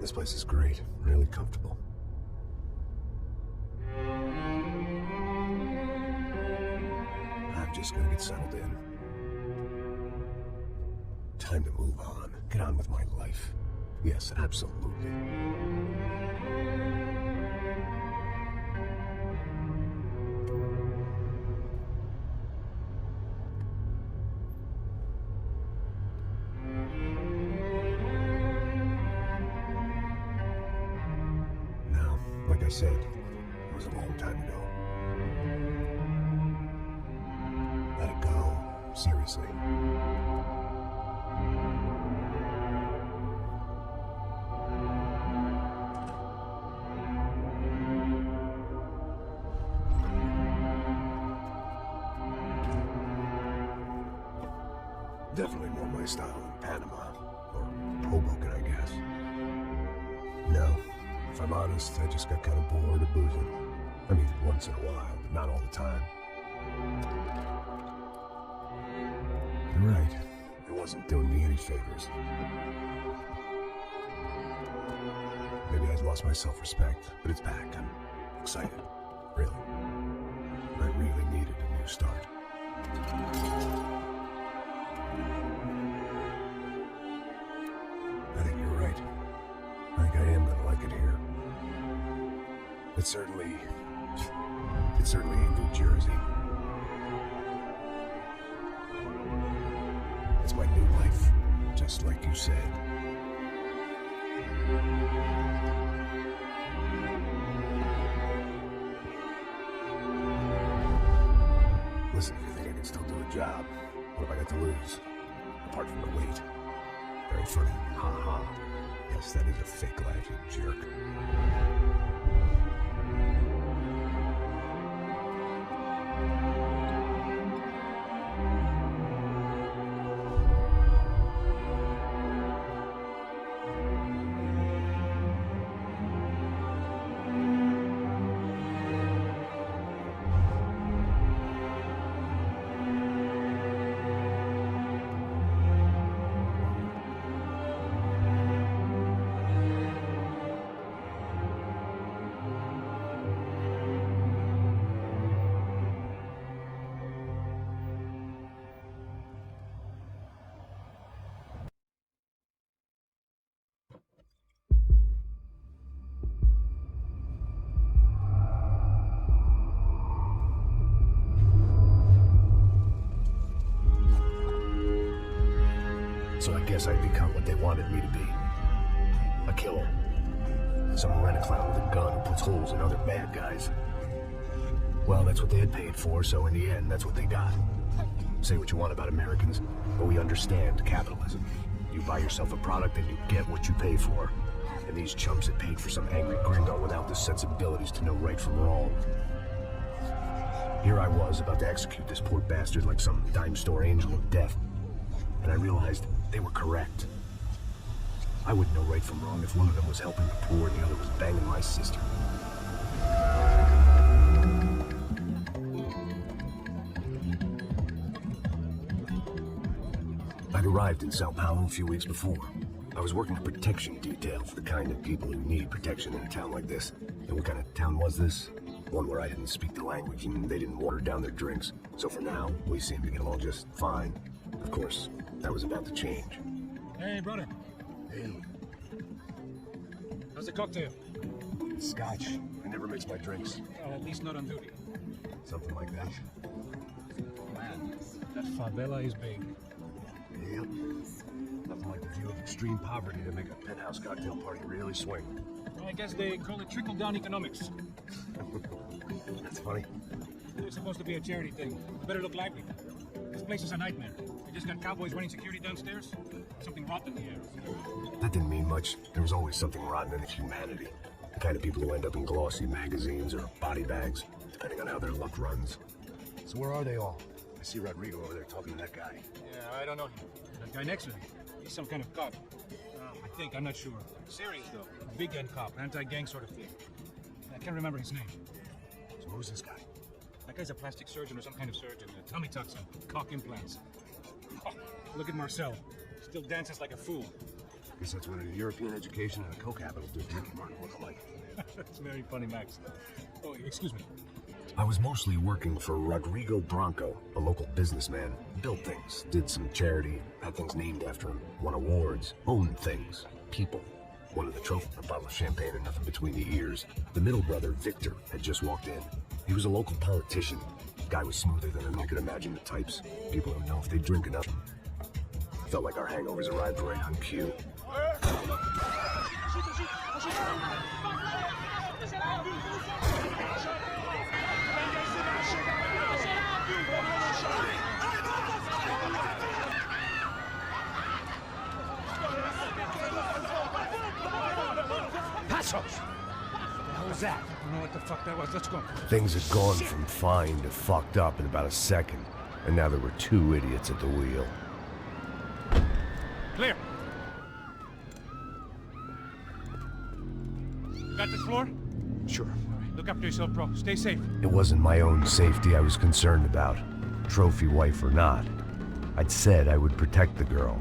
This place is great. Really comfortable. I'm just gonna get settled in. Time to move on. Get on with my life. Yes, absolutely. Now, like I said, it was a long time ago. Let it go. Seriously. Definitely more my style in Panama, or Hoboken, I guess. No, if I'm honest, I just got kind of bored of boozing. I mean, once in a while, but not all the time. You're right, it wasn't doing me any favors. Maybe I'd lost my self-respect, but it's back. I'm excited, really. I really needed a new start. I think you're right. I think I am gonna like it here. It certainly ain't New Jersey. It's my new life, just like you said. Listen, if you think I can still do a job, what have I got to lose? Apart from the weight. Very funny. Ha ha. Yes, that is a fake laugh, you jerk. So I guess I'd become what they wanted me to be. A killer. Some rent-a-clown with a gun who puts holes in other bad guys. Well, that's what they had paid for, so in the end, that's what they got. Say what you want about Americans, but we understand capitalism. You buy yourself a product and you get what you pay for. And these chumps had paid for some angry gringo without the sensibilities to know right from wrong. Here I was, about to execute this poor bastard like some dime store angel of death. And I realized they were correct. I would know right from wrong if one of them was helping the poor and the other was banging my sister. I'd arrived in Sao Paulo a few weeks before. I was working a protection detail for the kind of people who need protection in a town like this. And what kind of town was this? One where I didn't speak the language and they didn't water down their drinks. So for now, we seemed to get along just fine. Of course, that was about to change. Hey, brother. Hey. How's the cocktail? Scotch. I never mix my drinks. Well, at least not on duty. Something like that. Man, that favela is big. Yep. Nothing like the view of extreme poverty to make a penthouse cocktail party really swing. Well, I guess they call it trickle-down economics. That's funny. It's supposed to be a charity thing. It better look lively. This place is a nightmare. They just got cowboys running security downstairs. Something rotten in the air. That didn't mean much. There was always something rotten in humanity. The kind of people who end up in glossy magazines or body bags, depending on how their luck runs. So where are they all? I see Rodrigo over there talking to that guy. Yeah, I don't know him. That guy next to him, he's some kind of cop. I think, I'm not sure. Serious, though. Big-end cop, anti-gang sort of thing. I can't remember his name. So who's this guy? That guy's a plastic surgeon or some kind of surgeon. Tummy tucks and cock implants. Oh, look at Marcelo. Still dances like a fool. Guess that's what a European education and a coke habit will do to Ricky Martin look alike. That's very funny, Max. Oh, excuse me. I was mostly working for Rodrigo Branco, a local businessman. Built things, did some charity, had things named after him, won awards, owned things, people. Wanted the trophy, a bottle of champagne and nothing between the ears. The middle brother, Victor, had just walked in. He was a local politician. Guy was smoother than I could imagine the types. People who know if they drink enough. Felt like our hangovers arrived right on cue. Passos! What the hell was that? I don't know what the fuck that was. Let's go. Things had gone from fine to fucked up in about a second, and now there were two idiots at the wheel. Clear. You got this floor? Sure. All right, look after yourself, bro. Stay safe. It wasn't my own safety I was concerned about, trophy wife or not. I'd said I would protect the girl.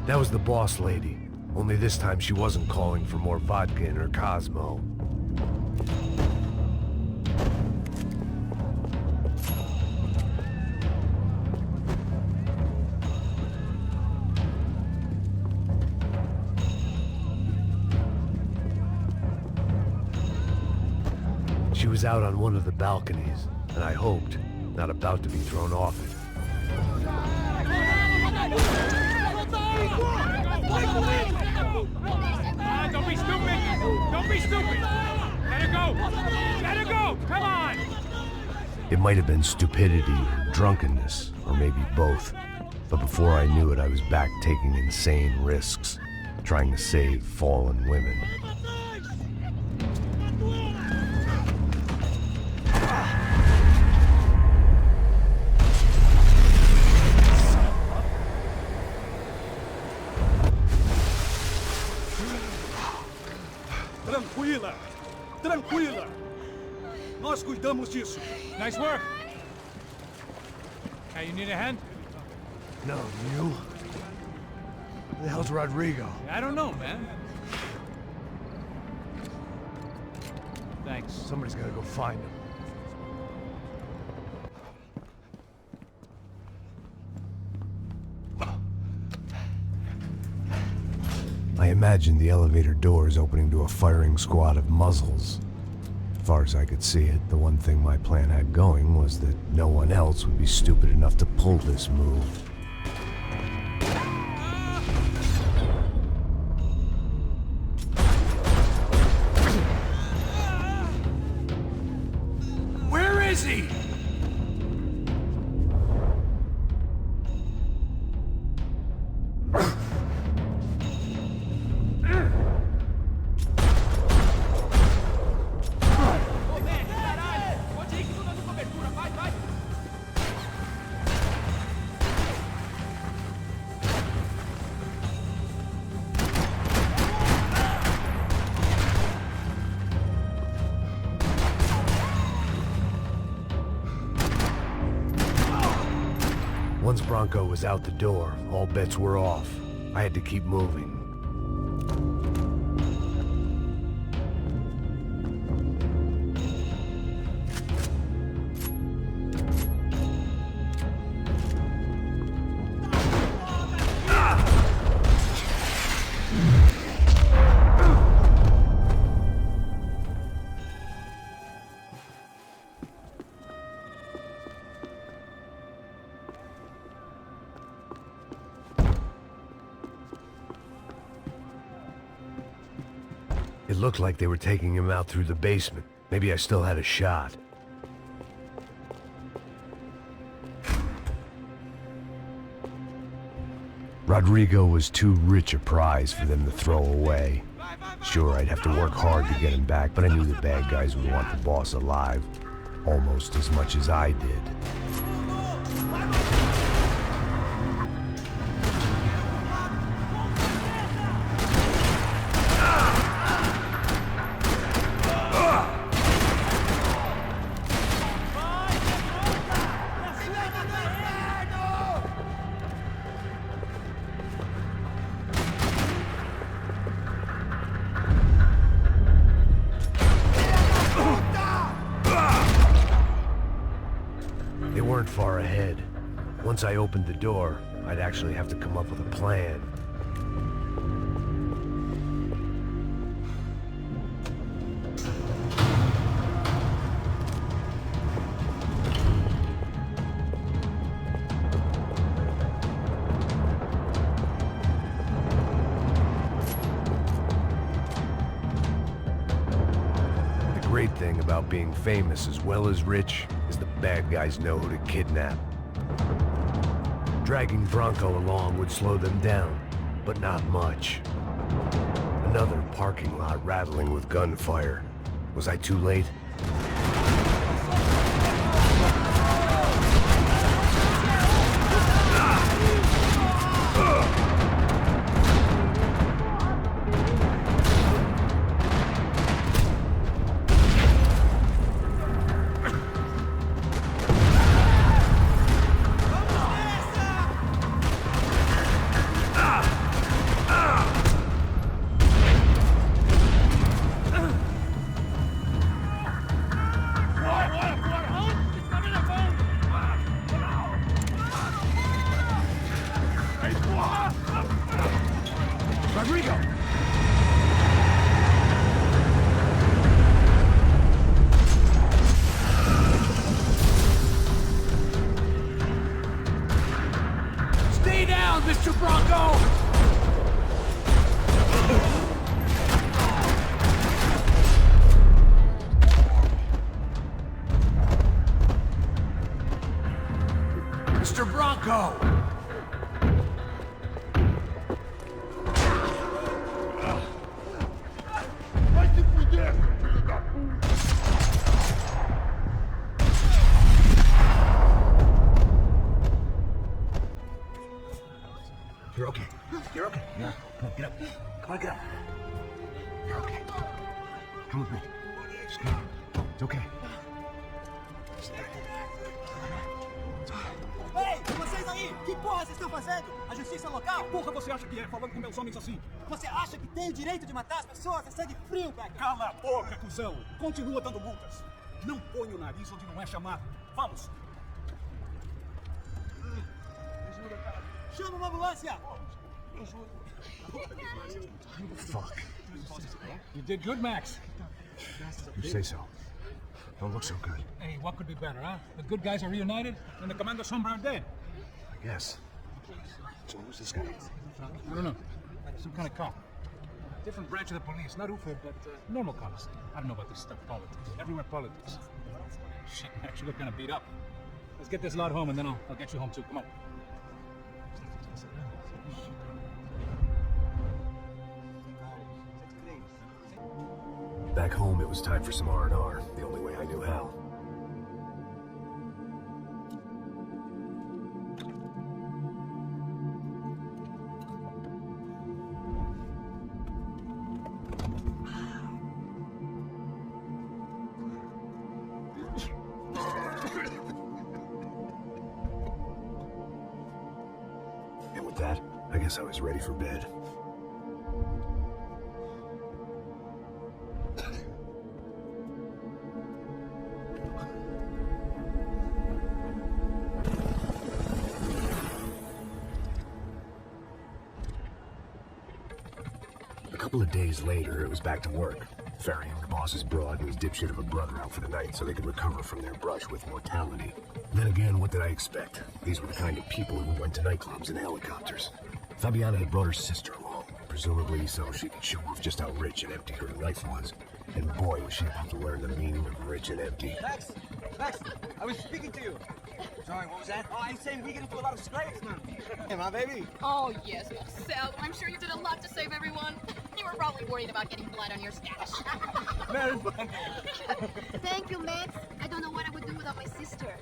That was the boss lady. Only this time she wasn't calling for more vodka in her Cosmo. She was out on one of the balconies, and I hoped, not about to be thrown off it. Don't be stupid! Don't be stupid! Let her go! Let her go! Come on! It might have been stupidity or drunkenness, or maybe both. But before I knew it, I was back taking insane risks, trying to save fallen women. Tranquila! Tranquila! Nós cuidamos disso. Nice work! Hey, you need a hand? No, you? Who the hell's Rodrigo? I don't know, man. Thanks. Somebody's gotta go find him. I imagined the elevator doors opening to a firing squad of muzzles. As far as I could see it, the one thing my plan had going was that no one else would be stupid enough to pull this move. Where is he? Once Branco was out the door, all bets were off. I had to keep moving. It looked like they were taking him out through the basement. Maybe I still had a shot. Rodrigo was too rich a prize for them to throw away. Sure, I'd have to work hard to get him back, but I knew the bad guys would want the boss alive, almost as much as I did. Far ahead. Once I opened the door, I'd actually have to come up with a plan. The great thing about being famous as well as rich is the bad guys know who to kidnap. Dragging Branco along would slow them down, but not much. Another parking lot rattling with gunfire. Was I too late? Rodrigo! Stay down, Mr. Branco! Mr. Branco! You're okay. You're okay. Yeah. Come on, get up. Come on, get up. You're okay. Come with me. Just come on. It's okay. Ei, vocês aí! Que porra vocês estão fazendo? A justiça local? Que porra você acha que é falando com meus homens assim? Você acha que tem o direito de matar as pessoas? É sangue frio, Becker! Cala a boca, cuzão! Continua dando multas. Não põe o nariz onde não é chamado. Vamos! Chama uma ambulância! Fuck. You did good, Max. You say so. Don't look so good. Hey, what could be better, huh? The good guys are reunited, and the Commander Sombra are dead. I guess. So who's this guy? I don't know. Some kind of cop. Different branch of the police. Not UFO, but normal cops. I don't know about this stuff, politics. Everywhere politics. Shit, Max, you look kind of beat up. Let's get this lot home, and then I'll get you home, too. Come on. Back home, it was time for some R&R, the only way I knew how. And with that, I guess I was ready for bed. A couple of days later, it was back to work, ferrying the boss's broad and his dipshit of a brother out for the night so they could recover from their brush with mortality. Then again, what did I expect? These were the kind of people who went to nightclubs in helicopters. Fabiana had brought her sister along, presumably so she could show off just how rich and empty her life was. And boy, was she about to learn the meaning of rich and empty. Max, I was speaking to you. Sorry, what was that? Oh, I'm saying we get into a lot of scrapes, man. Hey, my baby. Oh, yes, Marcelo. I'm sure you did a lot to save everyone. You were probably worried about getting blood on your stash. Very funny. Thank you, Max. I don't know what I would do without my sister.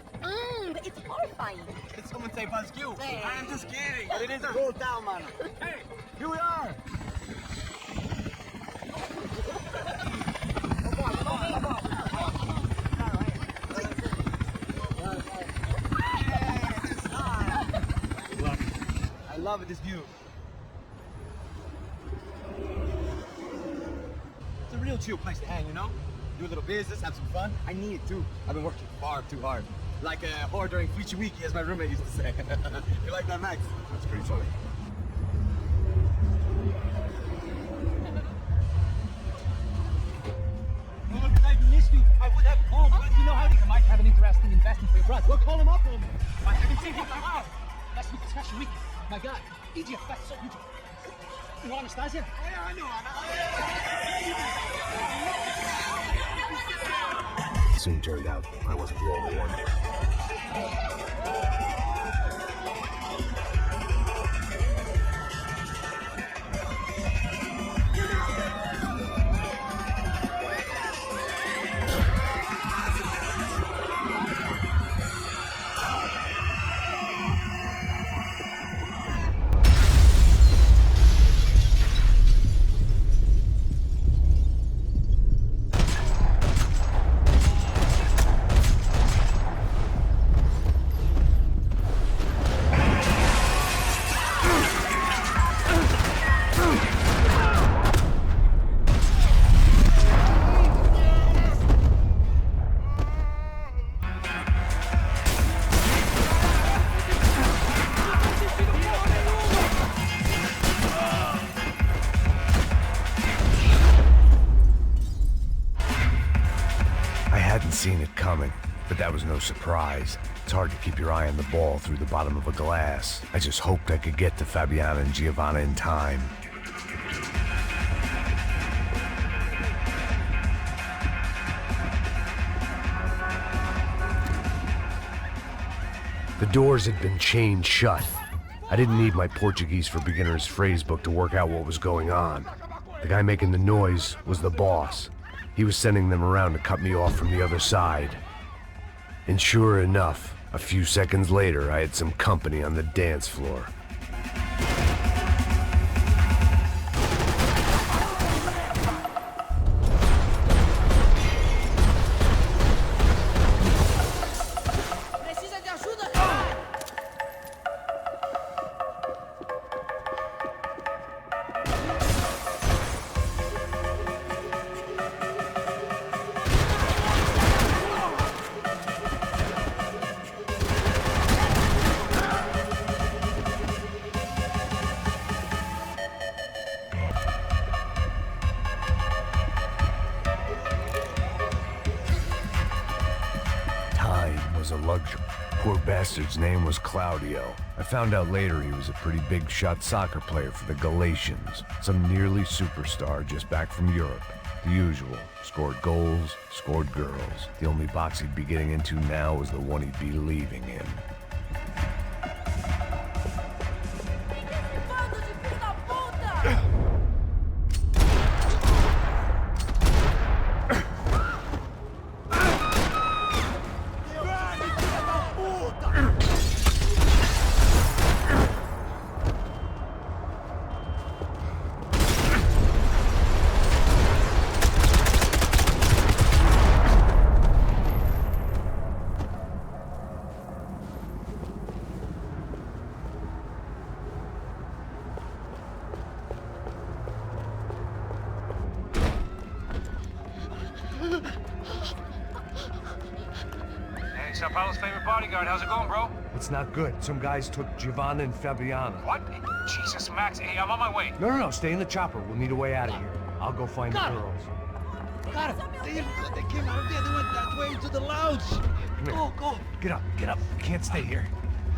It's horrifying. Did someone say Passos? Hey. I'm just kidding. But it is a whole town, man. Hey, here we are. I love this view. It's a real chill place to hang, you know? Do a little business, have some fun. I need it too. I've been working far too hard. Like a whore during Fleechy Weeky, as my roommate used to say. You like that, Max? That's pretty funny. Well, if I missed you, I would have called, but you know how You might have an interesting investment for your brother. We'll call him up, homie. I can see him tomorrow. Last week was Fashion Week. My God, Egypt, that's so beautiful. You know Anastasia? Yeah, I know. It soon turned out I wasn't the only one. Seen it coming, but that was no surprise. It's hard to keep your eye on the ball through the bottom of a glass. I just hoped I could get to Fabiana and Giovanna in time. The doors had been chained shut. I didn't need my Portuguese for Beginners phrase book to work out what was going on. The guy making the noise was the boss. He was sending them around to cut me off from the other side. And sure enough, a few seconds later, I had some company on the dance floor. A luxury. Poor bastard's name was Claudio. I found out later he was a pretty big shot soccer player for the Galatians. Some nearly superstar just back from Europe. The usual. Scored goals, scored girls. The only box he'd be getting into now was the one he'd be leaving in. Sao Paulo's favorite bodyguard. How's it going, bro? It's not good. Some guys took Giovanna and Fabiana. What? Jesus, Max. Hey, I'm on my way. No. Stay in the chopper. We'll need a way out of here. I'll go find the girls. Got it. They came out of there. They went that way into the lounge. Come here. Go. Get up. You can't stay here.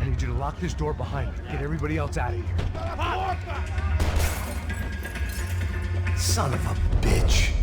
I need you to lock this door behind me. Get everybody else out of here. Son of a bitch.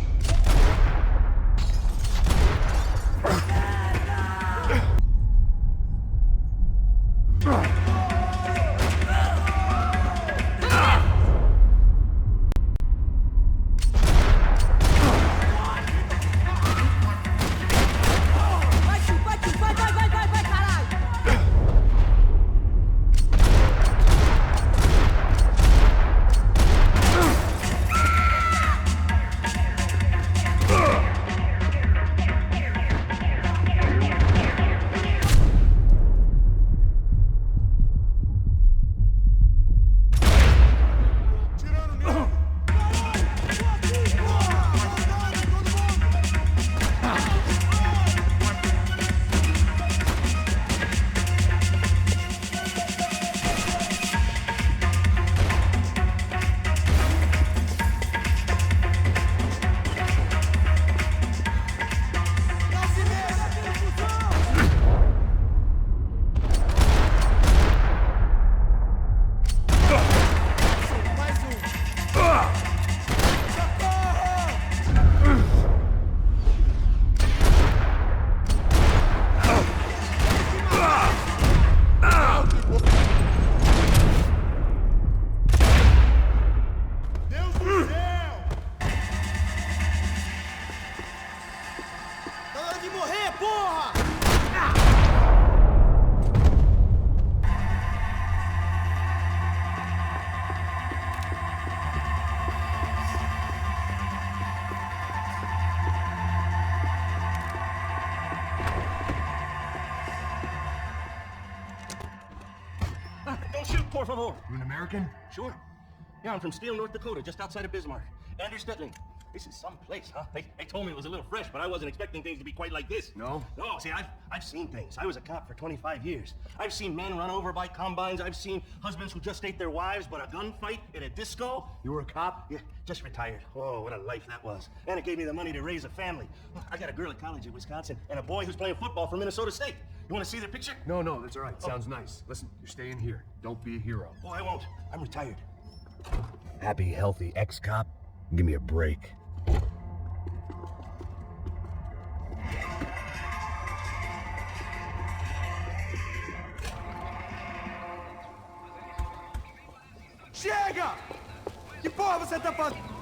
Don't shoot, por favor. You an American? Sure. Yeah, I'm from Steele, North Dakota, just outside of Bismarck. Andrew Stetling. This is some place, huh? They told me it was a little fresh, but I wasn't expecting things to be quite like this. No? No, see, I've seen things. I was a cop for 25 years. I've seen men run over by combines. I've seen husbands who just ate their wives, but a gunfight at a disco. You were a cop? Yeah, just retired. Oh, what a life that was. And it gave me the money to raise a family. I got a girl at college in Wisconsin and a boy who's playing football for Minnesota State. You want to see their picture? No, that's all right. Sounds nice. Listen, you're staying here. Don't be a hero. Oh, I won't. I'm retired. Happy, healthy ex-cop? Give me a break. Chega! Que porra você tá fazendo?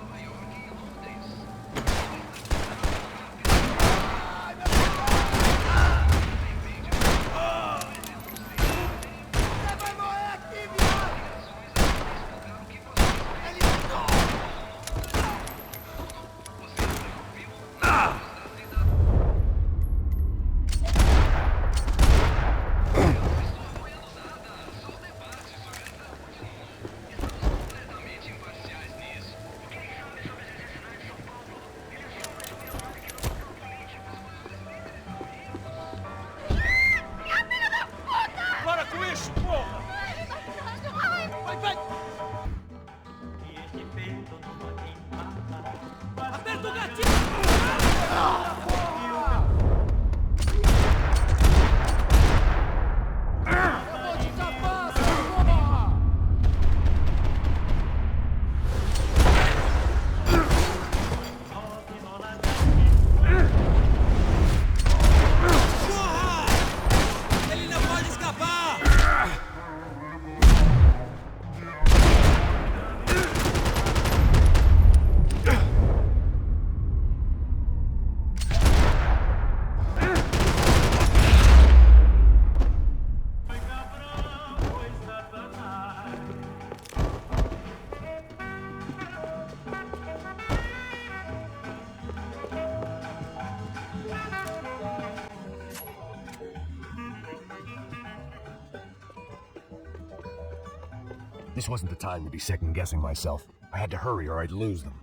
This wasn't the time to be second-guessing myself. I had to hurry or I'd lose them.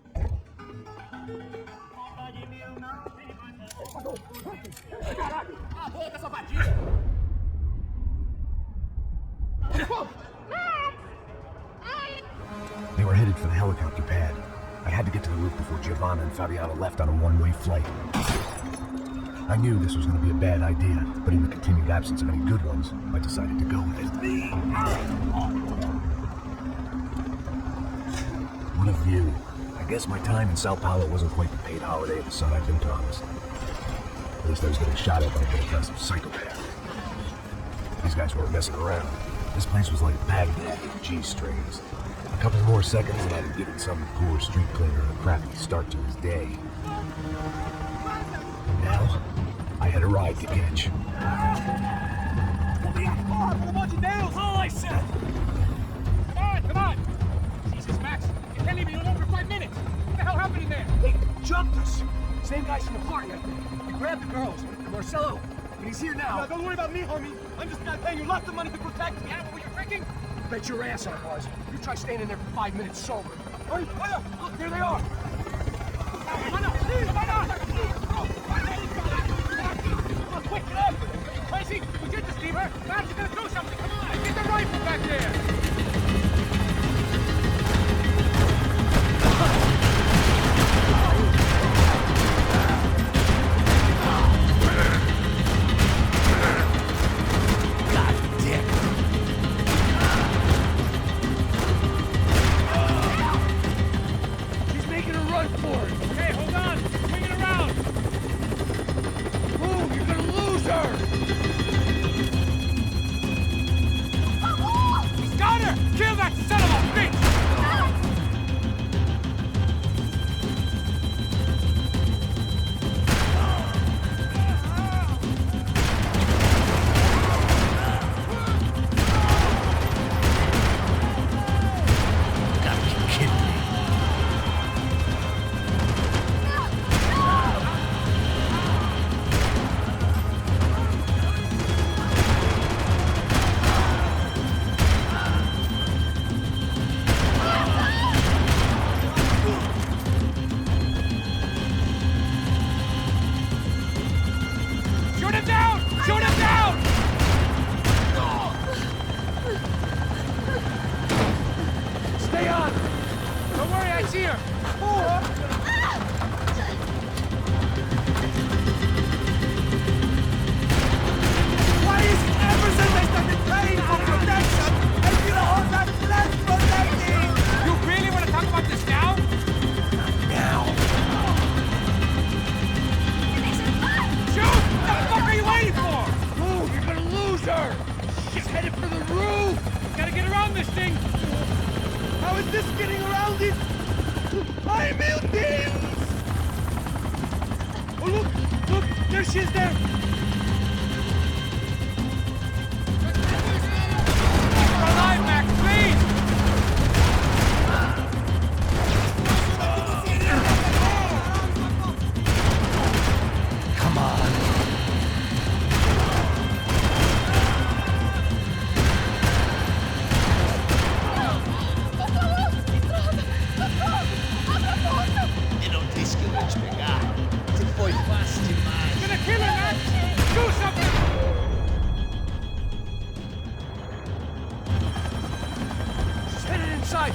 They were headed for the helicopter pad. I had to get to the roof before Giovanna and Fabiana left on a one-way flight. I knew this was going to be a bad idea, but in the continued absence of any good ones, I decided to go with it. What a view. I guess my time in Sao Paulo wasn't quite the paid holiday of the sun I'd been promised. least I was getting shot at by a handsome psychopath. These guys weren't messing around. This place was like Baghdad with G-strings. A couple more seconds and I'd have given some poor street cleaner a crappy start to his day. And now, I had a ride to catch. All I said! Come on! Jesus, Max, you can't leave me alone for 5 minutes! What the hell happened in there? They jumped us. Same guys from the party, I think. We grabbed the girls. Marcelo, but he's here now. Now, don't worry about me, homie. I'm just not paying you lots of money to protect me. Yeah, what were you drinking? Bet your ass I was. You try staying in there for 5 minutes sober. Hurry, look, there they are. Come on! Quick, get up! Are you crazy? We did this, leave her! Max, you're gonna do something! Come on! Get the rifle back there!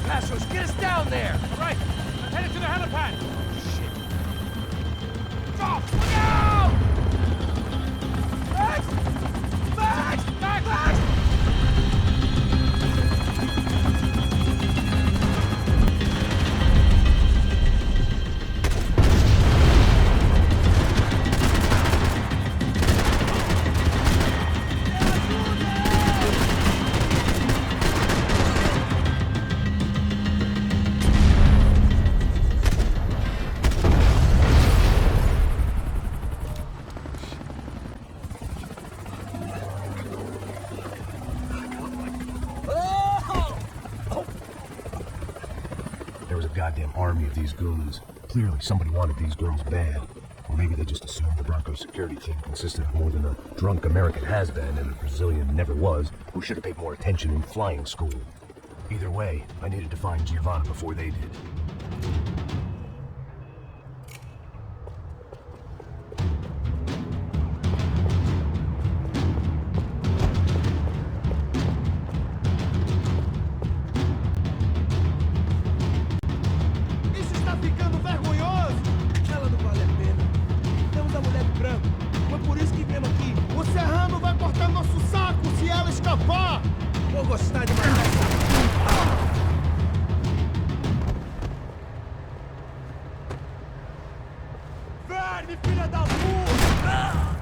Passos, get us down there! Right! I'm headed to the helipad! Shit. Drop! Look out! Max! Max! Max! Max! Goddamn army of these goons. Clearly somebody wanted these girls bad. Or maybe they just assumed the Branco security team consisted of more than a drunk American has-been and a Brazilian never was, who should have paid more attention in flying school. Either way, I needed to find Giovanna before they did. O Serrano vai cortar nosso saco se ela escapar! Vou gostar de matar essa... Verme, filha da puta!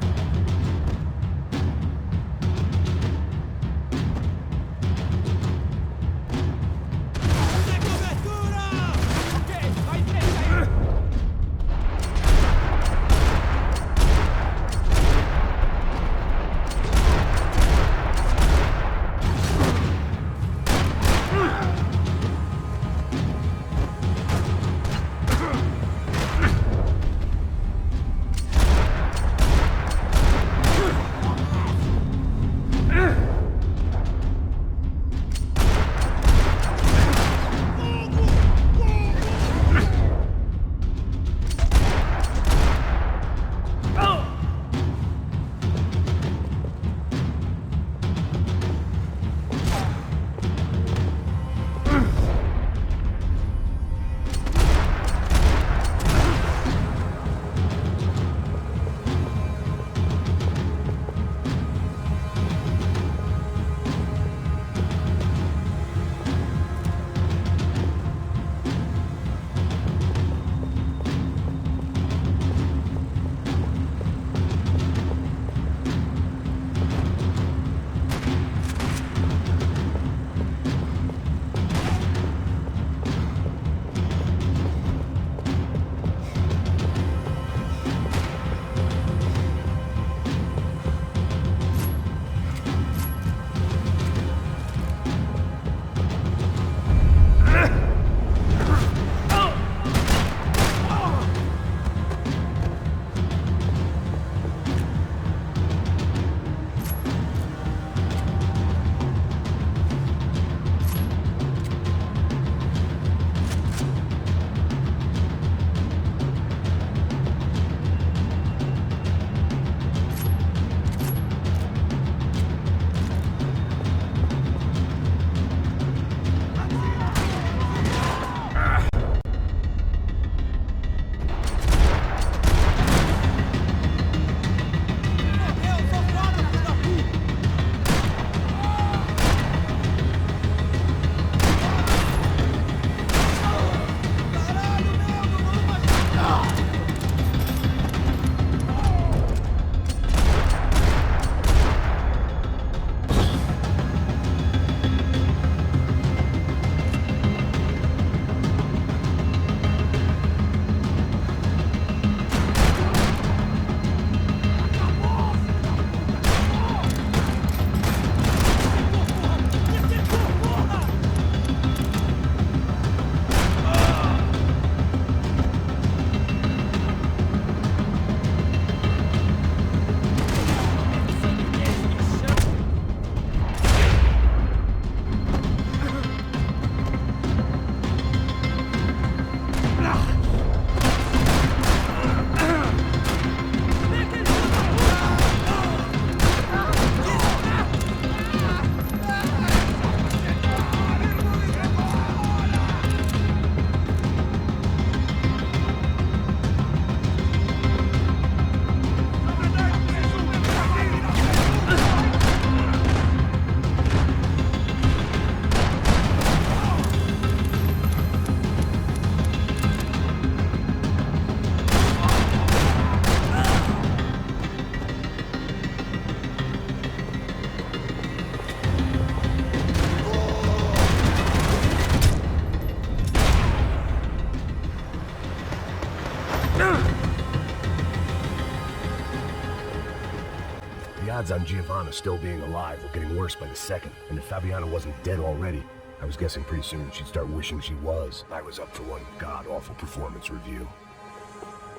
odds on Giovanna still being alive were getting worse by the second, and if Fabiana wasn't dead already, I was guessing pretty soon she'd start wishing she was. I was up for one god-awful performance review.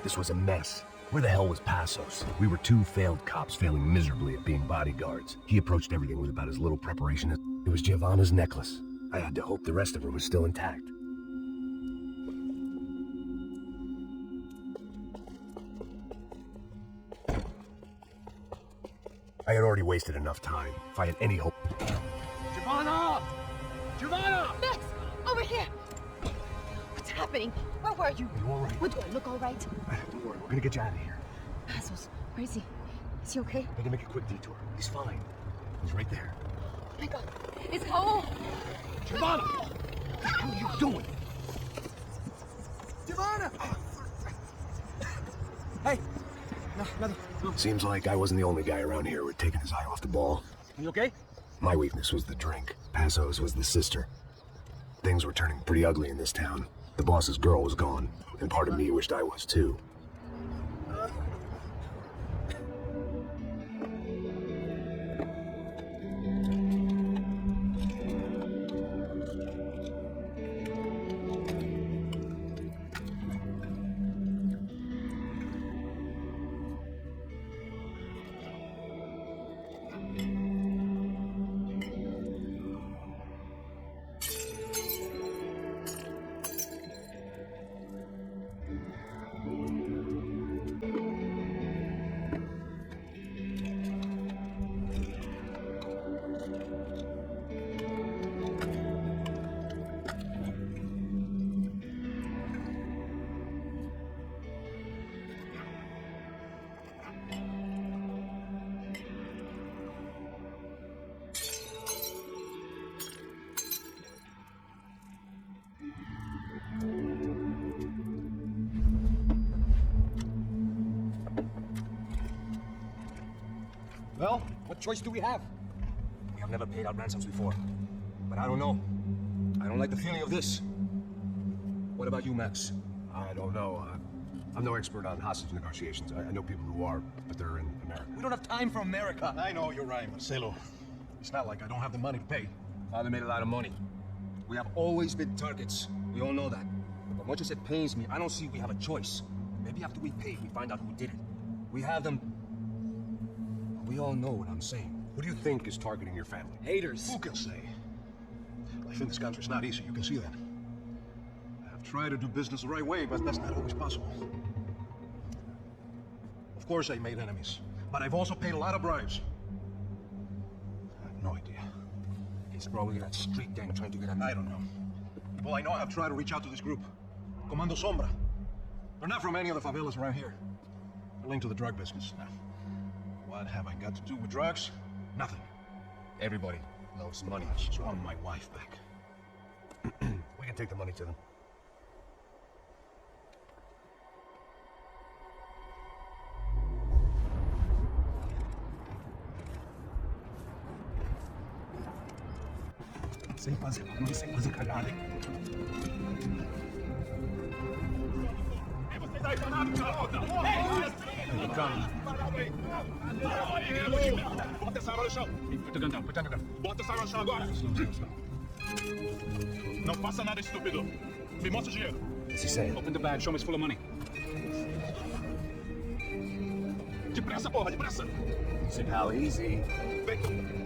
This was a mess. Where the hell was Passos? We were two failed cops failing miserably at being bodyguards. He approached everything with about as little preparation as... It was Giovanna's necklace. I had to hope the rest of her was still intact. I had already wasted enough time. If I had any hope... Giovanna! Giovanna! Max, over here. What's happening? Where were you? Are you all right? What, do I look all right? Don't worry, we're gonna get you out of here. Passos, where is he? Is he okay? We're gonna make a quick detour. He's fine. He's right there. Oh my God, it's Raul. Giovanna! What the hell are you doing? Giovanna! Hey! No, nothing. Seems like I wasn't the only guy around here who had taken his eye off the ball. Are you okay? My weakness was the drink. Passos was the sister. Things were turning pretty ugly in this town. The boss's girl was gone, and part of me wished I was too. Well, what choice do we have? We have never paid out ransoms before. But I don't know. I don't like the feeling of this. What about you, Max? I don't know. I'm no expert on hostage negotiations. I know people who are, but they're in America. We don't have time for America. I know you're right, Marcelo. It's not like I don't have the money to pay. Father made a lot of money. We have always been targets. We all know that. But much as it pains me, I don't see we have a choice. Maybe after we pay, we find out who did it. We have them... We all know what I'm saying. Who do you think is targeting your family? Haters. Who can say? Life in this country is not easy, you can see that. I've tried to do business the right way, but that's not always possible. Of course I made enemies, but I've also paid a lot of bribes. I have no idea. It's probably that street gang trying to get at me. I don't know. People I know have tried to reach out to this group. Comando Sombra. They're not from any of the favelas around here. They're linked to the drug business. Now, what have I got to do with drugs? Nothing. Everybody loves money. I just want my wife back. We can take the money to them. Sem fazer barulho, sem fazer cagada, hein? Ei, vocês aí, danado, garota! Ei, calma. Bota essa arma no chão. Put the gun down, put down the gun. Bota essa arma no chão agora. Não faça nada estúpido. Me mostra o dinheiro. What's he saying? Open the bag, show me it's full of money. Depressa, porra, depressa. Sit pal, easy. Vem.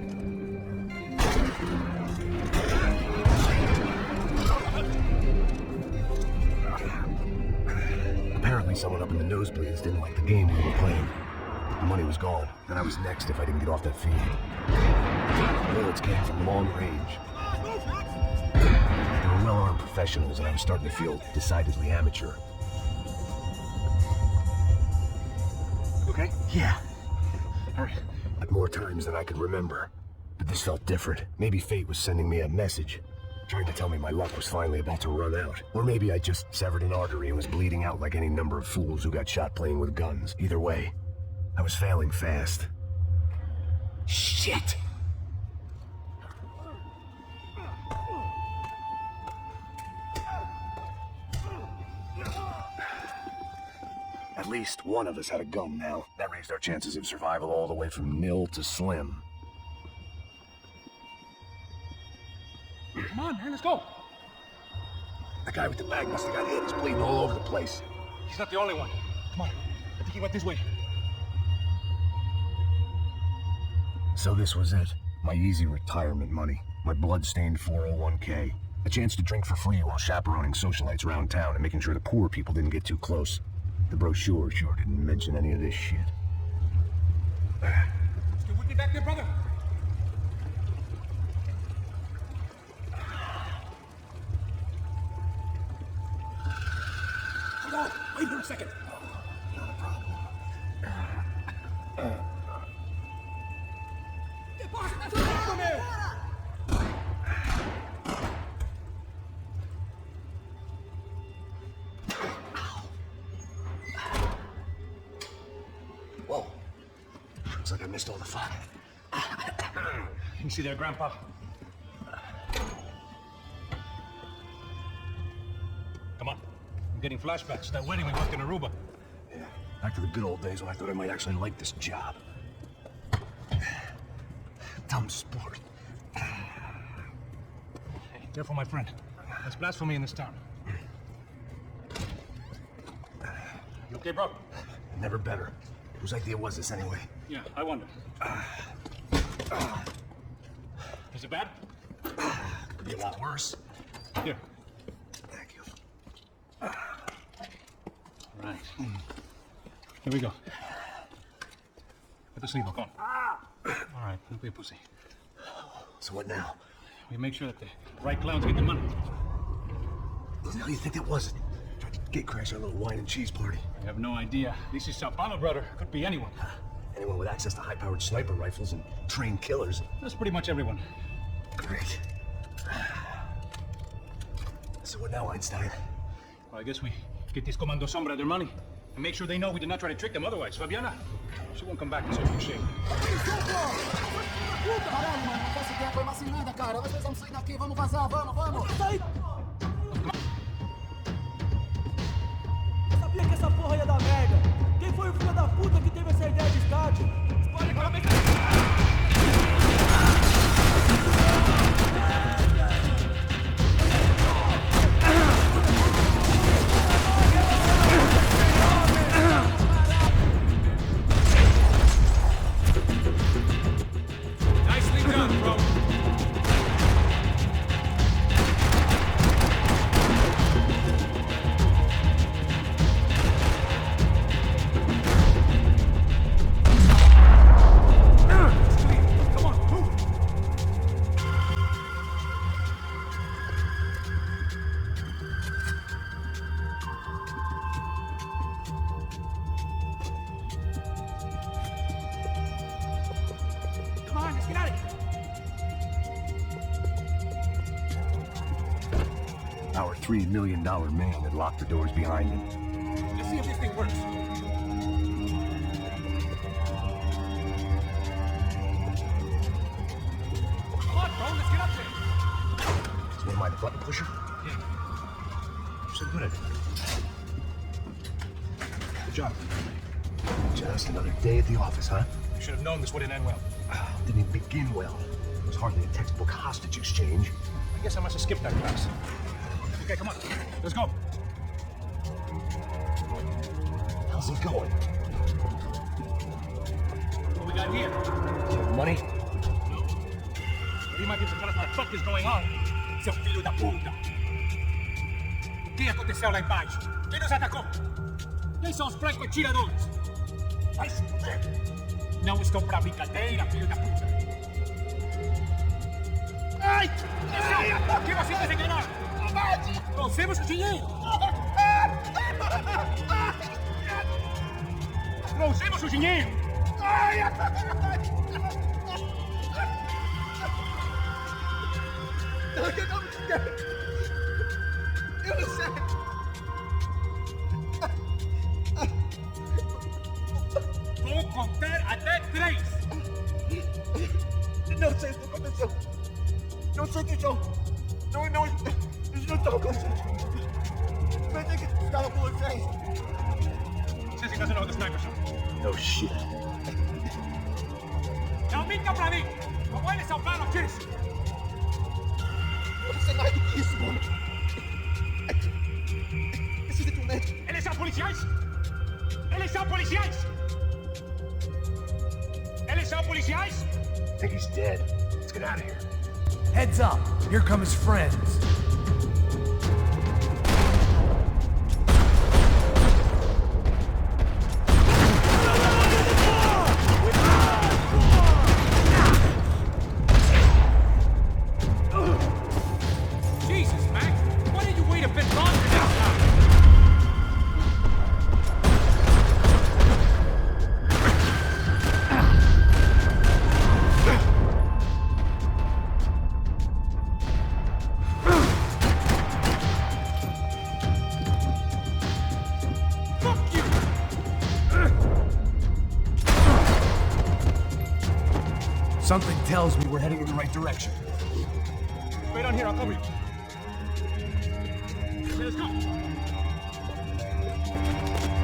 Apparently someone up in the nosebleeds didn't like the game we were playing. The money was gone, and I was next if I didn't get off that feed. Bullets came from long range. They were well-armed professionals, and I was starting to feel decidedly amateur. Okay? Yeah. Hurry. Like more times than I could remember. But this felt different. Maybe fate was sending me a message, trying to tell me my luck was finally about to run out. Or maybe I just severed an artery and was bleeding out like any number of fools who got shot playing with guns. Either way, I was failing fast. Shit! At least one of us had a gun now. That raised our chances of survival all the way from nil to slim. Come on, man, let's go. The guy with the bag must have got hit. He's bleeding all over the place. He's not the only one. Come on, I think he went this way. So this was it. My easy retirement money. My blood-stained 401k. A chance to drink for free while chaperoning socialites around town and making sure the poor people didn't get too close. The brochure sure didn't mention any of this shit. Stay with me back there, brother. Hold on, wait here a second. Not a problem. Whoa. Looks like I missed all the fun. You see there, Grandpa? Come on. I'm getting flashbacks to that wedding we worked in Aruba. Yeah, back to the good old days when I thought I might actually like this job. Dumb sport. Hey, careful, my friend. That's blasphemy in this town. You okay, bro? Never better. Whose idea was this anyway? Yeah, I wonder. Is it bad? Could be a lot worse. Here. Thank you. Right. Here we go. Put the sleeve on. All right, don't be a pussy. So what now? We make sure that the right clowns get the money. What the hell do you think that was? Tried to gate crash our little wine and cheese party. I have no idea. This is Sao Paulo, brother. Could be anyone. Anyone with access to high-powered sniper rifles and trained killers. That's pretty much everyone. Great. So what now, Einstein? Well, I guess we get these Comando Sombra their money and make sure they know we did not try to trick them otherwise. Fabiana, she won't come back in such good shape. Caralho, mano, não posso ter, foi uma cilada, cara. Nós precisamos sair daqui, vamos vazar, vamos. Sai! Eu sabia que essa porra ia dar merda. Quem foi o filho da puta que teve essa ideia de estádio? Explode a cabeça! Our $3 million man had locked the doors behind him. Let's see if this thing works. Come on, bro, let's get up there. So what am I, the button pusher? Yeah. You're so good at it. Good job. Just another day at the office, huh? You should have known this wouldn't end well. Didn't even begin well. It was hardly a textbook hostage exchange. I guess I must have skipped that class. Okay, come on. Let's go. How's it going? What we got here? Do you have money? No. But you might be able to tell us what the fuck is going on. Seu filho da puta. O que aconteceu lá embaixo? Quem nos atacou? Quem são os Branco atiradores? Vai se fuder. Não estou pra brincadeira, filho da puta. Ai! Por que você está enganado? Trouxemos o dinheiro! Trouxemos o dinheiro! Eu não sei. Vou contar até 3. Não sei o que aconteceu. Não sei o que são. Não estava consciente. Pensei que estava com vocês. Says he doesn't know the sniper shot. No shit. É o Mica pra mim! Como ele salvar o Kiss? Não sei mais do que isso, mano. Precisa de um médico. Eles são policiais? Eles são policiais? Eles são policiais? I think he's dead. Let's get out of here. Heads up! Here come his friends. Jesus, Max! Why didn't you wait a bit longer this time? Fuck you! Something tells me we're heading in the right direction. Wait on here, I'll cover you. Okay, let's go.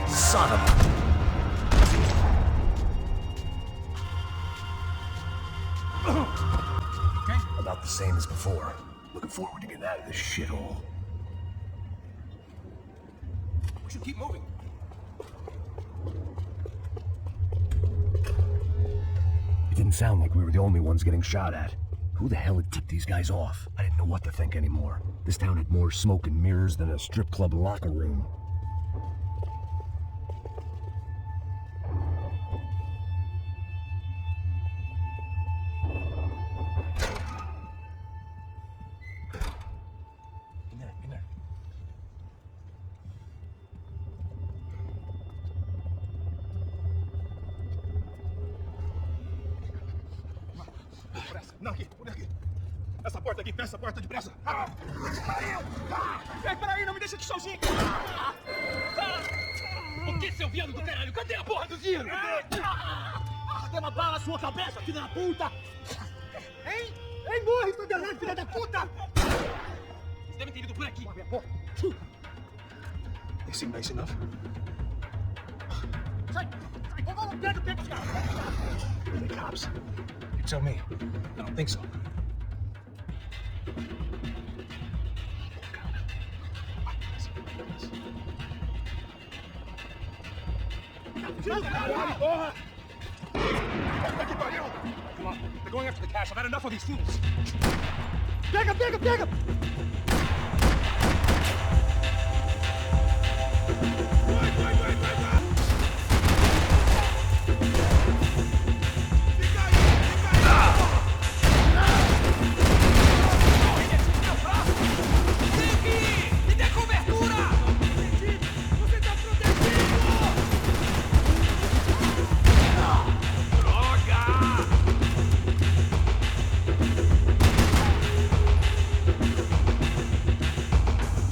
Son of a... Okay? About the same as before. Looking forward to getting out of this shithole. We should keep moving. It didn't sound like we were the only ones getting shot at. Who the hell had tipped these guys off? I didn't know what to think anymore. This town had more smoke and mirrors than a strip club locker room. In there. Não, aqui, por aqui. Essa porta aqui, fecha essa porta depressa. Peraí, não me deixa aqui sozinho. O que, seu viado do caralho? Cadê a porra do dinheiro? Cadê uma bala na sua cabeça, filha da puta? Hein? Hein, morre, tô danado, filha da puta! Vocês devem ter ido por aqui. They seem nice enough. Sai, vamos, pega os caras. Are they cops? You tell me. I don't think so. Come on, they're going after the cash. I've had enough of these fools. Pega! Me dê cobertura! Você tá protegido!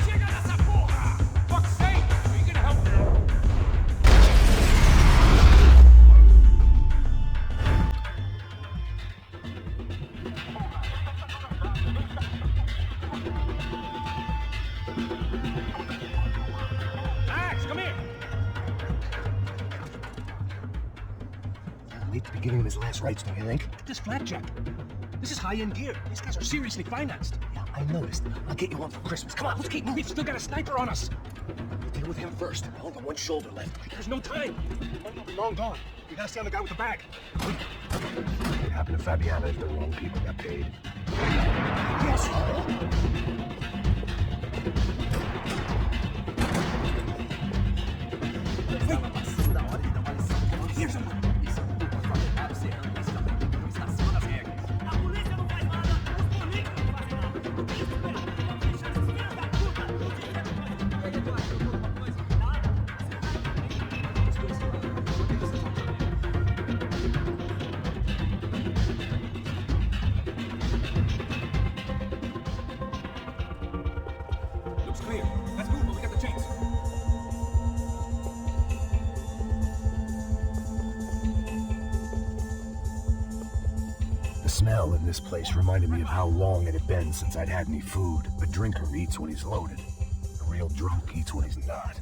Chega nessa porra! Fuck's sake! Are you gonna help me? Max, come here! Late to be giving him his last rites, don't you think? This flapjack. This is high-end gear. These guys are seriously financed. Yeah, I noticed. I'll get you one for Christmas. Come on, let's keep moving. We've still got a sniper on us. We'll deal with him first. I only got one shoulder left. There's no time. Money will be long gone. We gotta stay on the guy with the bag. What happened to Fabiana if the wrong people got paid? Yes. Here's a A polícia não faz nada, os políticos não fazem nada. Deixa esses filhos da puta. Looks clear. Let's move, but we got the chains. The smell in this place reminded me of how long it had been since I'd had any food. A drinker eats when he's loaded. A real drunk eats when he's not.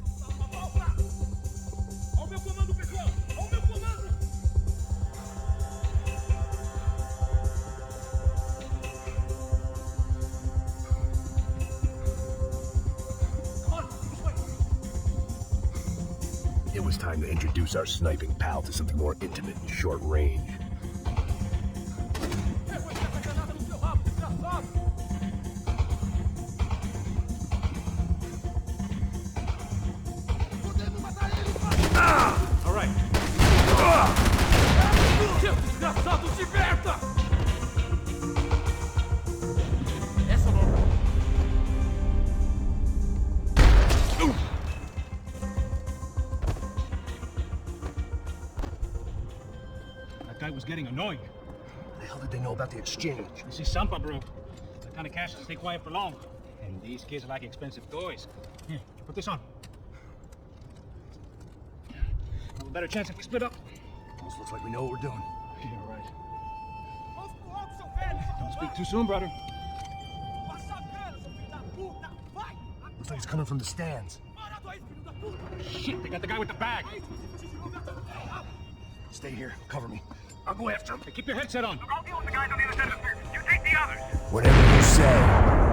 meu comando, pessoal! Ao meu comando! It was time to introduce our sniping pal to something more intimate and short range. All right. Seu desgraçado, se liberta! Essa não. That guy was getting annoying. The hell did they know about the exchange? This is Sampa, bro. That kind of cash doesn't stay quiet for long. And these kids like expensive toys. Here, put this on. Have a better chance if we split up. Almost looks like we know what we're doing. Yeah, right. Don't speak too soon, brother. Looks like he's coming from the stands. Shit, they got the guy with the bag. Stay here. Cover me. I'll go after him. Hey, keep your headset on. I'll deal with the guys on the other side of the stairs. You take the others. Whatever you say.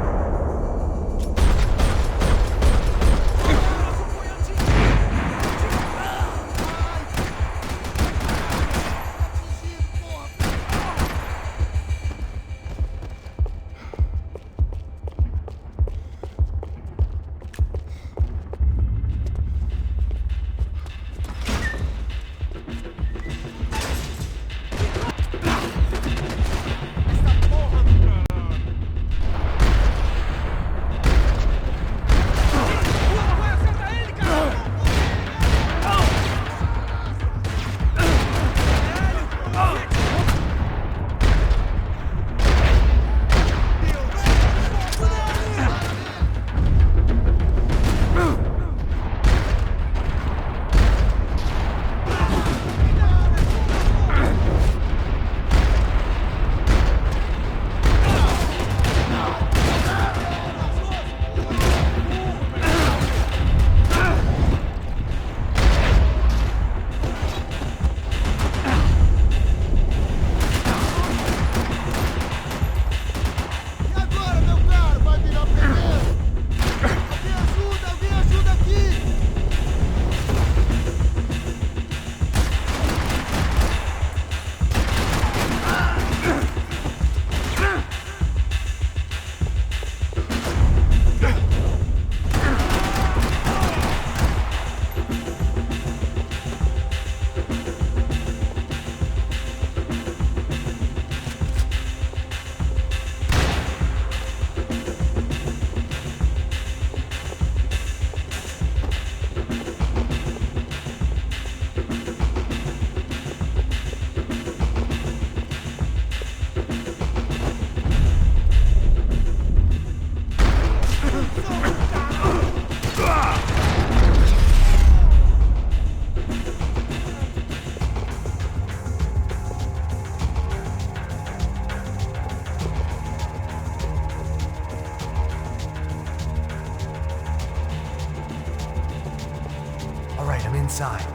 Inside.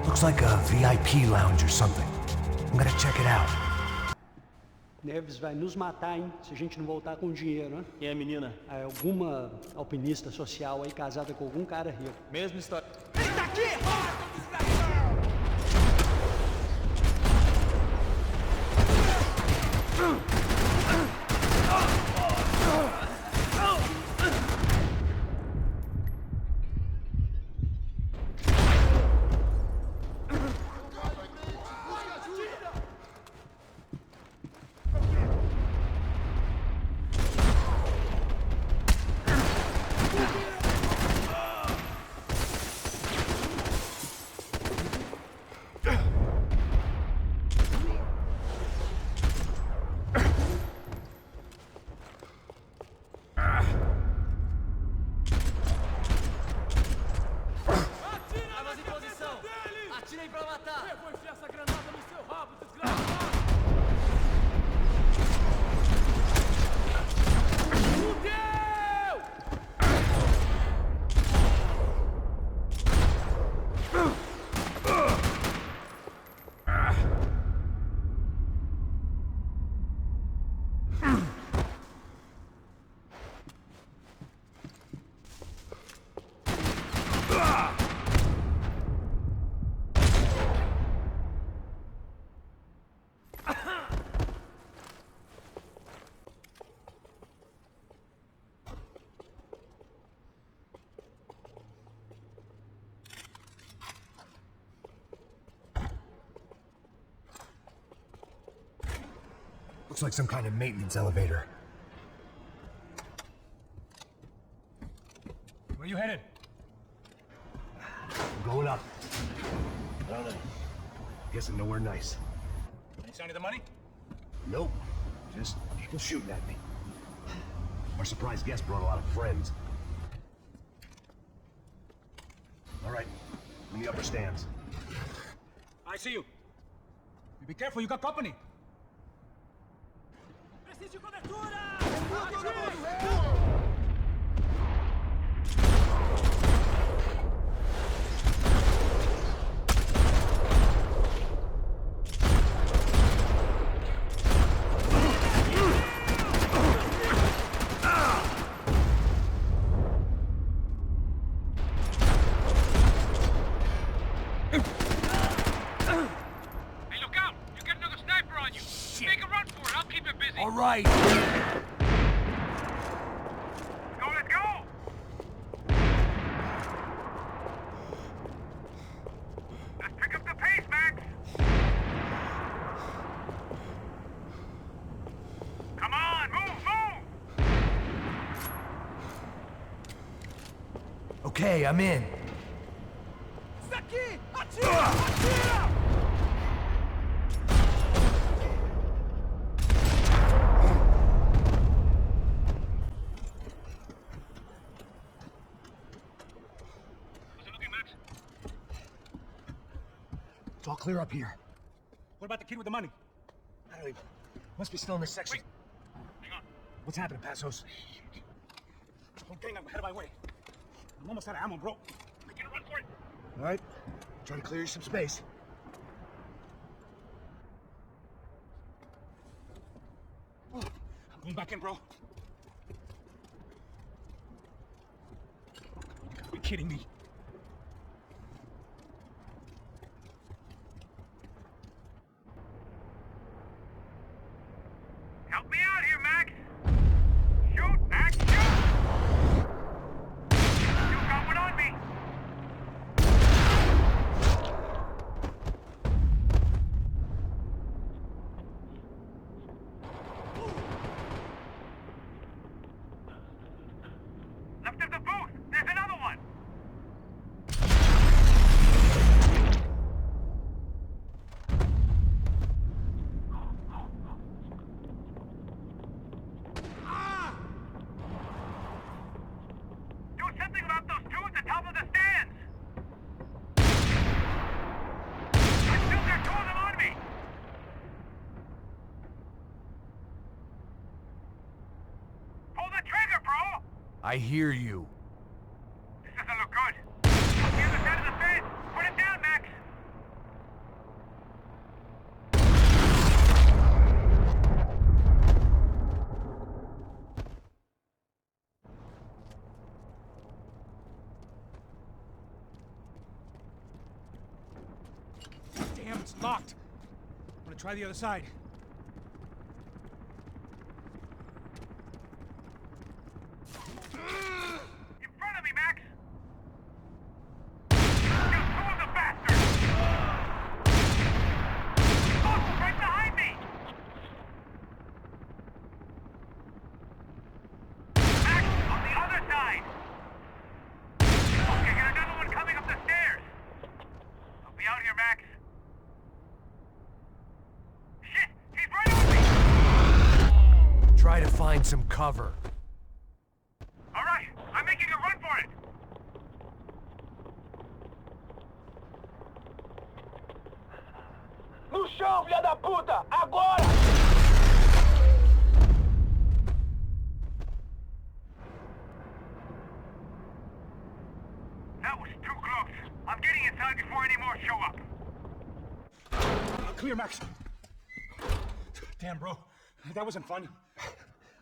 Looks like a VIP lounge or something. I'm gonna check it out. Neves vai nos matar, hein? Se a gente não voltar com dinheiro, né? Quem é a menina? É alguma alpinista social aí casada com algum cara rico. Mesma história. Ele tá aqui! Looks like some kind of maintenance elevator. Where you headed? I'm going up. I don't know. Guessing nowhere nice. Any sign of the money? Nope. Just people shooting at me. Our surprise guest brought a lot of friends. All right, in the upper stands. I see you. Be careful, you got company. All right. Go, let's go! Let's pick up the pace, Max! Come on, move! Okay, I'm in. It's all clear up here. What about the kid with the money? I don't even... Must be still in this section. Hang on. What's happening, Passos? Whole gang ahead of my way. I'm almost out of ammo, bro. Making a run for it. All right. Trying to clear you some space. I'm going back in, bro. You gotta be kidding me. Help me out here, Max! Shoot, Max, shoot! You got one on me! Left of the booth! There's another one! Do something about those two at the top of the stands! I still got two of them on me! Pull the trigger, bro! I hear you. This doesn't look good. On the other side of the fence! Put it down, Max! Damn, it's locked. I'm gonna try the other side. In front of me, Max! You two of the bastards! Look, right behind me! Max, on the other side! Okay, got another one coming up the stairs! I'll be out here, Max. Shit! He's right on me! Try to find some cover. All right, I'm making a run for it! No chão, filha da puta! Agora! That was too close. I'm getting inside before any more show up. Clear, Max. Damn, bro. That wasn't fun.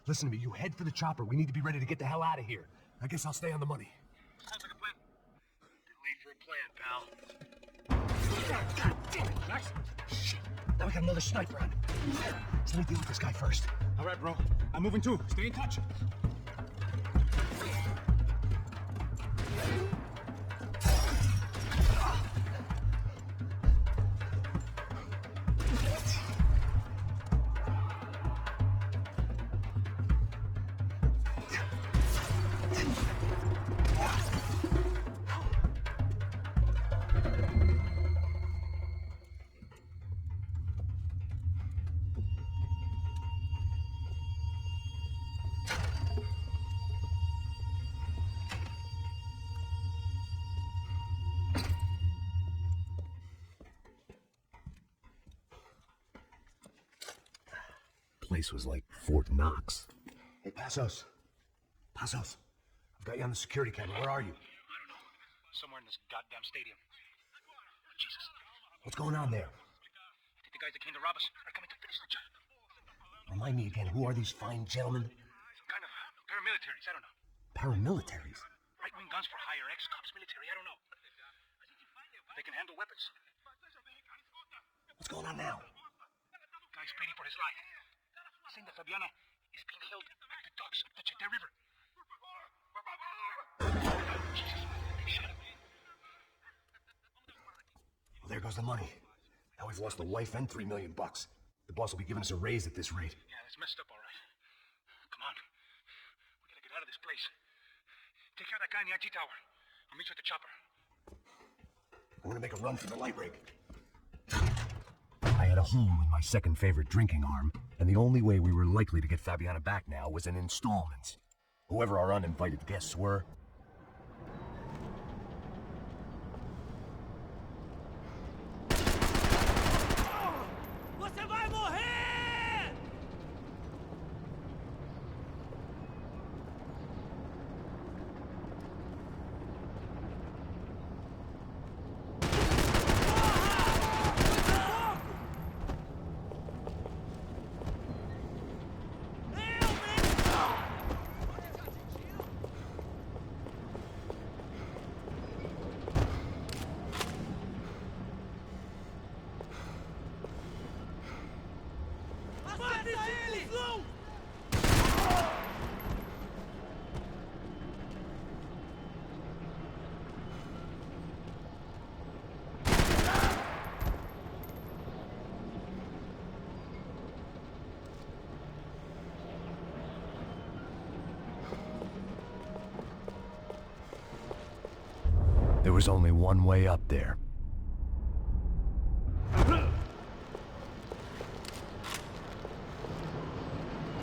Listen to me, you head for the chopper. We need to be ready to get the hell out of here. I guess I'll stay on the money. Sounds like a plan. Been late for a plan, pal. God damn it, Max? Shit. Now we got another sniper on. So let me deal with this guy first. All right, bro. I'm moving too. Stay in touch. place was like Fort Knox. Hey, Passos. Passos. I've got you on the security camera. Where are you? I don't know. Somewhere in this goddamn stadium. Jesus. What's going on there? I think the guys that came to rob us are coming to finish the job. Remind me again, who are these fine gentlemen? Some kind of paramilitaries, I don't know. Paramilitaries? Right-wing guns for hire, ex-cops, military, I don't know. They can handle weapons. What's going on now? Guy's pleading for his life. Saying that Fabiana is being held at the docks of the Chete River. Jesus, they shot him. Well, there goes the money. Now we've lost the wife and $3 million. The boss will be giving us a raise at this rate. Yeah, it's messed up, all right. Come on. We gotta get out of this place. Take care of that guy in the IG tower. I'll meet you at the chopper. I'm gonna make a run for the light rig. I had a home with my second favorite drinking arm, and the only way we were likely to get Fabiana back now was in installments. Whoever our uninvited guests were. Você vai morrer! There was only one way up there.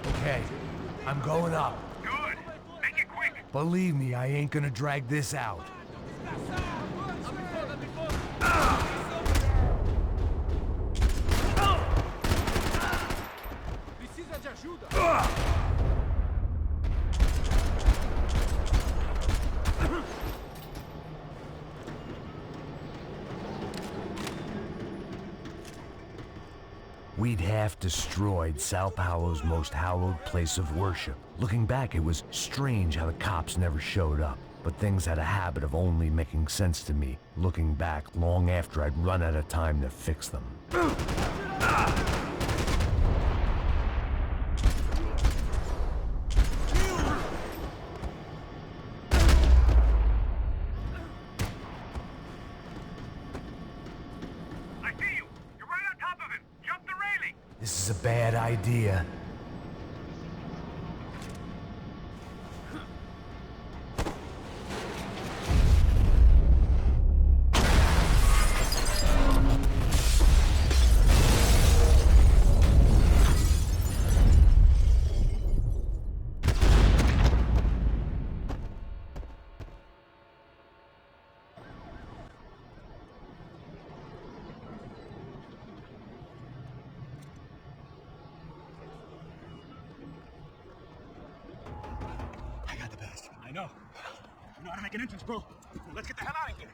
Okay, I'm going up. Good. Make it quick. Believe me, I ain't gonna drag this out. Precisa de ajuda! We'd half destroyed Sao Paulo's most hallowed place of worship. Looking back, it was strange how the cops never showed up. But things had a habit of only making sense to me, looking back long after I'd run out of time to fix them. I see you. You're right on top of him. Jump the railing. This is a bad idea. I know. You know how to make an entrance, bro. Let's get the hell out of here.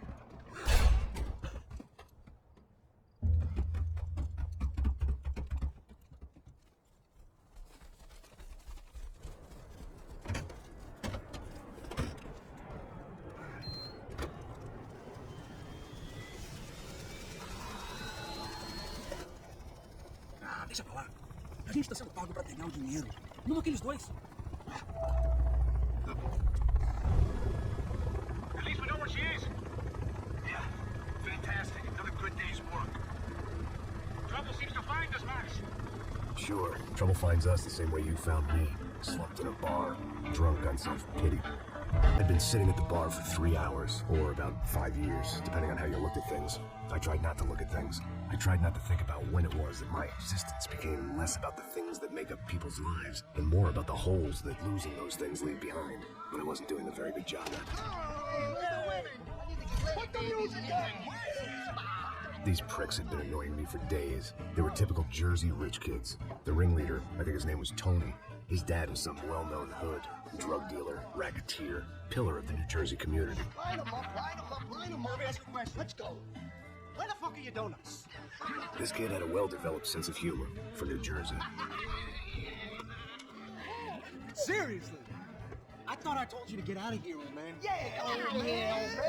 Ah, deixa pra lá. A gente tá sendo pago pra pegar o dinheiro. Não aqueles dois. At least we know where she is. Yeah. Fantastic. Another good day's work. Trouble seems to find us, Max. Sure, trouble finds us the same way you found me. Slumped in a bar, drunk on self-pity. I'd been sitting at the bar for 3 hours, or about 5 years, depending on how you looked at things. I tried not to look at things. I tried not to think about when it was that my existence became less about the things that make up people's lives, and more about the holes that losing those things leave behind. But I wasn't doing a very good job at it. Put the music on! These pricks had been annoying me for days. They were typical Jersey rich kids. The ringleader, I think his name was Tony. His dad was some well-known hood, drug dealer, racketeer, pillar of the New Jersey community. Line them up. Let me ask you a question. Let's go. Where the fuck are your donuts? This kid had a well-developed sense of humor for New Jersey. Seriously? I thought I told you to get out of here, old man. Yeah, old man.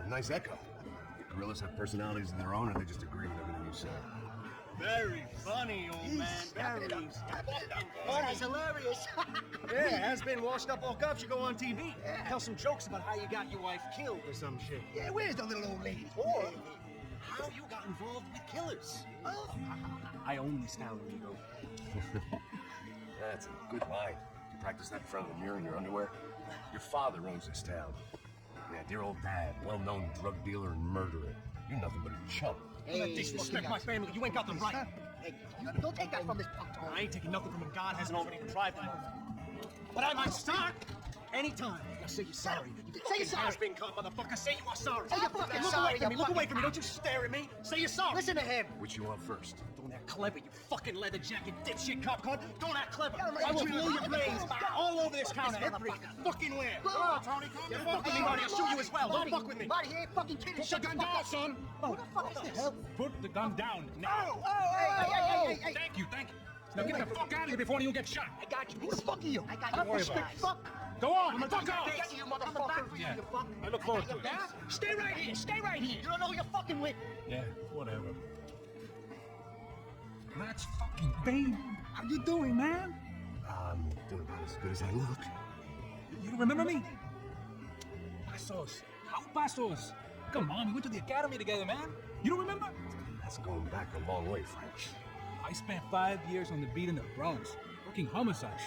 Nice echo. The gorillas have personalities of their own, or they just agree with everything you say? Very funny, old man. Very. Oh, that's hilarious. Yeah, has been washed up all cups. You go on TV. Tell some jokes about how you got your wife killed or some shit. Yeah, where's the little old lady? Or how you got involved with killers. Oh. I own this town, Rodrigo. That's a good line. You practice that in front of the mirror in your underwear? Your father owns this town. Yeah, dear old dad, well-known drug dealer and murderer. You're nothing but a chump. Hey, disrespect my family. You ain't got the right. Hey, don't take that from this punk. I ain't taking nothing from him. God hasn't already deprived him of. But I might start anytime. Now say you're sorry. Say you're sorry. Has been caught, motherfucker. Say you are sorry. Say you're fucking Look sorry. away from me. Look away from me. Don't you stare at me. Say you're sorry. Listen to him. Which you want first? Don't act clever, you fucking leather jacket dipshit cop cunt. Don't act clever. Yeah, I will blow your brains all over this counter every fucking where. Come on, Tony. You fuck with me, Marty. I'll shoot you as well. Don't fuck with me. Marty, he ain't fucking kidding. Put the gun down, son. Who the fuck is this? Put the gun down now. Hey. Thank you. Now get the fuck out of here before you get shot. I got you. Who the fuck are you? I got you. Don't worry about it. Fuck. Go on, fuck I off. got you, motherfucker. Yeah, You fuck. I look forward to it. Stay right here. Stay right here. You don't know who you're fucking with. Yeah, whatever. Max fucking Payne. How you doing, man? I'm doing about as good as I look. You remember me? Passos. How Passos? Come on, we went to the academy together, man. You don't remember? That's going back a long way, Frank. I spent 5 years on the beat in the Bronx, working homicide.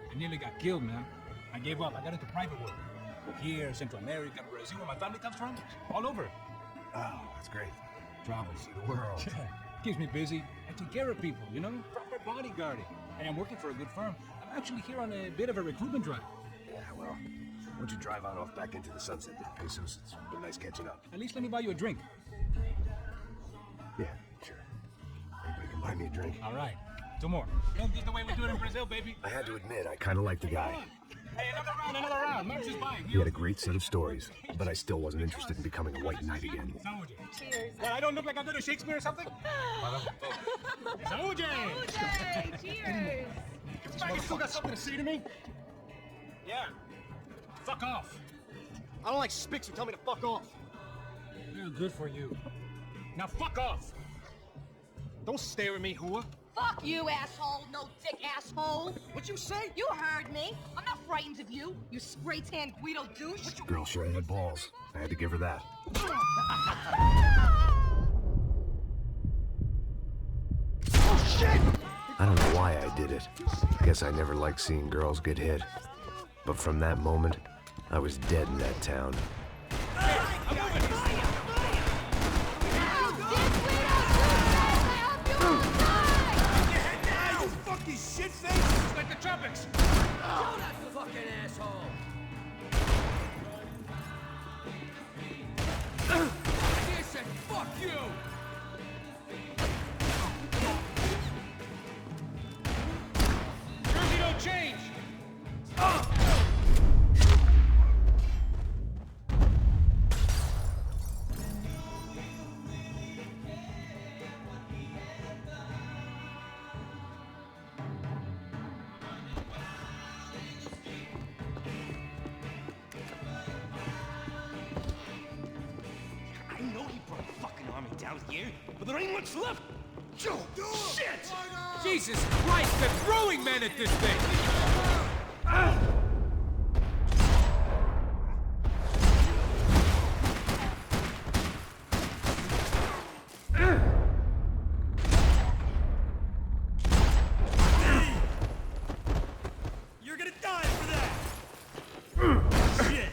I nearly got killed, man. I gave up. I got into private work. Here, Central America, Brazil, where my family comes from. All over. Oh, that's great. Travel, see the world. Keeps me busy. I take care of people, you know? Proper bodyguarding. And I'm working for a good firm. I'm actually here on a bit of a recruitment drive. Yeah, well, why don't you drive on off back into the sunset there, Passos? It's been nice catching up. At least let me buy you a drink. Yeah, sure. Anybody can buy me a drink. All right. 2 more. Don't get the way we do it in Brazil, baby. I had to admit, I kind of liked the guy. Hey, another round. Max is buying. He had a great set of stories, but I still wasn't interested in becoming a white knight again. Cheers. Well, I don't look like I'm good at Shakespeare or something? Salute! OJ, cheers. You still got something to say to me? Yeah. Fuck off. I don't like spics who tell me to fuck off. Yeah, good for you. Now fuck off. Don't stare at me, whore. Fuck you, asshole. No dick, asshole. What'd you say? You heard me. I'm not frightened of you, you spray-tan Guido douche. Girl sure had balls. I had to give her that. Oh, shit! I don't know why I did it. Guess I never liked seeing girls get hit. But from that moment, I was dead in that town. Shit face! Like the tropics! Oh, that fucking asshole! I said, fuck you! Jersey don't change! But there ain't much left. Joe, shit! Jesus Christ, they're throwing men at this thing! You're gonna die for that! Shit!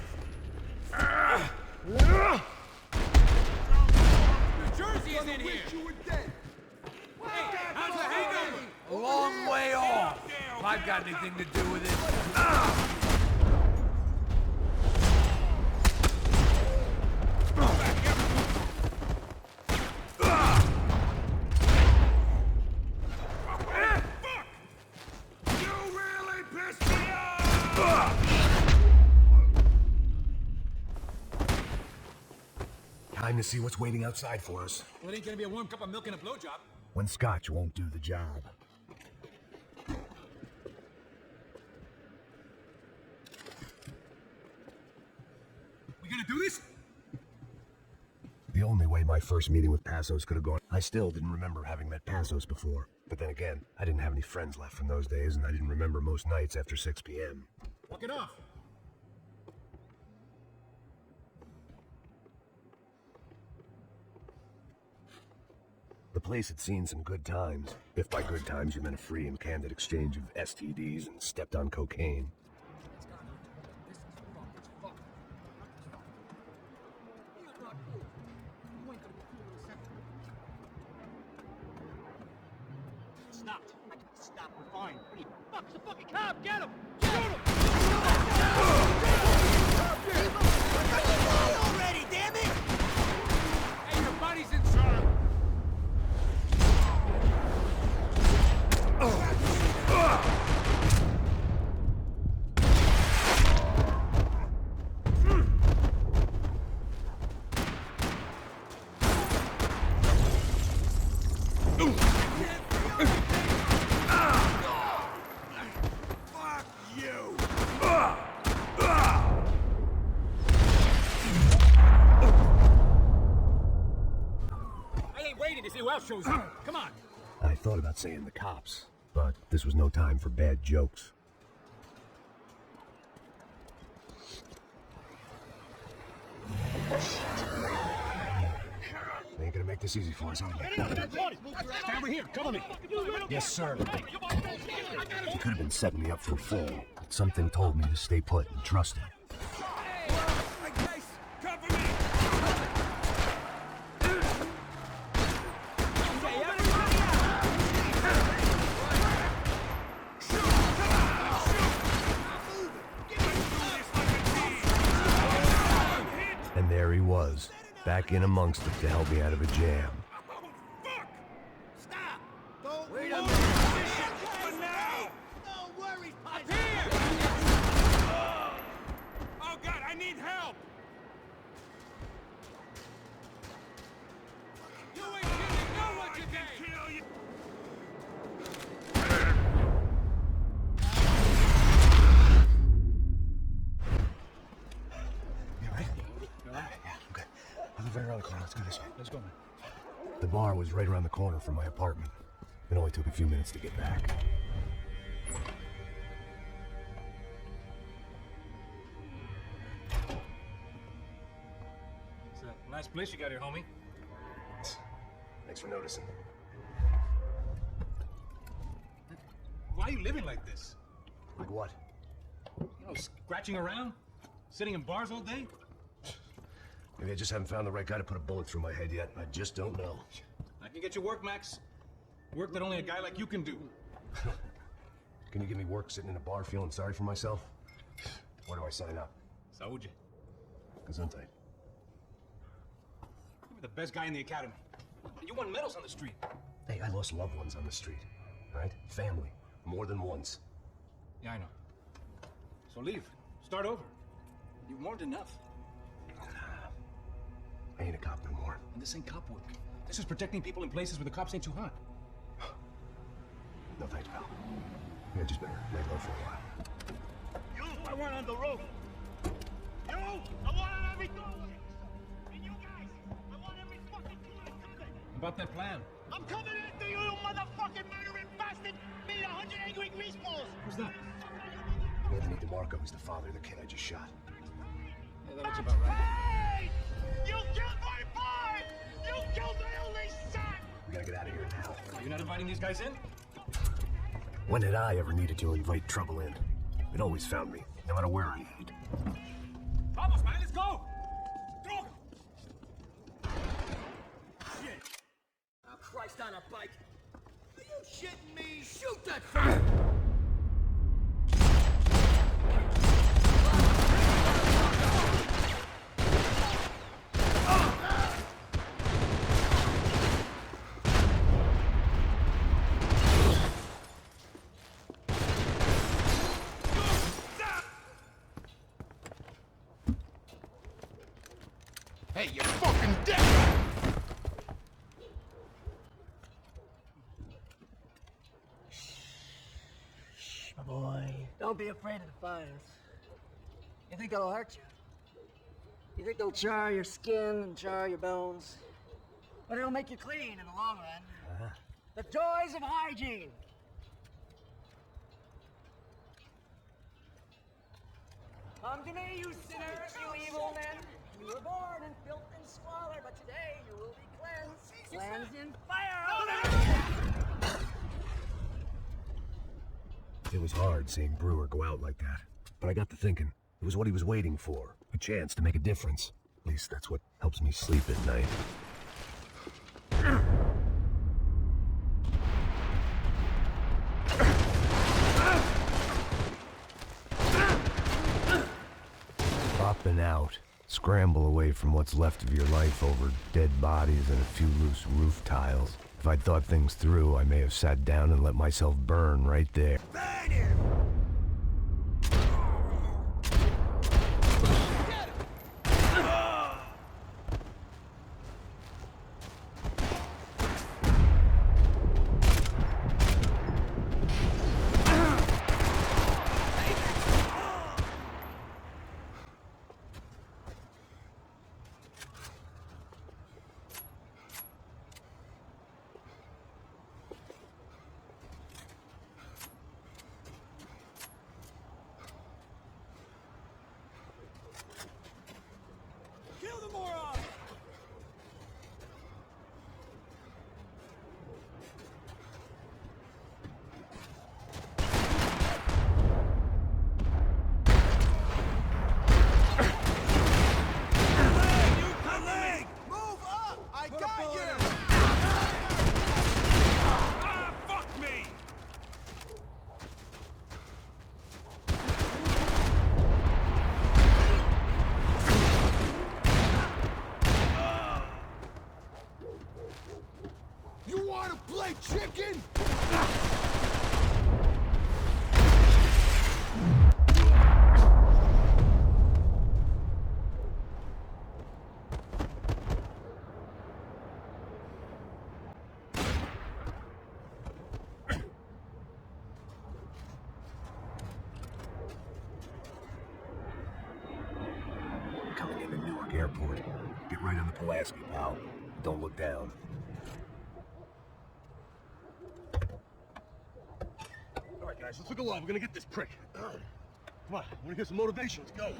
Jersey is in here! You were dead. Hey, how's the hangover? A long way off. If I've got anything to do with it. time to see what's waiting outside for us. Well, it ain't gonna be a warm cup of milk and a blowjob. When scotch won't do the job. We gonna do this? The only way my first meeting with Passos could have gone, I still didn't remember having met Passos before. But then again, I didn't have any friends left from those days, and I didn't remember most nights after 6 p.m. Walk it off. The place had seen some good times. If by good times you meant a free and candid exchange of STDs and stepped on cocaine. Stopped. Stop. We're fine. Fuck, it's a fucking cop! Get him! Shoot him! Already, damn it! Hey, your buddy's in charge. Shows up. Come on. I thought about saying the cops, but this was no time for bad jokes. They ain't gonna make this easy for us, are they? Stand over here. Cover me. Yes, sir. He could have been setting me up for a fall, but something told me to stay put and trust him. And there he was, back in amongst it to help me out of a jam. Stop! Don't wait a minute! For now! No worries, Passos! Here! Oh God, I need help! You ain't kidding no one today! Kill you! Right around the corner. Let's go this way. Let's go, man. The bar was right around the corner from my apartment. It only took a few minutes to get back. It's a nice place you got here, homie. Thanks for noticing. Why are you living like this? Like what? You know, scratching around? Sitting in bars all day? Maybe I just haven't found the right guy to put a bullet through my head yet. I just don't know. I can get you work, Max. Work that only a guy like you can do. Can you give me work sitting in a bar feeling sorry for myself? Where do I sign up? Saúde. Gesundheit. You were the best guy in the academy. And you won medals on the street. Hey, I lost loved ones on the street. Right? Family. More than once. Yeah, I know. So leave. Start over. You've mourned enough. I ain't a cop no more. And this ain't cop work. This is protecting people in places where the cops ain't too hot. No thanks, pal. Yeah, just better lay low for a while. You, I want on the roof. You, I want on every doorway. And you guys, I want every fucking door covered. About that plan. I'm coming after you, you motherfucking murdering bastard! Need 100 angry greaseballs! Who's that? Anthony DeMarco is the father of the kid I just shot. Yeah, that looks about right. Hey! You killed my boy! You killed my only son! We gotta get out of here now. You're not inviting these guys in? When had I ever needed to invite trouble in? It always found me, no matter where I ate. Vamos, man, let's go! Droga! Shit! Oh, Christ on a bike! Are you shitting me? Shoot that fucker! Hey, you're fucking dead! Shh, my boy. Don't be afraid of the fires. You think they'll hurt you? You think they'll char your skin and char your bones? But it'll make you clean in the long run. The joys of hygiene. Come to me, you sinners, you evil men. You were born in filth and squalor, but today you will be cleansed. Cleansed in fire. It was hard seeing Brewer go out like that. But I got to thinking, it was what he was waiting for. A chance to make a difference. At least that's what helps me sleep at night. Up and out. Scramble away from what's left of your life over dead bodies and a few loose roof tiles. If I'd thought things through, I may have sat down and let myself burn right there. Burn him! Kill the moron! Move up! I got you! Ah, fuck me! You wanna play chicken? Coming into Newark Airport. Get right on the Pulaski, pal. Don't look down. All right, guys, let's look alive. We're gonna get this prick. Come on, I wanna get some motivation. Let's go.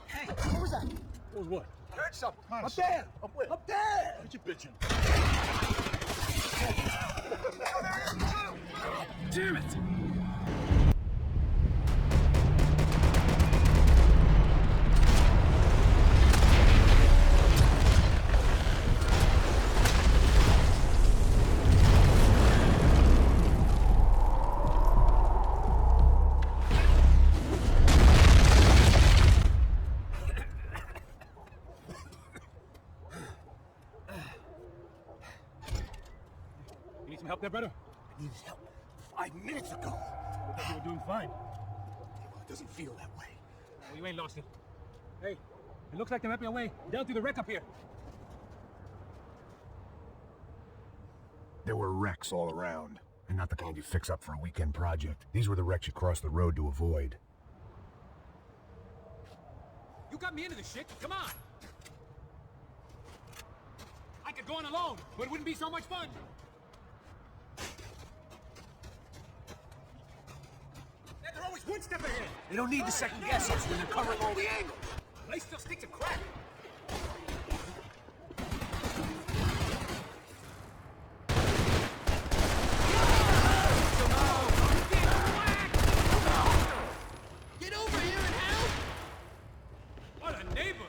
Hey, what was that? What was what? I heard something. Up there! Up where? Up there! What you bitching? Damn it! You need some help there, brother? I needed help 5 minutes ago. I thought you were doing fine. Well, it doesn't feel that way. Well, you ain't lost it. Hey, it looks like there might be a way down through the wreck up here. There were wrecks all around. And not the kind you fix up for a weekend project. These were the wrecks you cross the road to avoid. You got me into this shit. Come on. I could go on alone, but it wouldn't be so much fun. They're always one step ahead. They don't need to second guess us when they're covering all the angles. They still stick to crack. Get over here and help! What a neighbor!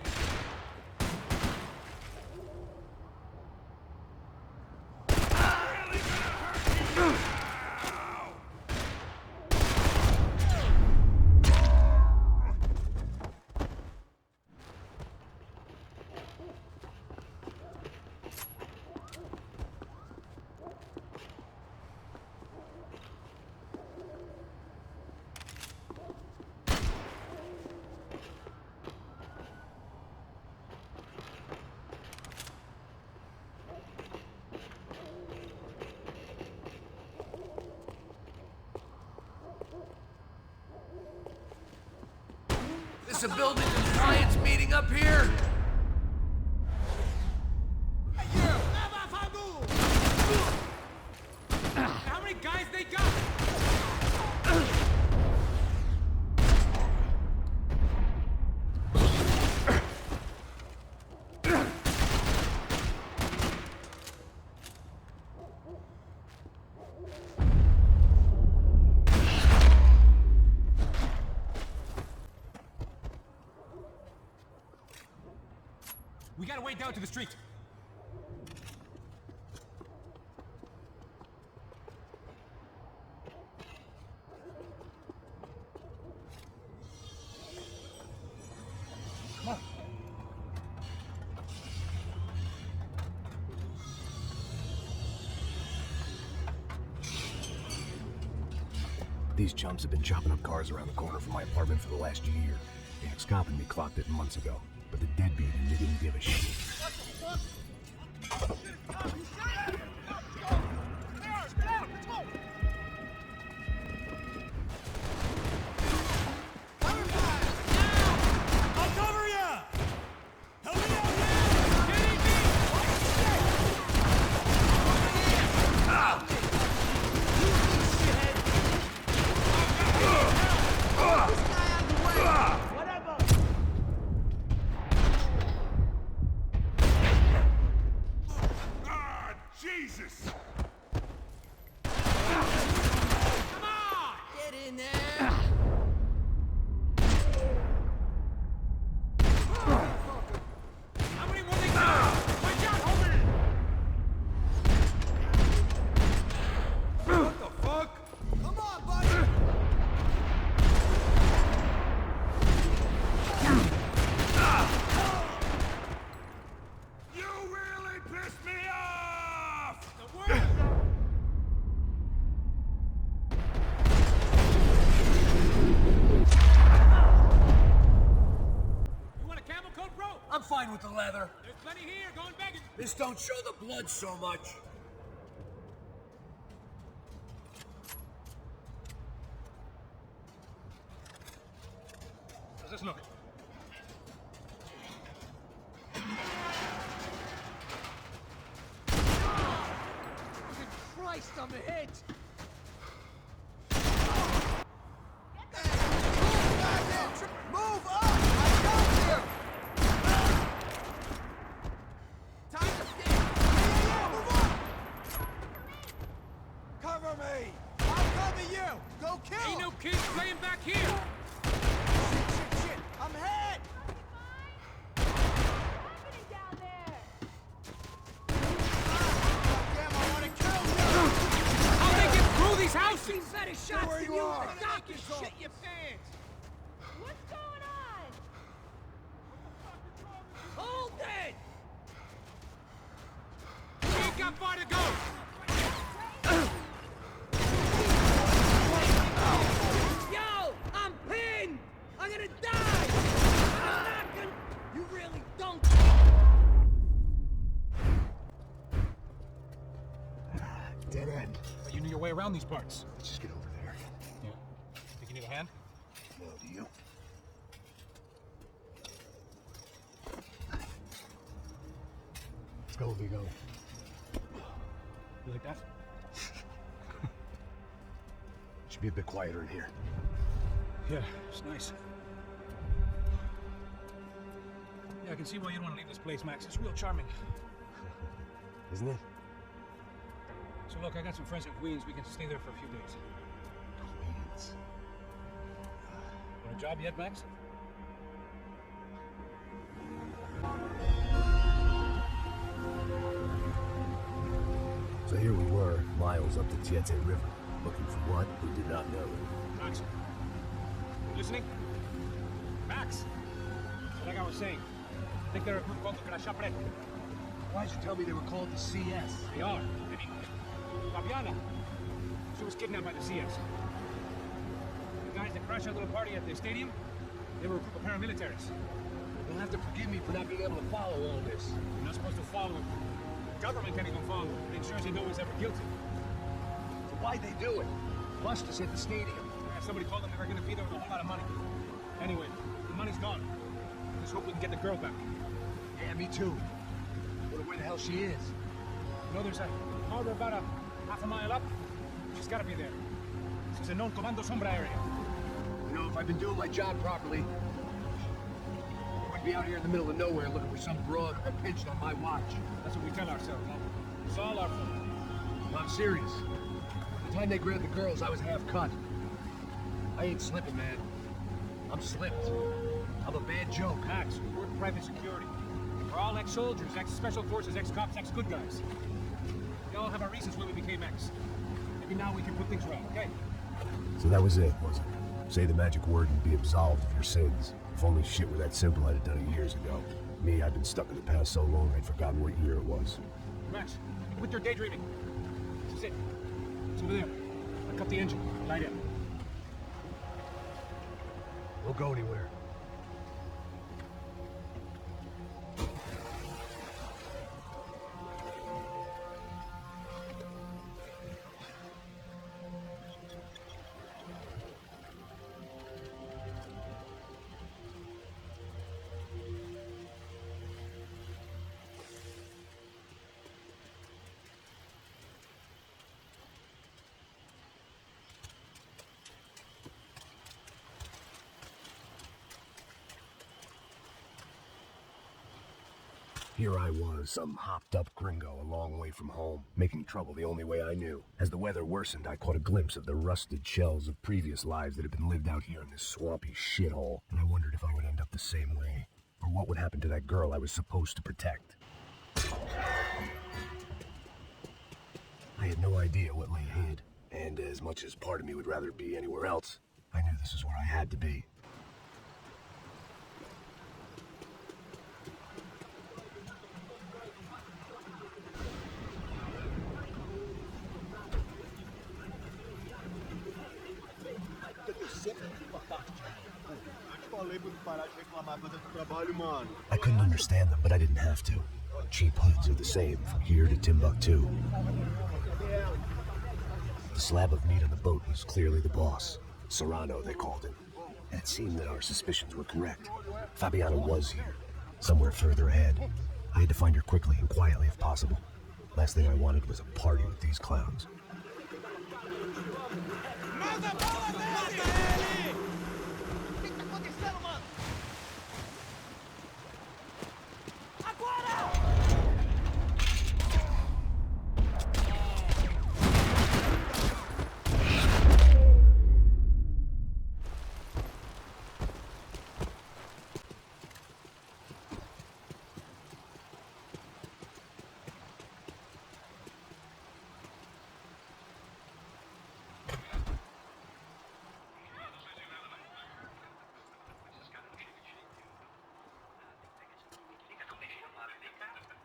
possibility of clients meeting up here? How many guys they got? We gotta wait down to the street. Come on. These chumps have been chopping up cars around the corner from my apartment for the last year. The ex-cop and me clocked it months ago, but the deadbeat and they didn't give a shit. Jesus! I'm fine with the leather. There's plenty here, going begging. This don't show the blood so much. How's this look? Christ, I'm hit! Move up! I got you! Time to skip! Yeah, move up! Cover me! I'll cover you! Go kill! Ain't no kids playing back here! Shit! I'm hit! These houses! I've seen better shots than you! Knock your shit your pants! What's going on? Hold it! We ain't got far to go! Yo! I'm pinned! I'm gonna die! I'm not gonna... You really don't... Dead end. You knew your way around these parts. Let's just get over there. Yeah. Think you need a hand? No, do you? Let's go, Vigo. You like that? Should be a bit quieter in here. Yeah, it's nice. Yeah, I can see why you don't want to leave this place, Max. It's real charming. Isn't it? So look, I got some friends in Queens. We can stay there for a few days. Queens. Want a job yet, Max? So here we were, miles up the Tietze River, looking for what we did not know. Max, you listening? Max! So like I was saying, I think they're a group called the Crashapre. Why'd you tell me they were called the CS? They are. I mean, Fabiana. She was kidnapped by the CS. The guys that crashed our little party at the stadium, they were a group of paramilitaries. You'll have to forgive me for not being able to follow all this. You're not supposed to follow it. The government can't even follow it. It ensures that no one's ever guilty. So why'd they do it? Bust us at the stadium. Somebody told them they were going to be there with a whole lot of money. Anyway, the Money's gone. Let's hope we can get the girl back. Yeah, me too. Wonder where the hell she is. You know, there's a harbor about a half a mile up. She's gotta be there. This is a known Comando Sombra area. You know, if I've been doing my job properly, I wouldn't be out here in the middle of nowhere looking for some broad that pinched on my watch. That's what we tell ourselves, huh? It's all our fault. No, I'm serious. By the time they grabbed the girls, I was half cut. I ain't slipping, man. I'm slipped. I'm a bad joke. Max, we work private security. We're all ex-soldiers, ex-special forces, ex-cops, ex-good guys. We all have our reasons why we became ex. Maybe now we can put things right, okay? So that was it, was it? Say the magic word and be absolved of your sins. If only shit were that simple, I'd have done it years ago. Me, I've been stuck in the past so long, I'd forgotten what year it was. Max, quit your daydreaming. This is it. It's over there. I'll cut the engine. Light it. Don't go anywhere. Here I was, some hopped-up gringo a long way from home, making trouble the only way I knew. As the weather worsened, I caught a glimpse of the rusted shells of previous lives that had been lived out here in this swampy shithole, and I wondered if I would end up the same way, or what would happen to that girl I was supposed to protect. I had no idea what lay ahead, and as much as part of me would rather be anywhere else, I knew this is where I had to be. I couldn't understand them, but I didn't have to. Cheap hoods are the same from here to Timbuktu. The slab of meat on the boat was clearly the boss. Serrano, they called him. And it seemed that our suspicions were correct. Fabiana was here, somewhere further ahead. I had to find her quickly and quietly if possible. Last thing I wanted was a party with these clowns.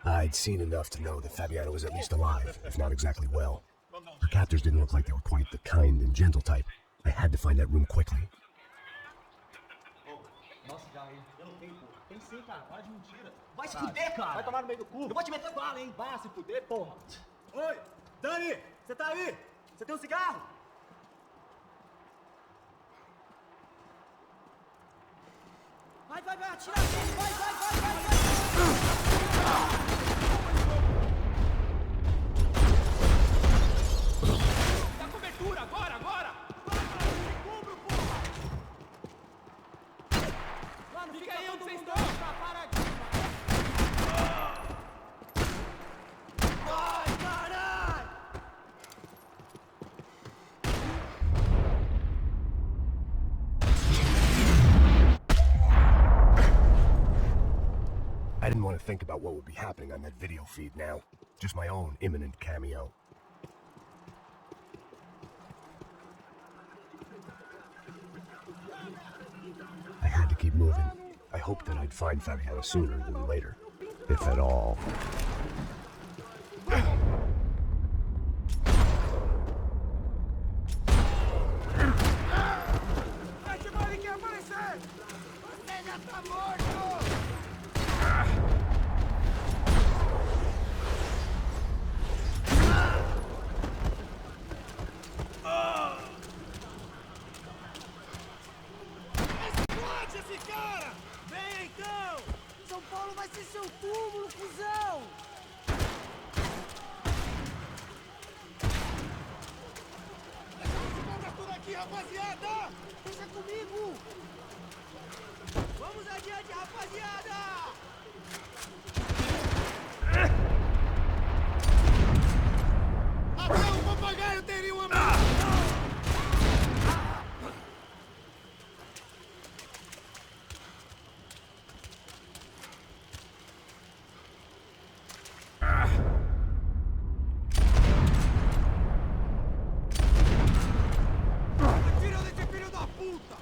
I'd seen enough to know that Fabiana was at least alive, if not exactly well. Her captors didn't look like they were quite the kind and gentle type. I had to find that room quickly. Nossa, Jair, eu não tenho, pô. Tem sim, cara. Para de mentira. Vai se fuder, cara. Vai tomar no meio do cu. Eu vou te meter bala, hein. Vai se fuder, porra. Oi, Dani, você tá aí? Você tem um cigarro? Vai, atira. Vai. Dá cobertura, agora! Cubro, porra! Mano, fica aí onde vocês estão! Vai, caralho! I didn't want to think about what would be happening on that video feed now. Just my own imminent cameo. I had to keep moving. I hoped that I'd find Fabiana sooner than later, if at all. Explode esse cara! Esse é seu túmulo, cuzão! Deixa por aqui, rapaziada! Deixa comigo! Vamos adiante, rapaziada! Até o papagaio teria uma mão! Atira desse filho da puta!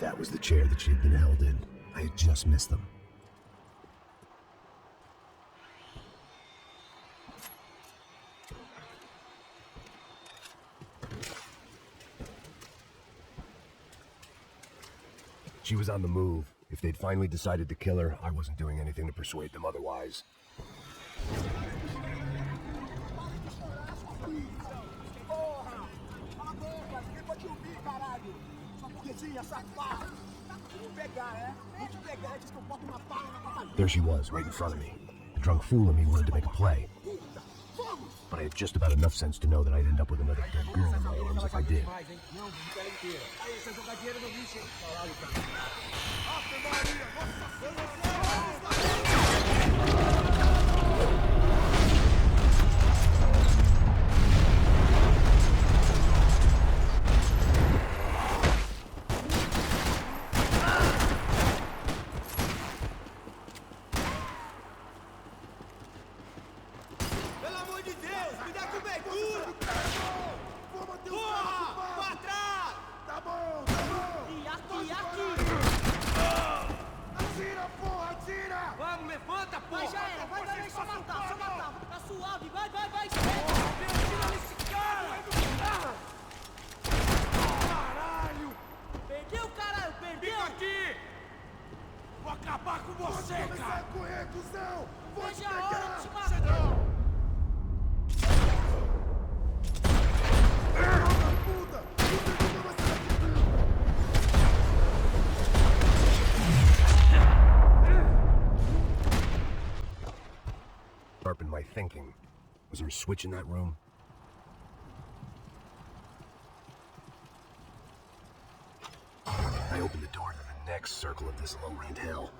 That was the chair that she'd been held in. I had just missed them. She was on the move. If they'd finally decided to kill her, I wasn't doing anything to persuade them otherwise. There she was, right in front of me. The drunk fool in me wanted to make a play. But I had just about enough sense to know that I'd end up with another dead girl in my arms if I did. Sharpened my thinking. Was there a switch in that room? I opened the door to the next circle of this low-rent hell.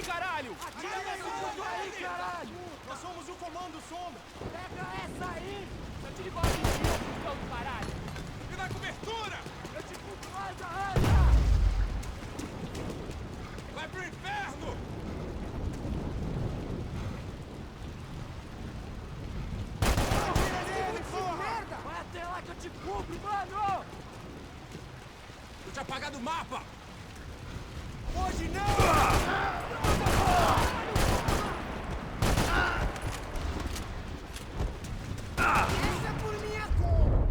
aí, caralho! Atira tudo aí, caralho! Nós somos o Comando Sombra! Pega essa aí! Atire igual a mentira, fusão do caralho! Me dá cobertura! Eu te puto mais, arranha! Vai pro inferno! Atira nele, porra! Vai até lá que eu te cubro, mano! Eu te apagar do mapa! Hoje não! Essa é por minha conta!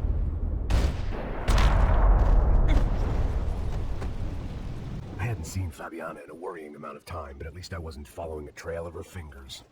I hadn't seen Fabiana in a worrying amount of time, but at least I wasn't following a trail of her fingers.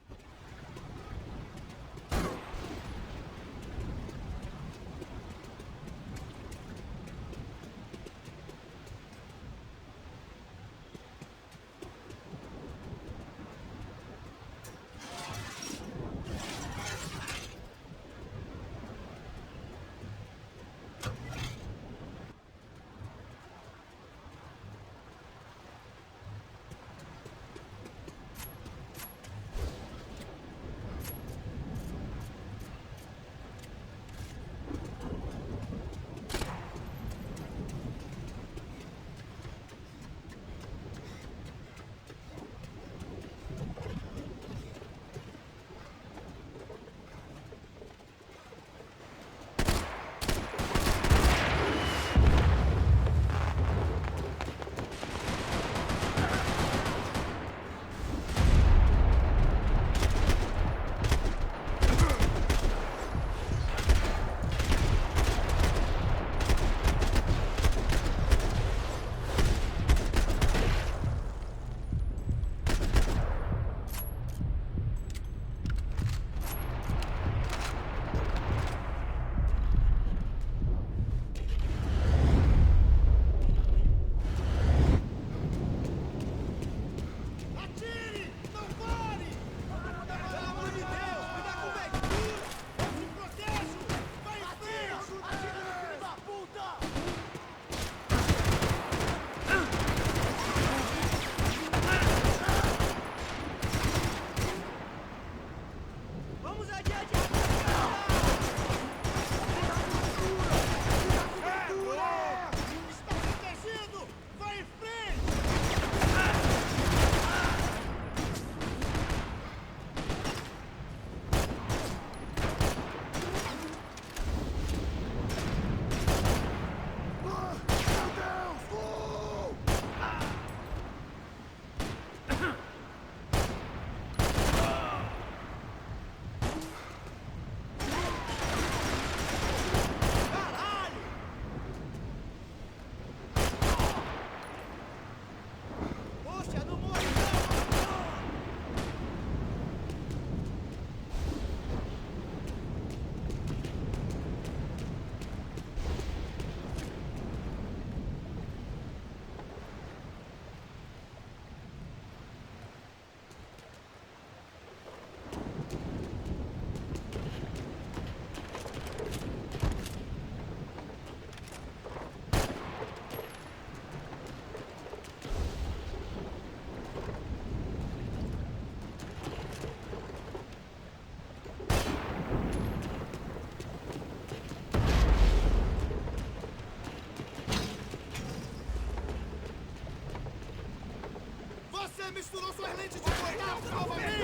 Você misturou suas lentes de contato novamente!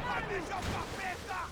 Vai beijar o capeta!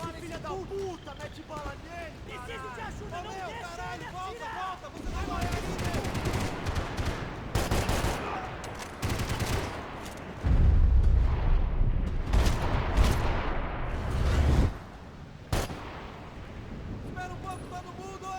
esse filho da puta, mete bala nele! Preciso de ajuda, não deixa ele atirar! Volta, você vai morrer aqui dentro! Espera um pouco, todo mundo!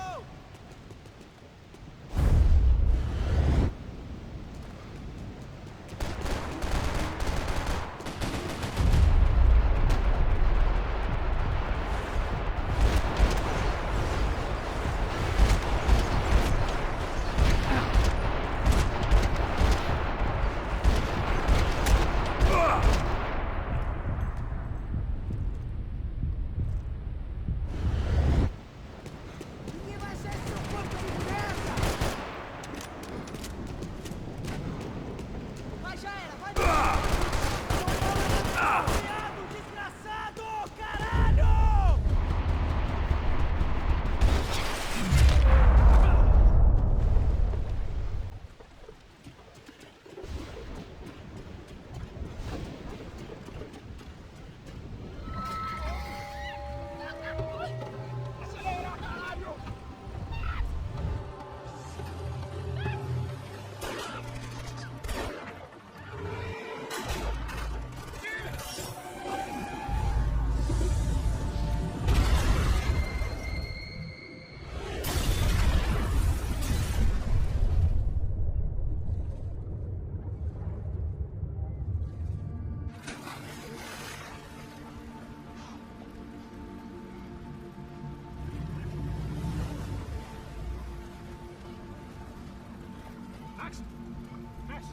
Max,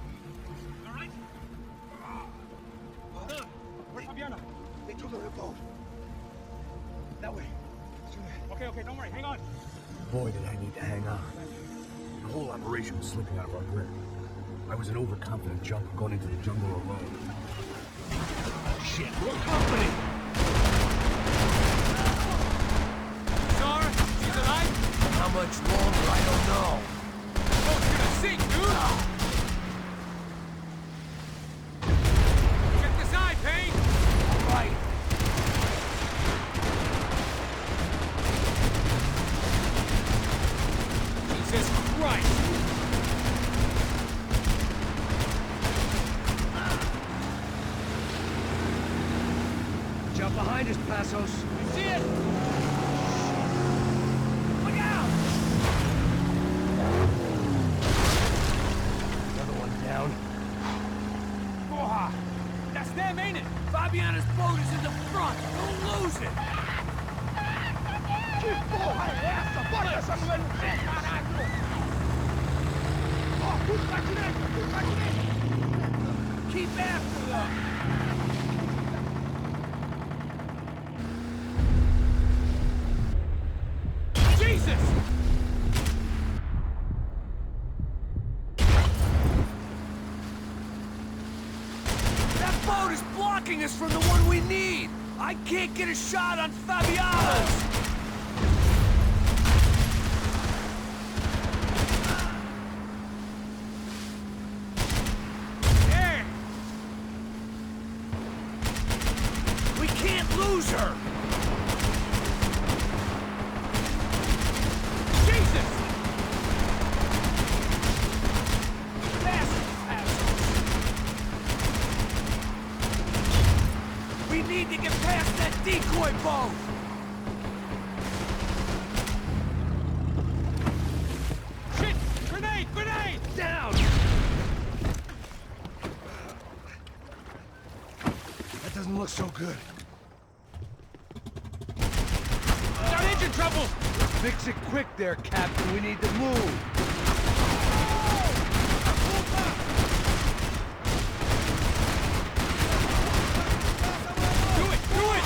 all right? Where's Fabiana? They took her boat. That way. Okay, don't worry, hang on. Boy, did I need to hang on. The whole operation was slipping out of our grip. I was an overconfident junkie going into the jungle alone. Shit, we're company! Sorry, she's alive? How much longer, I don't know. Boat's gonna sink, dude! Check this eye, Payne! All right. Jesus Christ! Jump behind us, Passos. You see it? Look out! Another one down. Porra! That's them, ain't it? Fabiana's boat is in the front. Don't lose it! Que porra é essa? Bora essa mulher no pé, caralho! Ó, tudo pra direita, tudo pra direita! Keep after them! Jesus! That boat is blocking us from the one we need! I can't get a shot on Fabiana's! There! We can't lose her! Jesus! We need to get past that decoy boat! Shit! Grenade! Grenade! Down! That doesn't look so good. Got engine trouble! Fix it quick there, Captain. We need to move. Do it! Do it!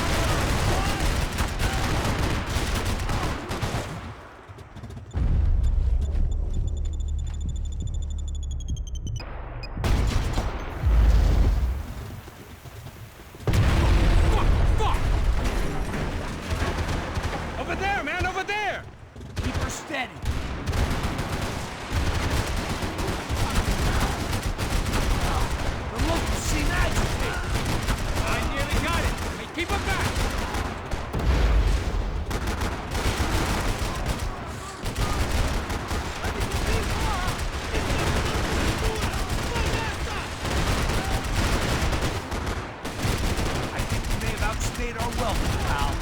Fuck! Over there, man! Over there! Keep her steady. overstayed our welcome, pal.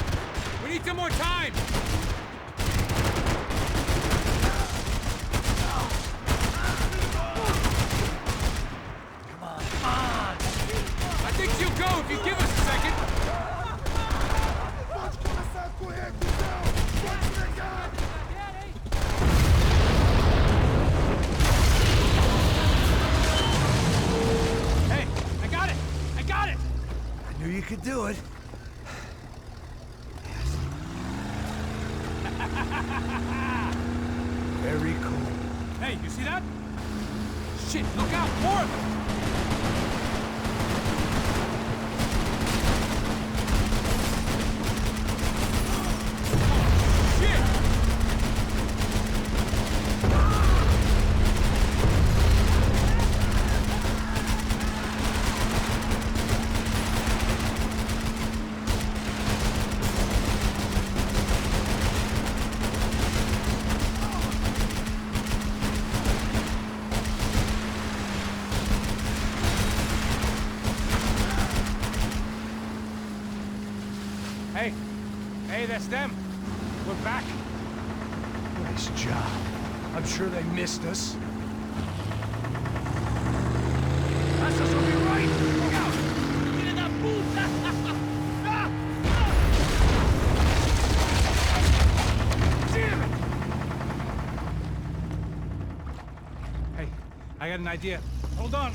We need some more time! Come on. I think she'll go if you give us a second. Hey, I got it! I knew you could do it. Very cool. Hey, you see that? Shit, look out, more of them! Hey, that's them. We're back. Nice job. I'm sure they missed us. Passos will be right! Look out! Get that puta! Damn it! Hey, I got an idea. Hold on.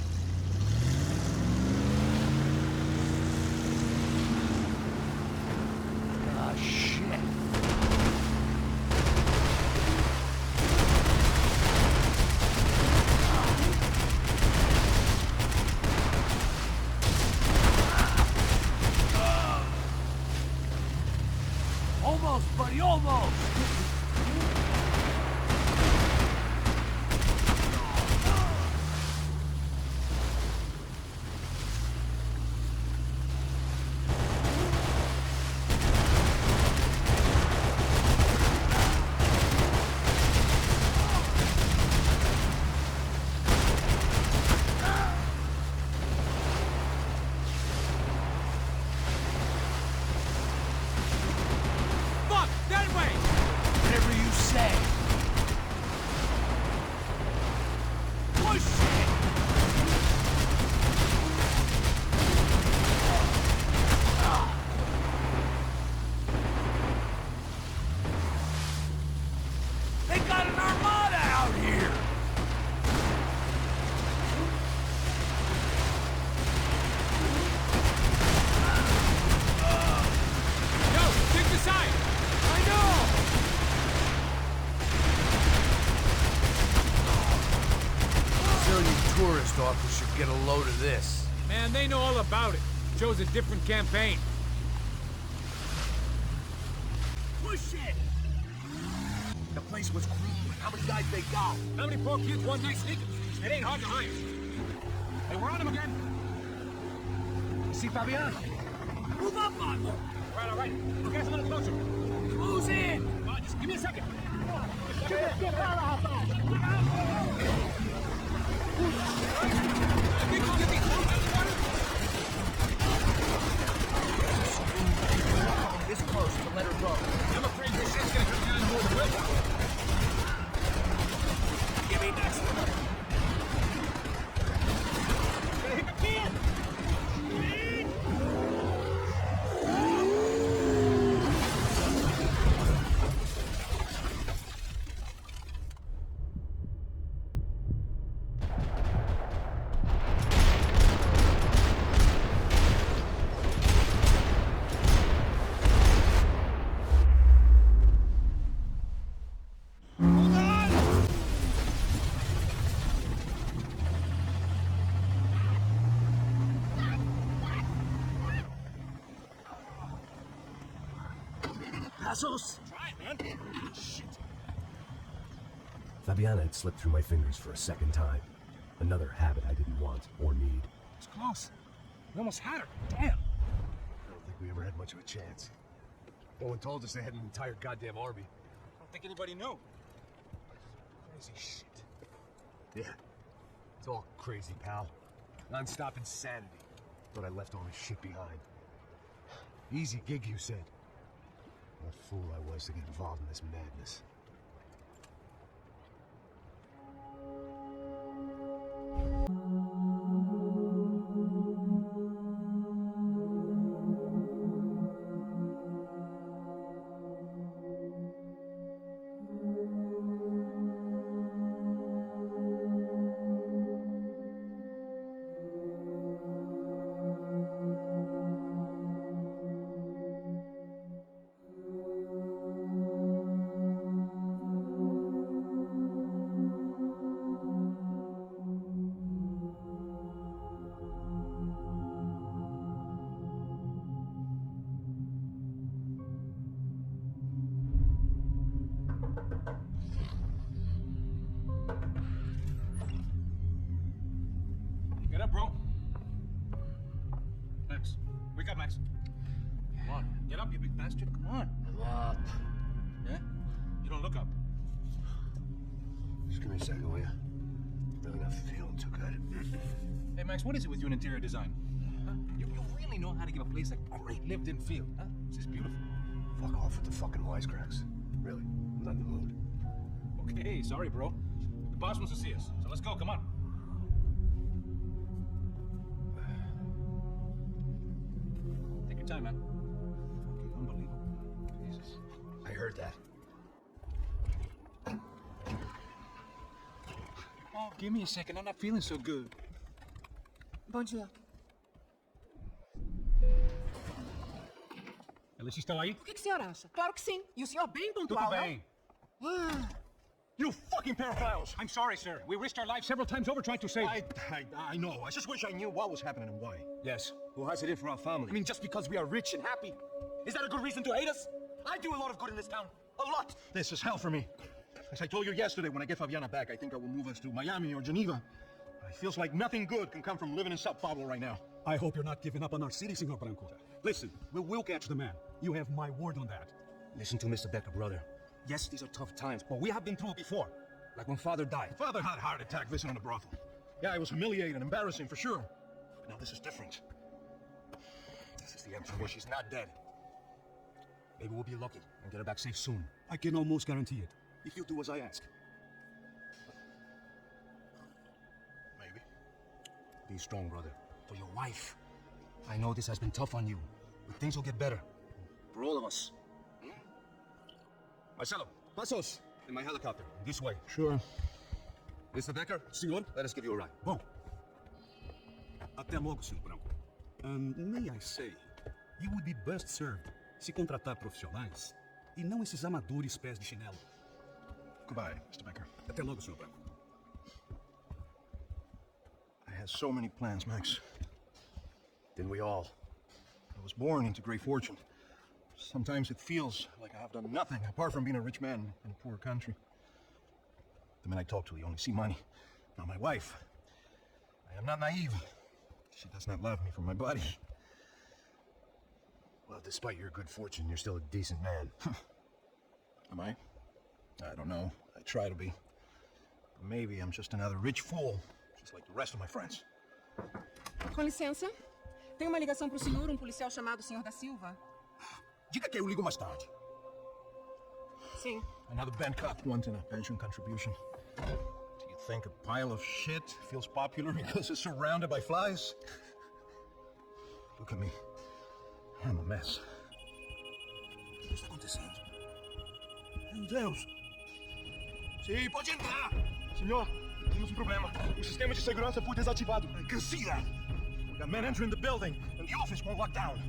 Shit. Almost, buddy, almost! Officer should get a load of this. Man, they know all about it. Chose a different campaign. Push it! The place was clean. How many guys they got? How many poor kids want nice sneakers? It ain't hard to hire. Hey, we're on him again. See Fabiana? Move up, Marco! All right. You guys a little closer. Close in! Just give me a second. This close to let her go. I'm afraid this shit's gonna come down more than willpower. Give me next one. Gonna hit the can! Passos! Try it, man. Shit. Fabiana had slipped through my fingers for a second time. Another habit I didn't want or need. It's close. We almost had her. Damn. I don't think we ever had much of a chance. No one told us they had an entire goddamn army. I don't think anybody knew. Crazy shit. Yeah. It's all crazy, pal. Non-stop insanity. Thought I left all this shit behind. Easy gig, you said. What a fool I was to get involved in this madness. Get up, bro. Max. Wake up, Max. Come on. Get up, you big bastard. Come on. I'm up. Yeah? You don't look up. Just give me a second, will you? Really not feeling too good. Hey, Max, what is it with you in interior design? Huh? You really know how to give a place a great lived-in feel, huh? This is beautiful. Fuck off with the fucking wisecracks. Really, I'm not in the mood. Okay, sorry, bro. The boss wants to see us, so let's go, come on. Take your time, man. Fucking unbelievable. Jesus. I heard that. Oh, give me a second. I'm not feeling so good. Bom dia. Ela está aí? O que o senhor acha? Claro que sim. E o senhor bem Tudo pontual, bem. You fucking pedophiles! I'm sorry, sir. We risked our lives several times over trying to save... I know. I just wish I knew what was happening and why. Yes. Who has it in for our family? I mean, just because we are rich and happy, is that a good reason to hate us? I do a lot of good in this town. A lot. This is hell for me. As I told you yesterday, when I get Fabiana back, I think I will move us to Miami or Geneva. It feels like nothing good can come from living in Sao Paulo right now. I hope you're not giving up on our city, Senor Branco. Listen, we'll catch the man. You have my word on that. Listen to Mr. Becker, brother. Yes, these are tough times, but we have been through it before. Like when Father died. Father had a heart attack visiting a brothel. Yeah, it was humiliating and embarrassing for sure. But now this is different. This is the end for her. She's not dead. Maybe we'll be lucky and get her back safe soon. I can almost guarantee it. If you do as I ask. Maybe. Be strong, brother. For your wife. I know this has been tough on you, but things will get better. For all of us. Marcelo, Passos, in my helicopter. This way. Sure. Mr. Becker, senhor, let us give you a ride. Bom. Até logo, Sr. Branco. May I say, you would be best served se contratar profissionais e não esses amadores pés de chinelo. Goodbye, Mr. Becker. Até logo, Sr. Branco. I had so many plans, Max. Didn't we all? I was born into great fortune. Sometimes it feels like I have done nothing apart from being a rich man in a poor country. The men I talk to, you only see money. Not my wife. I am not naive. She does not love me for my body. Well, despite your good fortune, you're still a decent man. Am I? I don't know. I try to be. But maybe I'm just another rich fool, just like the rest of my friends. Com licença. Tem uma ligação pro senhor, policial chamado Senhor da Silva. Diga que eu ligo mais tarde. Sim. Another band cop wanting a pension contribution. Do you think a pile of shit feels popular because it's surrounded by flies? Look at me. I'm a mess. O que está acontecendo? Meu Deus! Sim, pode entrar! Senhor, temos problema. O sistema de segurança foi desativado. I can see that! We got men entering the building, and the office won't lock down.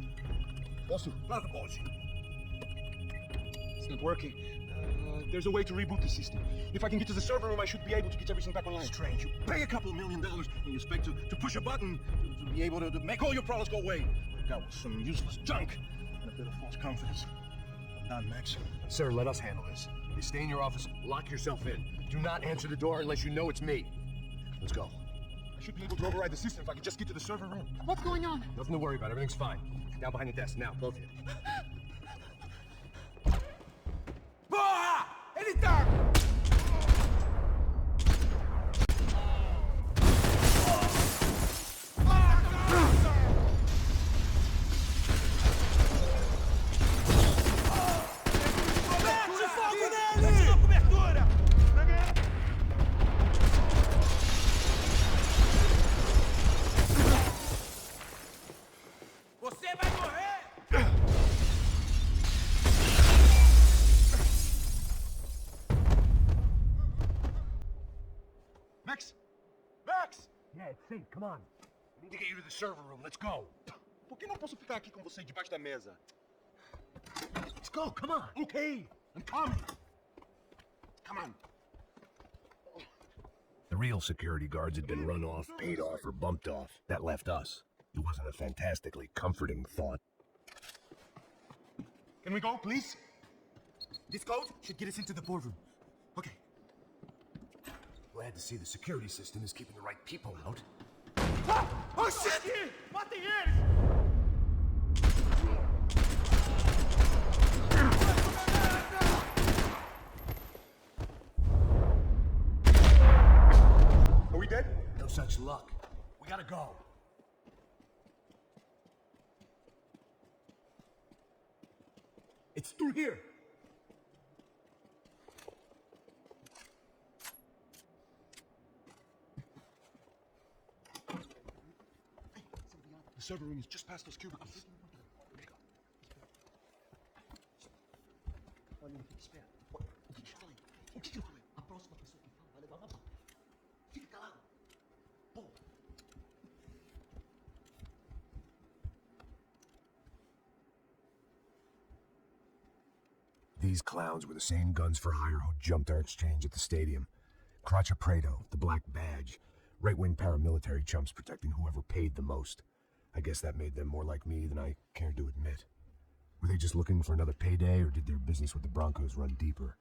Posso? Claro que pode. It's not working. There's a way to reboot the system. If I can get to the server room, I should be able to get everything back online. Strange. You pay a couple $1 million, and you expect to push a button to be able to make all your problems go away. That was some useless junk and a bit of false confidence. I'm done, Max. Sir, let us handle this. You stay in your office, lock yourself in. Do not answer the door unless you know it's me. Let's go. I should be able to override the system if I could just get to the server room. What's going on? Nothing to worry about. Everything's fine. Down behind the desk now, both of you. Porra! Ele tá! Yeah, it's safe. Come on. We need to get you to the server room. Let's go. Por que não posso ficar aqui com você debaixo da mesa? Let's go. Come on. Okay, I'm coming. Come on. The real security guards had been run off, paid off, or bumped off. That left us. It wasn't a fantastically comforting thought. Can we go, please? This code should get us into the boardroom. Okay. Glad to see the security system is keeping the right people out. Oh shit! Matem eles! Are we dead? No such luck. We gotta go. It's through here. The server room is just past those cubicles. Olha, espera. O que eu falei? A próxima pessoa que fala vai levar uma bala. Fica calado. Pô. These clowns were the same guns for hire who jumped our exchange at the stadium. Crotcha Prado, the black badge. Right-wing paramilitary chumps protecting whoever paid the most. I guess that made them more like me than I cared to admit. Were they just looking for another payday, or did their business with the Broncos run deeper?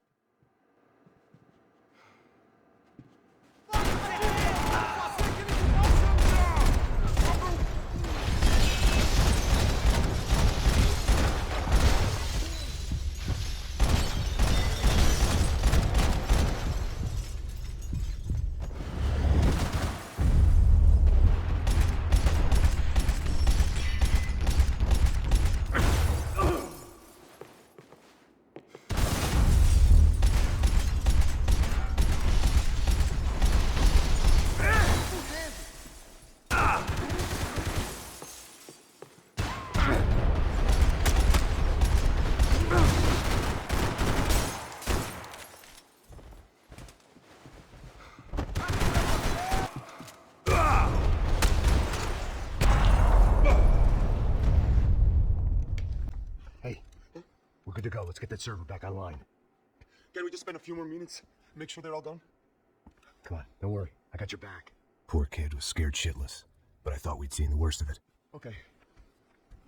Good to go. Let's get that server back online. Can we just spend a few more minutes? Make sure they're all done? Come on, don't worry. I got your back. Poor kid was scared shitless, but I thought we'd seen the worst of it. Okay.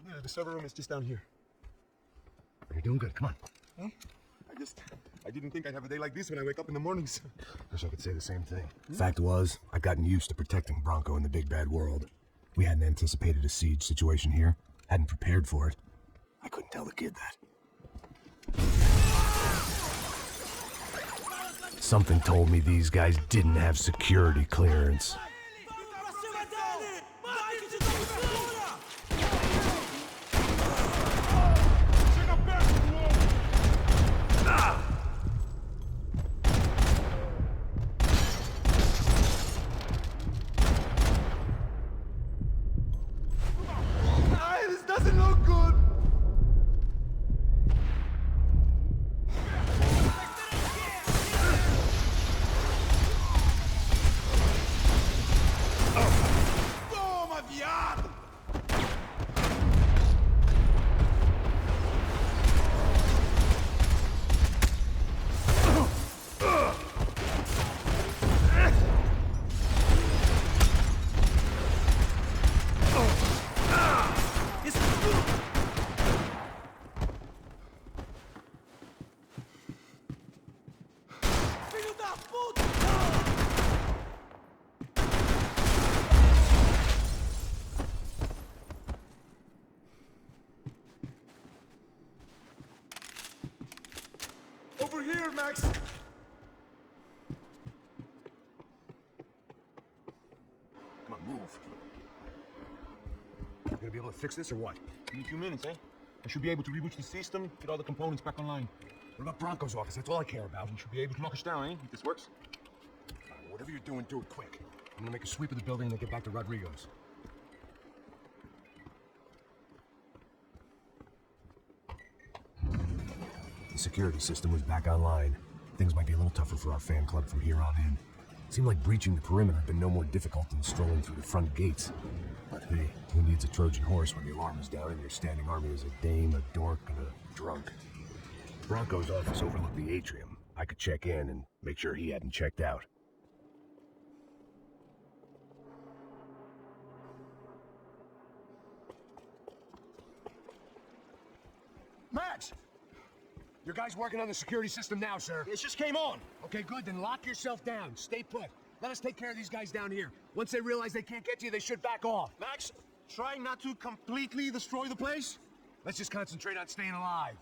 Yeah, the server room is just down here. You're doing good. Come on. Huh? I didn't think I'd have a day like this when I wake up in the mornings. Wish I could say the same thing. Fact was, I'd gotten used to protecting Branco in the big bad world. We hadn't anticipated a siege situation here. Hadn't prepared for it. I couldn't tell the kid that. Something told me these guys didn't have security clearance. This doesn't look good. Over here, Max! You move. You gonna be able to fix this or what? In a few minutes, eh? I should be able to reboot the system, get all the components back online. What about Branco's office? That's all I care about. You should be able to knock us down, eh? If this works. Whatever you're doing, do it quick. I'm gonna make a sweep of the building and then get back to Rodrigo's. The security system was back online. Things might be a little tougher for our fan club from here on in. Seemed like breaching the perimeter had been no more difficult than strolling through the front gates. But hey, who needs a Trojan horse when the alarm is down and your standing army is a dame, a dork, and a drunk? Branco's office overlooked the atrium. I could check in and make sure he hadn't checked out. Max! Your guy's working on the security system now, sir. It just came on. Okay, good. Then lock yourself down. Stay put. Let us take care of these guys down here. Once they realize they can't get to you, they should back off. Max, try not to completely destroy the place. Let's just concentrate on staying alive.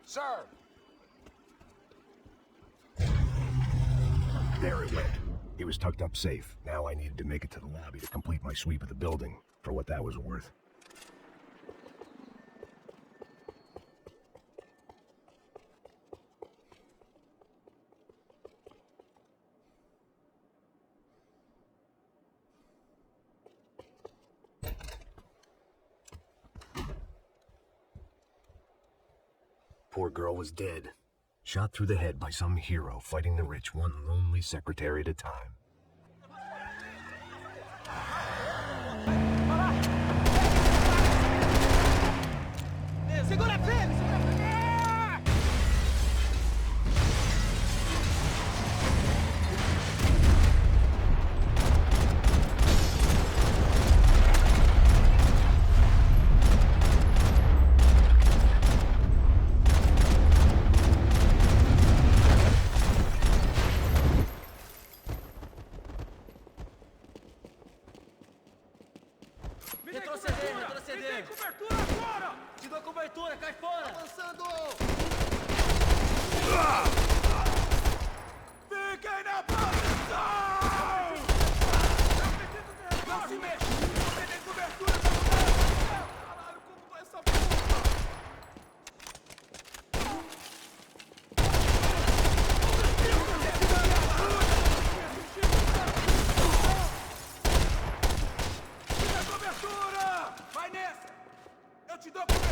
Sir! There it went. He was tucked up safe. Now I needed to make it to the lobby to complete my sweep of the building, for what that was worth. Poor girl was dead. Shot through the head by some hero fighting the rich, one lonely secretary at a time. Segura firme! Retroceder! Cobertura agora! Te dou cobertura, cai fora! Avançando! Fiquem na posição! Não se mexa! Você tem cobertura! Caralho, como vai essa porra? Vai nessa! Eu te dou cobertura!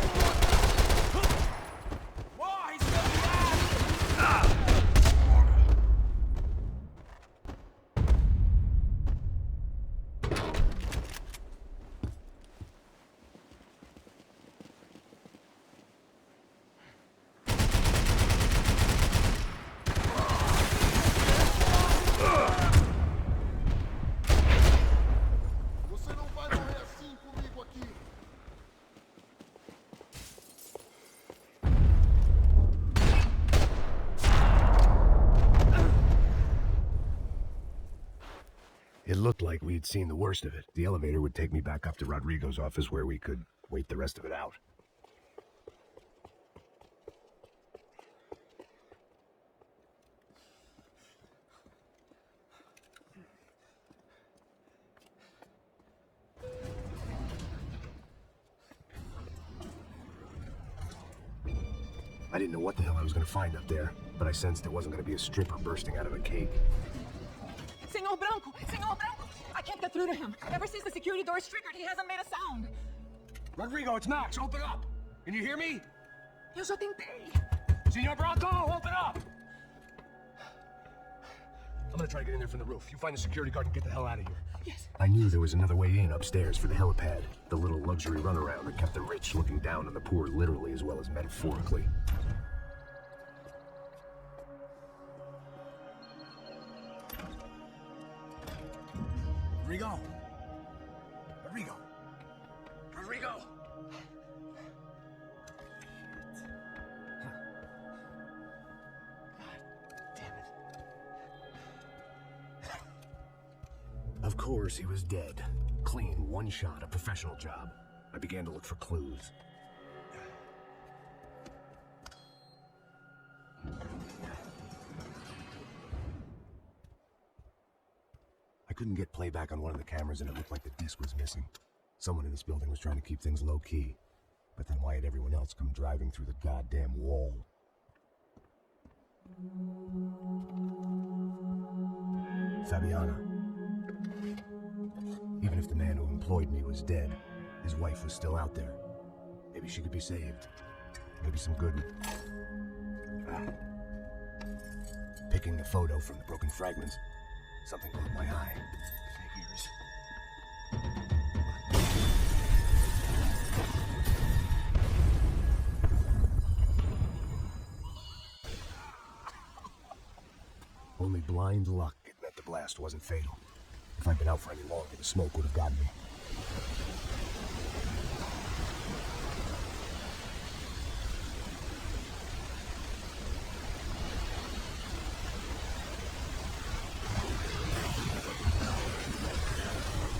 Morre, seu viado! Você não vai morrer assim comigo aqui. It looked like we'd seen the worst of it. The elevator would take me back up to Rodrigo's office where we could wait the rest of it out. I didn't know what the hell I was going to find up there, but I sensed it wasn't going to be a stripper bursting out of a cake. Senor Branco! Senor Branco! I can't get through to him. Ever since the security door's triggered, he hasn't made a sound. Rodrigo, it's Max. Open up. Can you hear me? Eu já tentei. Senor Branco, open up! I'm gonna try to get in there from the roof. You find the security guard and get the hell out of here. Yes. I knew there was another way in upstairs for the helipad, the little luxury runaround that kept the rich looking down on the poor literally as well as metaphorically. Rodrigo! Rodrigo! Rodrigo! Of course, he was dead. Clean, one shot, a professional job. I began to look for clues. I couldn't get playback on one of the cameras and it looked like the disc was missing. Someone in this building was trying to keep things low-key. But then why had everyone else come driving through the goddamn wall? Fabiana. Even if the man who employed me was dead, his wife was still out there. Maybe she could be saved. Maybe some good... picking the photo from the broken fragments, something caught my eye. Figures. Only blind luck it meant the blast wasn't fatal. If I'd been out for any longer, the smoke would have gotten me.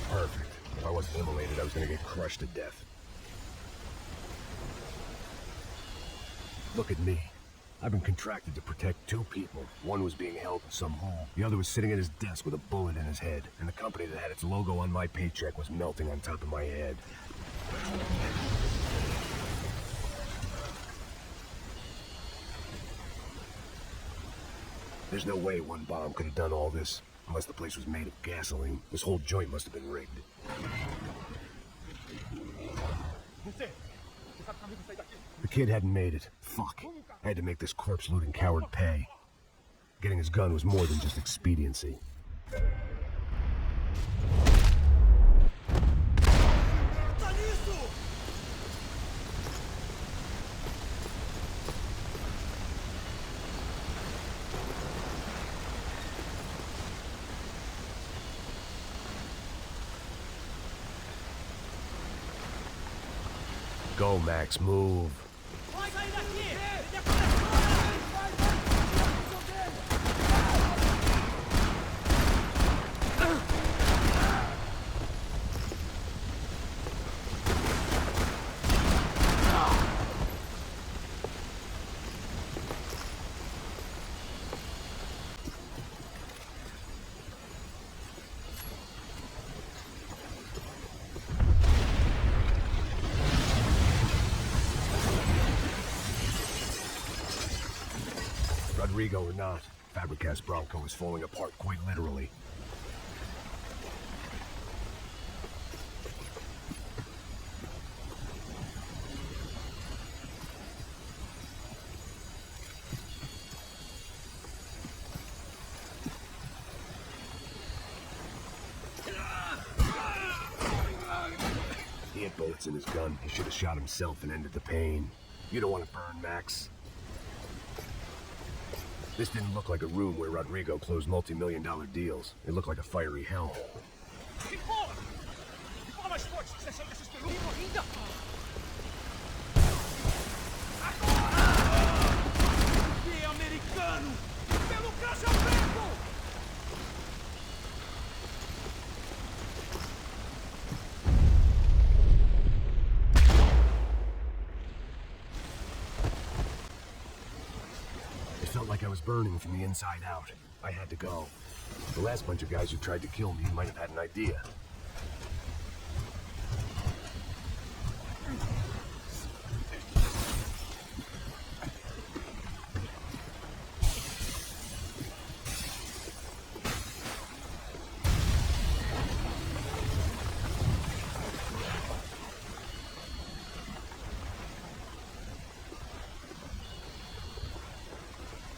Perfect. If I wasn't immolated, I was gonna get crushed to death. Look at me. I've been contracted to protect two people. One was being held in some hole. The other was sitting at his desk with a bullet in his head. And the company that had its logo on my paycheck was melting on top of my head. There's no way one bomb could have done all this. Unless the place was made of gasoline. This whole joint must have been rigged. The kid hadn't made it. Fuck. I had to make this corpse-looting coward pay. Getting his gun was more than just expediency. Go, Max, move. Rodrigo or not, Fabricast Branco is falling apart quite literally. He had bullets in his gun. He should have shot himself and ended the pain. You don't want to burn, Max. This didn't look like a room where Rodrigo closed multi-million-dollar deals. It looked like a fiery hellhole. Like I was burning from the inside out. I had to go. The last bunch of guys who tried to kill me might have had an idea.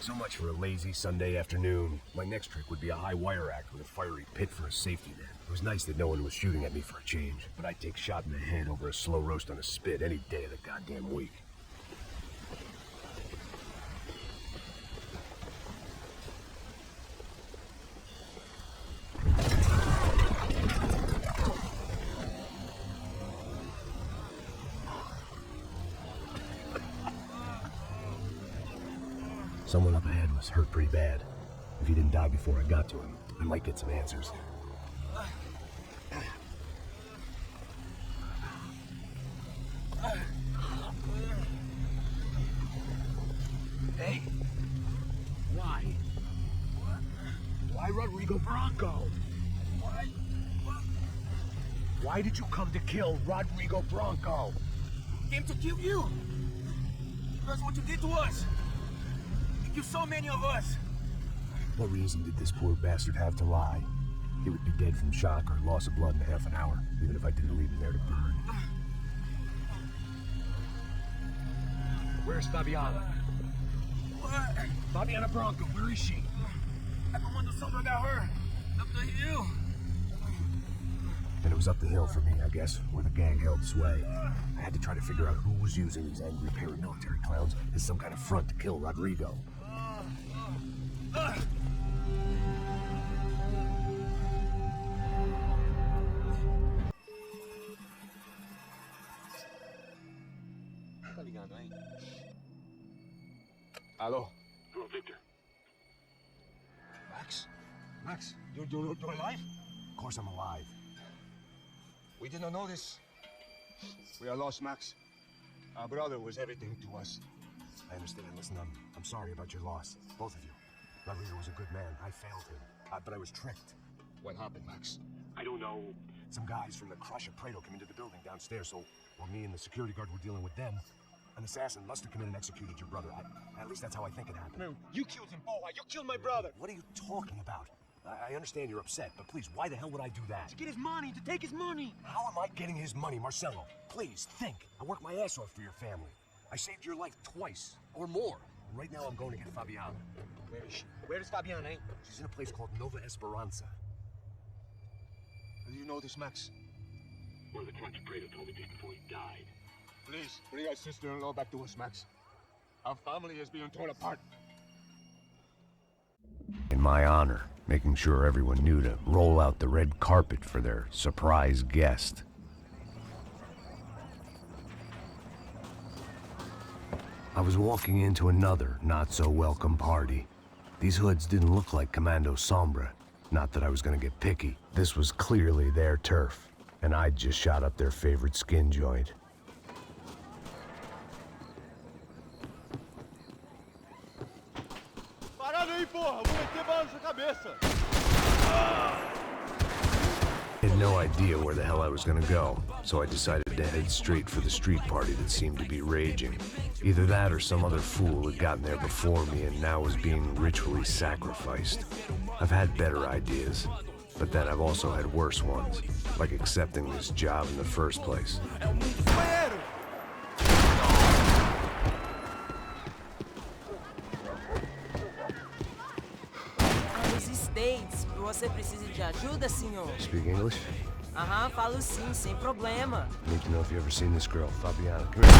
So much for a lazy Sunday afternoon. My next trick would be a high wire act with a fiery pit for a safety net. It was nice that no one was shooting at me for a change, but I'd take shot in the head over a slow roast on a spit any day of the goddamn week. Someone up ahead was hurt pretty bad. If he didn't die before I got to him, I might get some answers. Hey! Why? Why Rodrigo Branco? Why did you come to kill Rodrigo Branco? Came to kill you! That's what you did to us! You killed so many of us! What reason did this poor bastard have to lie? He would be dead from shock or loss of blood in half an hour, even if I didn't leave him there to burn. Where's Fabiana? What? Fabiana Branco, where is she? Armando Sombra got hurt. Up the hill. And it was up the hill for me, I guess, where the gang held sway. I had to try to figure out who was using these angry paramilitary clowns as some kind of front to kill Rodrigo. Hello. Hello, Victor. Max, you're alive? Of course I'm alive. We did not know this. We are lost, Max. Our brother was everything to us. I understand. Listen, I'm sorry about your loss. Both of you. Rodrigo was a good man. I failed him. But I was tricked. What happened, Max? I don't know. Some guys from the Crusher Prado came into the building downstairs, so while me and the security guard were dealing with them, an assassin must have come in and executed your brother. At least that's how I think it happened. Man, you killed him, boy. You killed my brother. What are you talking about? I understand you're upset, but please, why the hell would I do that? To get his money, to take his money. How am I getting his money, Marcelo? Please, think. I worked my ass off for your family. I saved your life twice, or more. Right now, I'm going to get Fabiana. Where is she? Where is Fabiana, eh? She's in a place called Nova Esperanza. Do you know this, Max? One of the Crunch Prado told me just before he died. Please, bring our sister-in-law back to us, Max. Our family is being torn apart. In my honor, making sure everyone knew to roll out the red carpet for their surprise guest. I was walking into another not-so-welcome party. These hoods didn't look like Commando Sombra. Not that I was gonna get picky. This was clearly their turf, and I'd just shot up their favorite skin joint. Parada aí, porra! Vou meter bala na sua cabeça! I had no idea where the hell I was gonna go, so I decided to head straight for the street party that seemed to be raging. Either that or some other fool had gotten there before me and now was being ritually sacrificed. I've had better ideas, but then I've also had worse ones, like accepting this job in the first place. Você precisa de ajuda, senhor? Speak English? Aham, falo sim, sem problema. I need to know if you've ever seen this girl, Fabiana. Come here.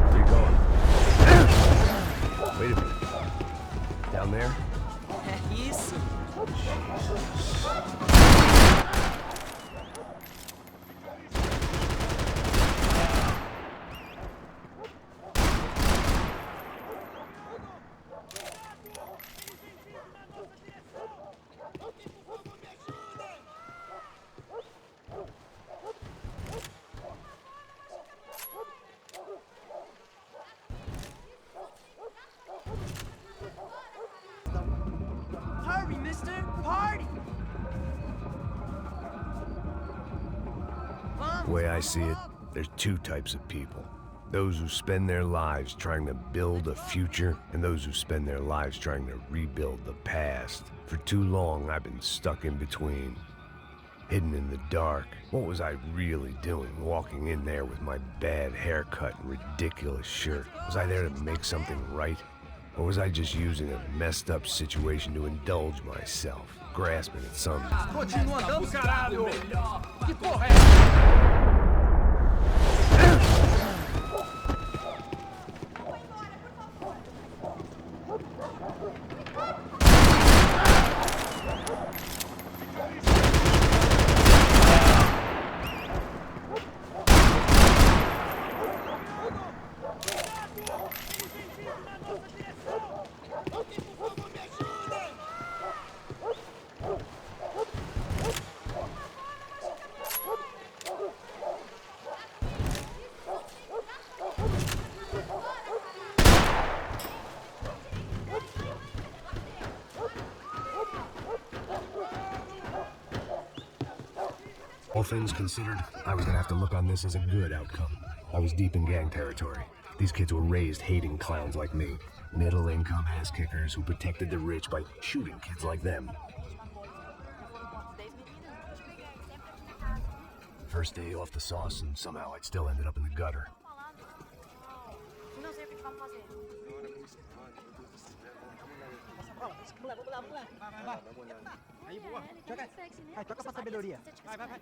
Where you going? Wait a minute. Down there? É isso. The way I see it, there's two types of people. Those who spend their lives trying to build a future, and those who spend their lives trying to rebuild the past. For too long, I've been stuck in between. Hidden in the dark. What was I really doing, walking in there with my bad haircut and ridiculous shirt? Was I there to make something right? Or was I just using a messed up situation to indulge myself, grasping at some... Continua andando, caralho! Que porra é essa? All things considered, I was gonna have to look on this as a good outcome. I was deep in gang territory. These kids were raised hating clowns like me. Middle-income ass-kickers who protected the rich by shooting kids like them. First day off the sauce, and somehow I'd still ended up in the gutter.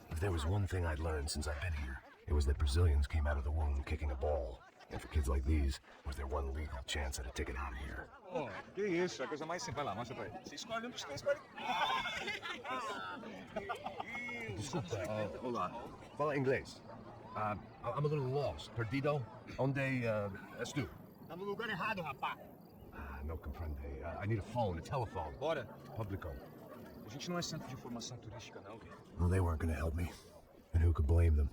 If there was one thing I'd learned since I've been here, it was that Brazilians came out of the womb kicking a ball. And for kids like these, was their one legal chance at a ticket out of here. Oh, que isso, é a coisa mais simples. Vai lá, mostra pra ele. Você escolhe um dos três, escolhe. Desculpa, olá. Fala inglês. I'm a little lost. Perdido? Onde és tu? Tá no lugar errado, rapá. Não compreende. I need a phone, a telephone. Bora. Publico. A gente não é centro de informação turística, não, velho. Well, they weren't gonna help me. And who could blame them?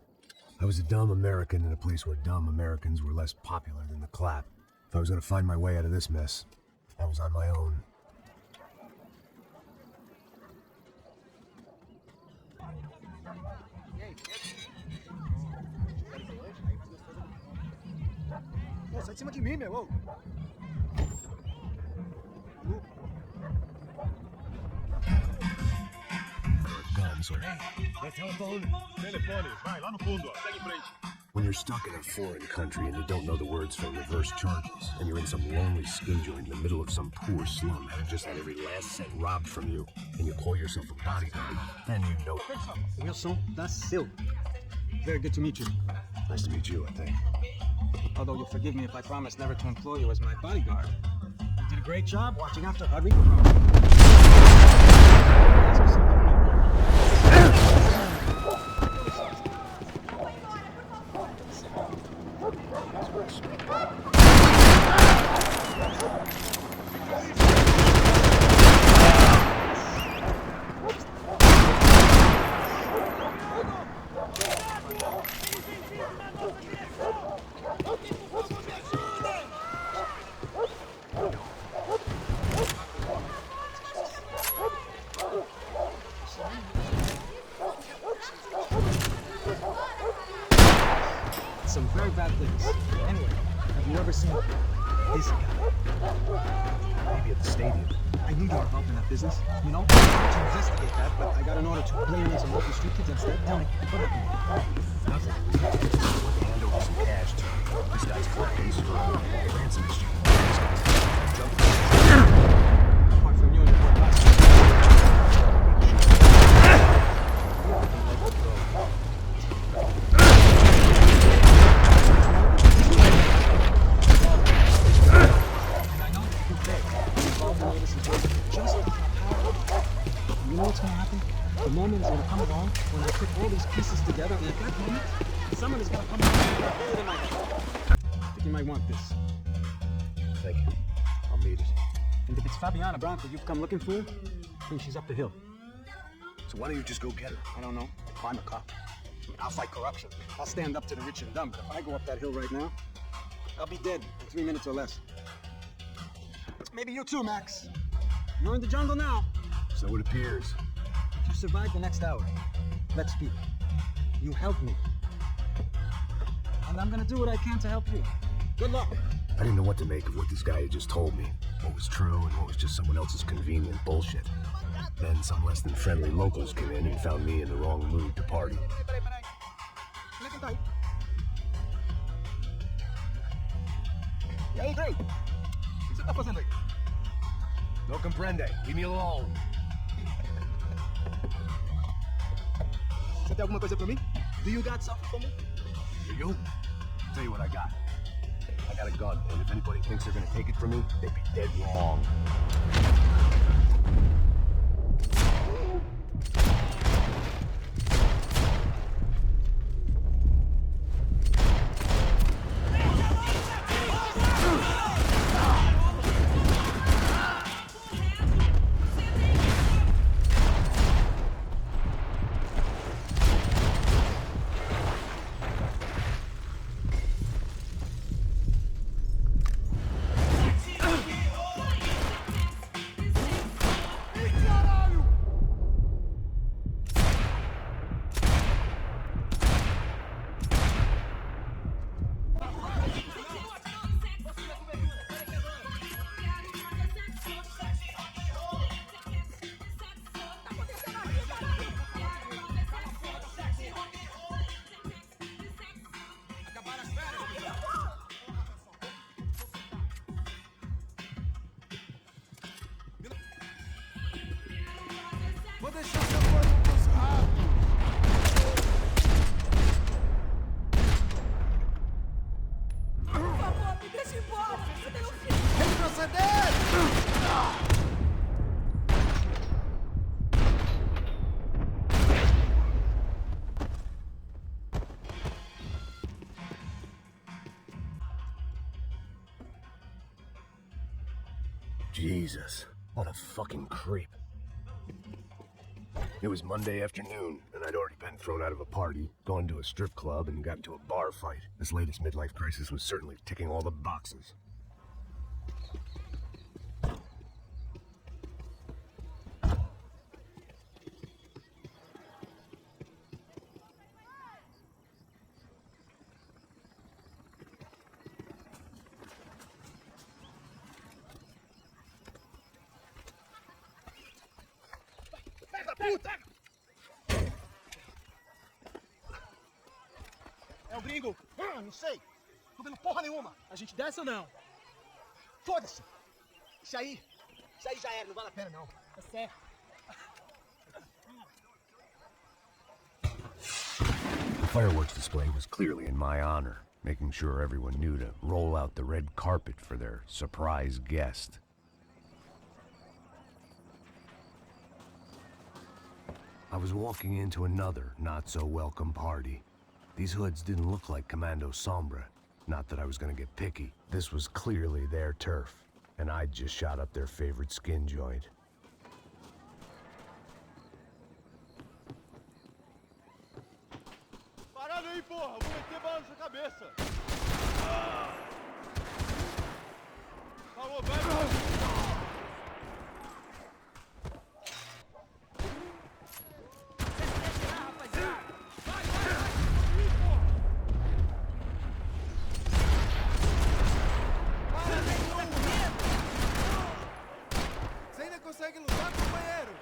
I was a dumb American in a place where dumb Americans were less popular than the clap. If I was gonna find my way out of this mess, I was on my own. Pô, sai de cima de mim, meu. Guns or... É telefone. Telefone. Vai, lá no fundo, ó. Segue em frente. When you're stuck in a foreign country and you don't know the words for reverse charges, and you're in some lonely skin joint in the middle of some poor slum having just had every last cent robbed from you, and you call yourself a bodyguard, then you know... Wilson da Silva. Very good to meet you. Nice to meet you, I think. Although you'll forgive me if I promise never to employ you as my bodyguard. You did a great job watching after Rodrigo. Some very bad things. Anyway, have you ever seen this guy? Maybe at the stadium. I knew you were involved in that business, you know? To investigate that, but I got an order to blame in some local street kids instead. Tell me, what happened? Nothing. Hand over some cash to me. This guy's claims for ransom issue. Apart from you and your boy Passos. You know what's gonna happen? The moment is gonna come along when I put all these pieces together, and at that moment, someone is gonna come along and put a hole in my head. I think you might want this. Thank you. I'll need it. And if it's Fabiana Branco you've come looking for, then she's up the hill. So why don't you just go get her? I don't know. I'm a cop. I mean, I'll fight corruption. I'll stand up to the rich and dumb, but if I go up that hill right now, I'll be dead in 3 minutes or less. Maybe you too, Max. You're in the jungle now. So it appears. If you survive the next hour, let's speak. You help me. And I'm gonna do what I can to help you. Good luck. I didn't know what to make of what this guy had just told me. What was true and what was just someone else's convenient bullshit. Then some less than friendly locals came in and found me in the wrong mood to party. E aí, Grey? O que você tá fazendo aí? No comprende. Leave me alone. Você tem alguma coisa pra mim? Do you got something for me? For you? I'll tell you what I got. I got a gun, and if anybody thinks they're gonna take it from me, they'd be dead wrong. deixar seu pano dos rabos. Por favor, me deixa embora! Eu tenho um filho! Retroceder! Jesus, what a fucking creep. It was Monday afternoon, and I'd already been thrown out of a party, gone to a strip club, and got into a bar fight. This latest midlife crisis was certainly ticking all the boxes. É o gringo. Não sei. Tô vendo porra nenhuma. A gente desce ou não? Foda-se. Isso aí já era. Não vale a pena, não. É certo. The fireworks display was clearly in my honor, making sure everyone knew to roll out the red carpet for their surprise guest. I was walking into another not-so-welcome party. These hoods didn't look like Commando Sombra. Not that I was gonna get picky. This was clearly their turf, and I'd just shot up their favorite skin joint. Parada aí, porra! Vou meter bala na sua cabeça! Falou, vai! Consegue lutar, companheiro?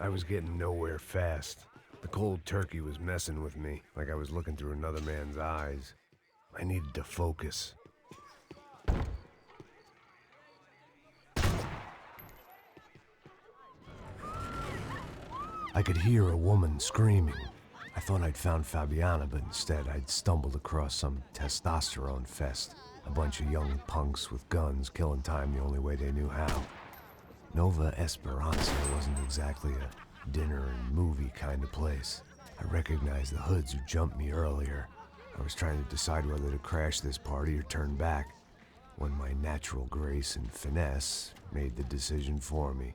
I was getting nowhere fast. The cold turkey was messing with me, like I was looking through another man's eyes. I needed to focus. I could hear a woman screaming. I thought I'd found Fabiana, but instead I'd stumbled across some testosterone fest. A bunch of young punks with guns killing time the only way they knew how. Nova Esperanza wasn't exactly a dinner and movie kind of place. I recognized the hoods who jumped me earlier. I was trying to decide whether to crash this party or turn back, when my natural grace and finesse made the decision for me.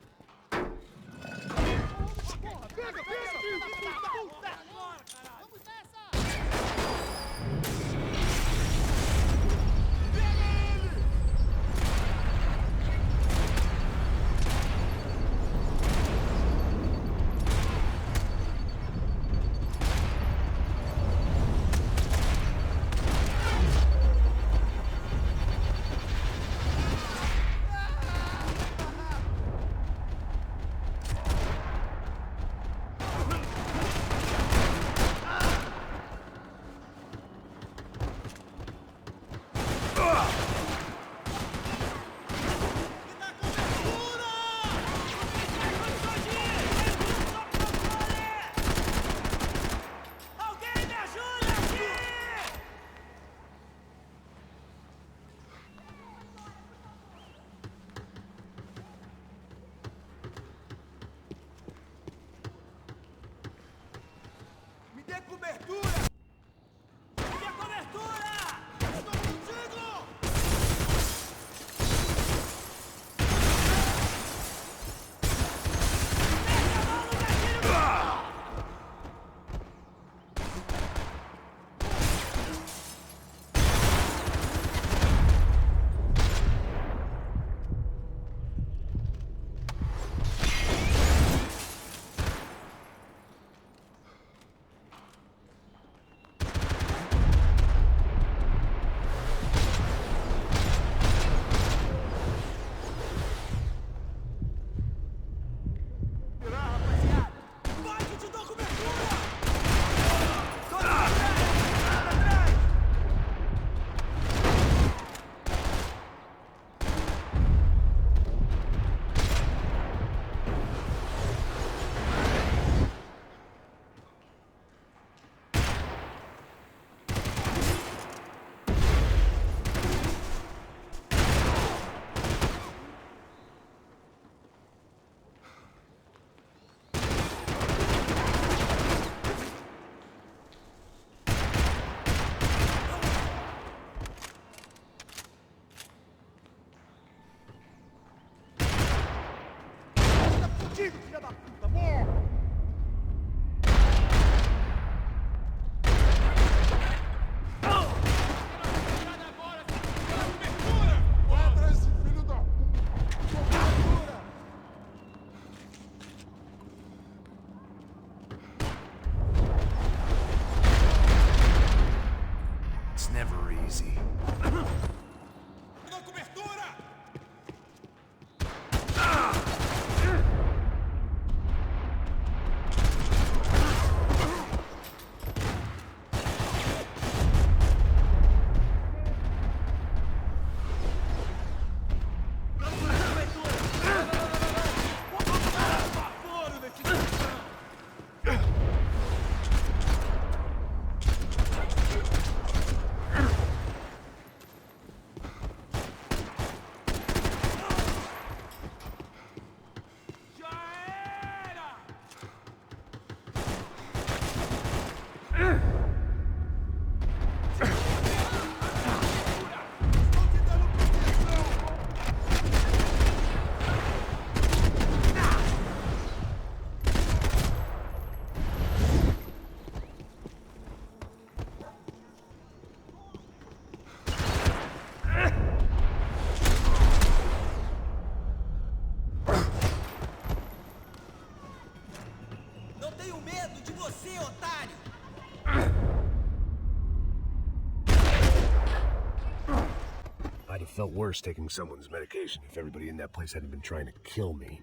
I'd have felt worse taking someone's medication if everybody in that place hadn't been trying to kill me.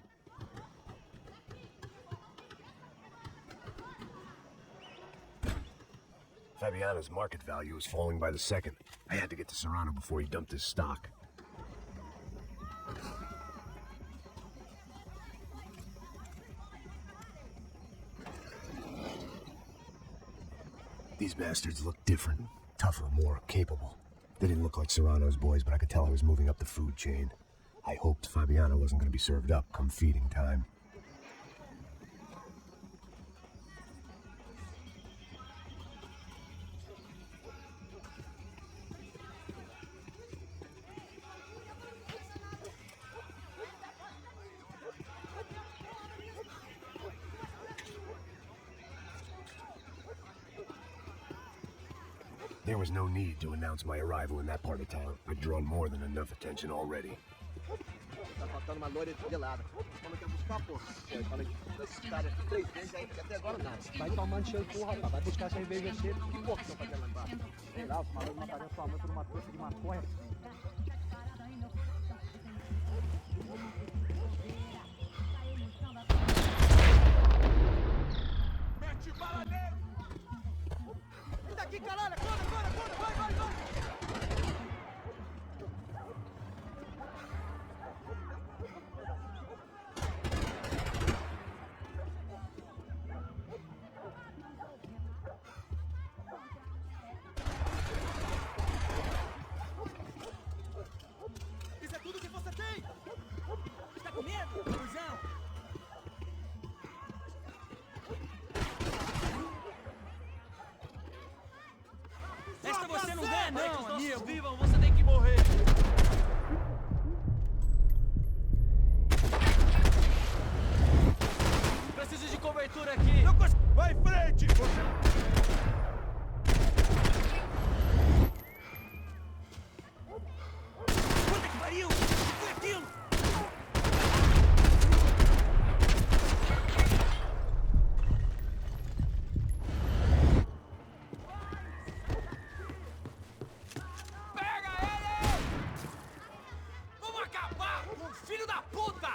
Fabiana's market value is falling by the second. I had to get to Serrano before he dumped his stock. These bastards look different, tougher, more capable. They didn't look like Serrano's boys, but I could tell I was moving up the food chain. I hoped Fabiana wasn't going to be served up come feeding time. There was no need to announce my arrival in that part of town. I'd drawn more than enough attention already. Tá faltando uma loira gelada. Quando quer buscar, porra? Pô, eu falei desses caras 3 vezes aí, até agora nada. Vai tomando seu cu, rapaz. Vai buscar cerveja cedo. Que porra que estão fazendo lá embaixo? Sei lá, os malucos matariam sua mãe por uma trouxa de maconha. Mete bala nele! Sai daqui, caralho! Corre, vai! Isso é tudo que você tem! Está com medo, cuzão? Esta você não ganha não, amigo. Vivam, você tem que morrer. Preciso de cobertura aqui. Vai em frente! Puta que pariu! O que foi aquilo? Filho da puta!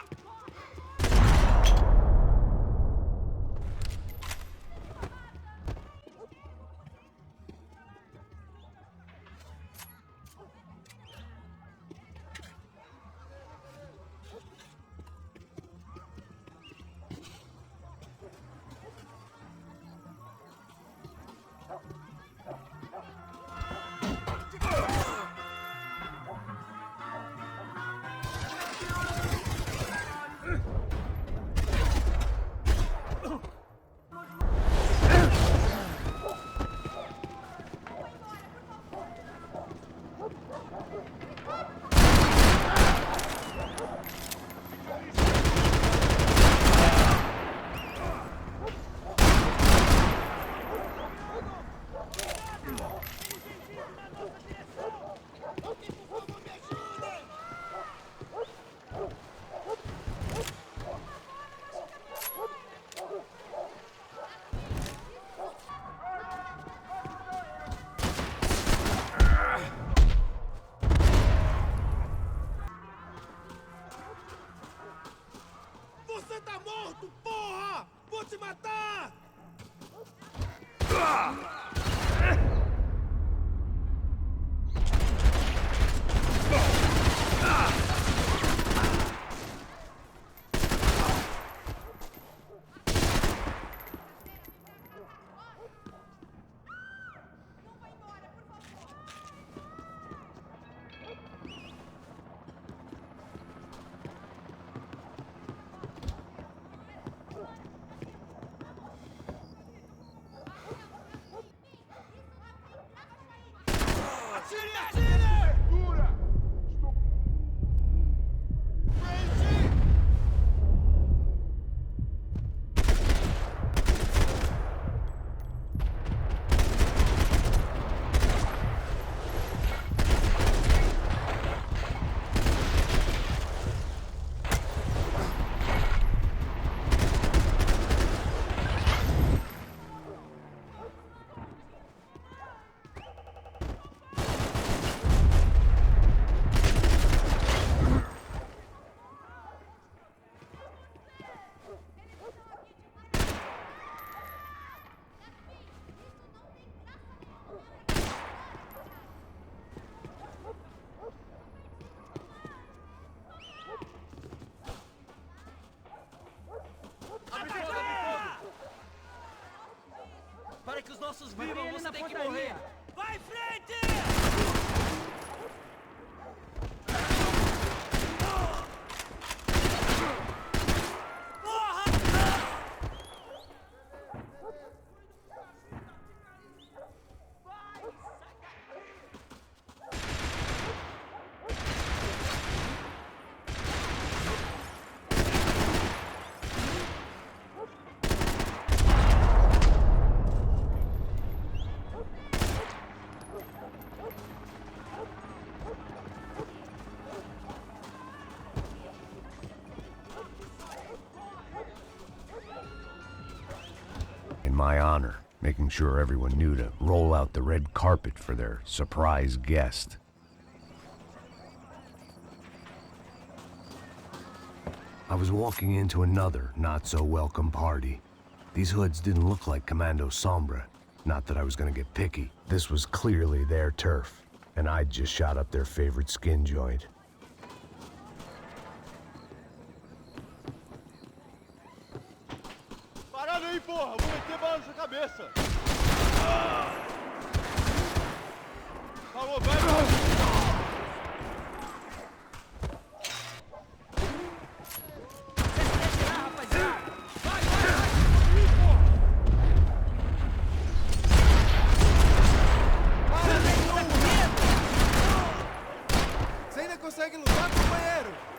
Você tá morto, porra! Vou te matar! Para que os nossos vivam, você tem que morrer. Vai em frente! In my honor, making sure everyone knew to roll out the red carpet for their surprise guest. I was walking into another not-so-welcome party. These hoods didn't look like Commando Sombra. Not that I was gonna get picky. This was clearly their turf, and I'd just shot up their favorite skin joint. Parada aí, porra! Vou meter bala na sua cabeça! Falou, vai! Você ainda consegue lutar, companheiro?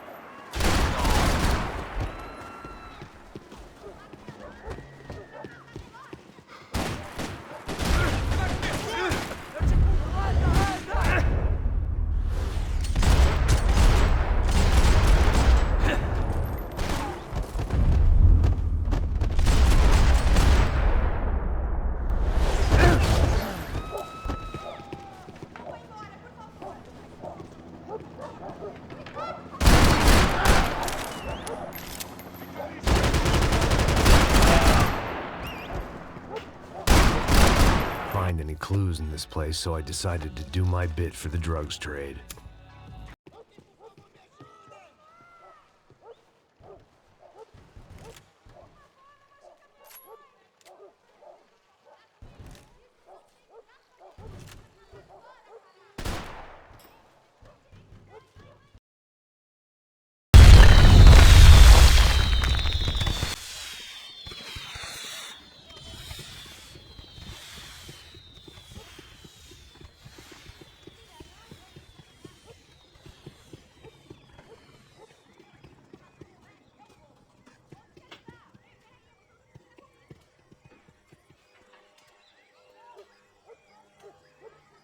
Any clues in this place, so I decided to do my bit for the drugs trade.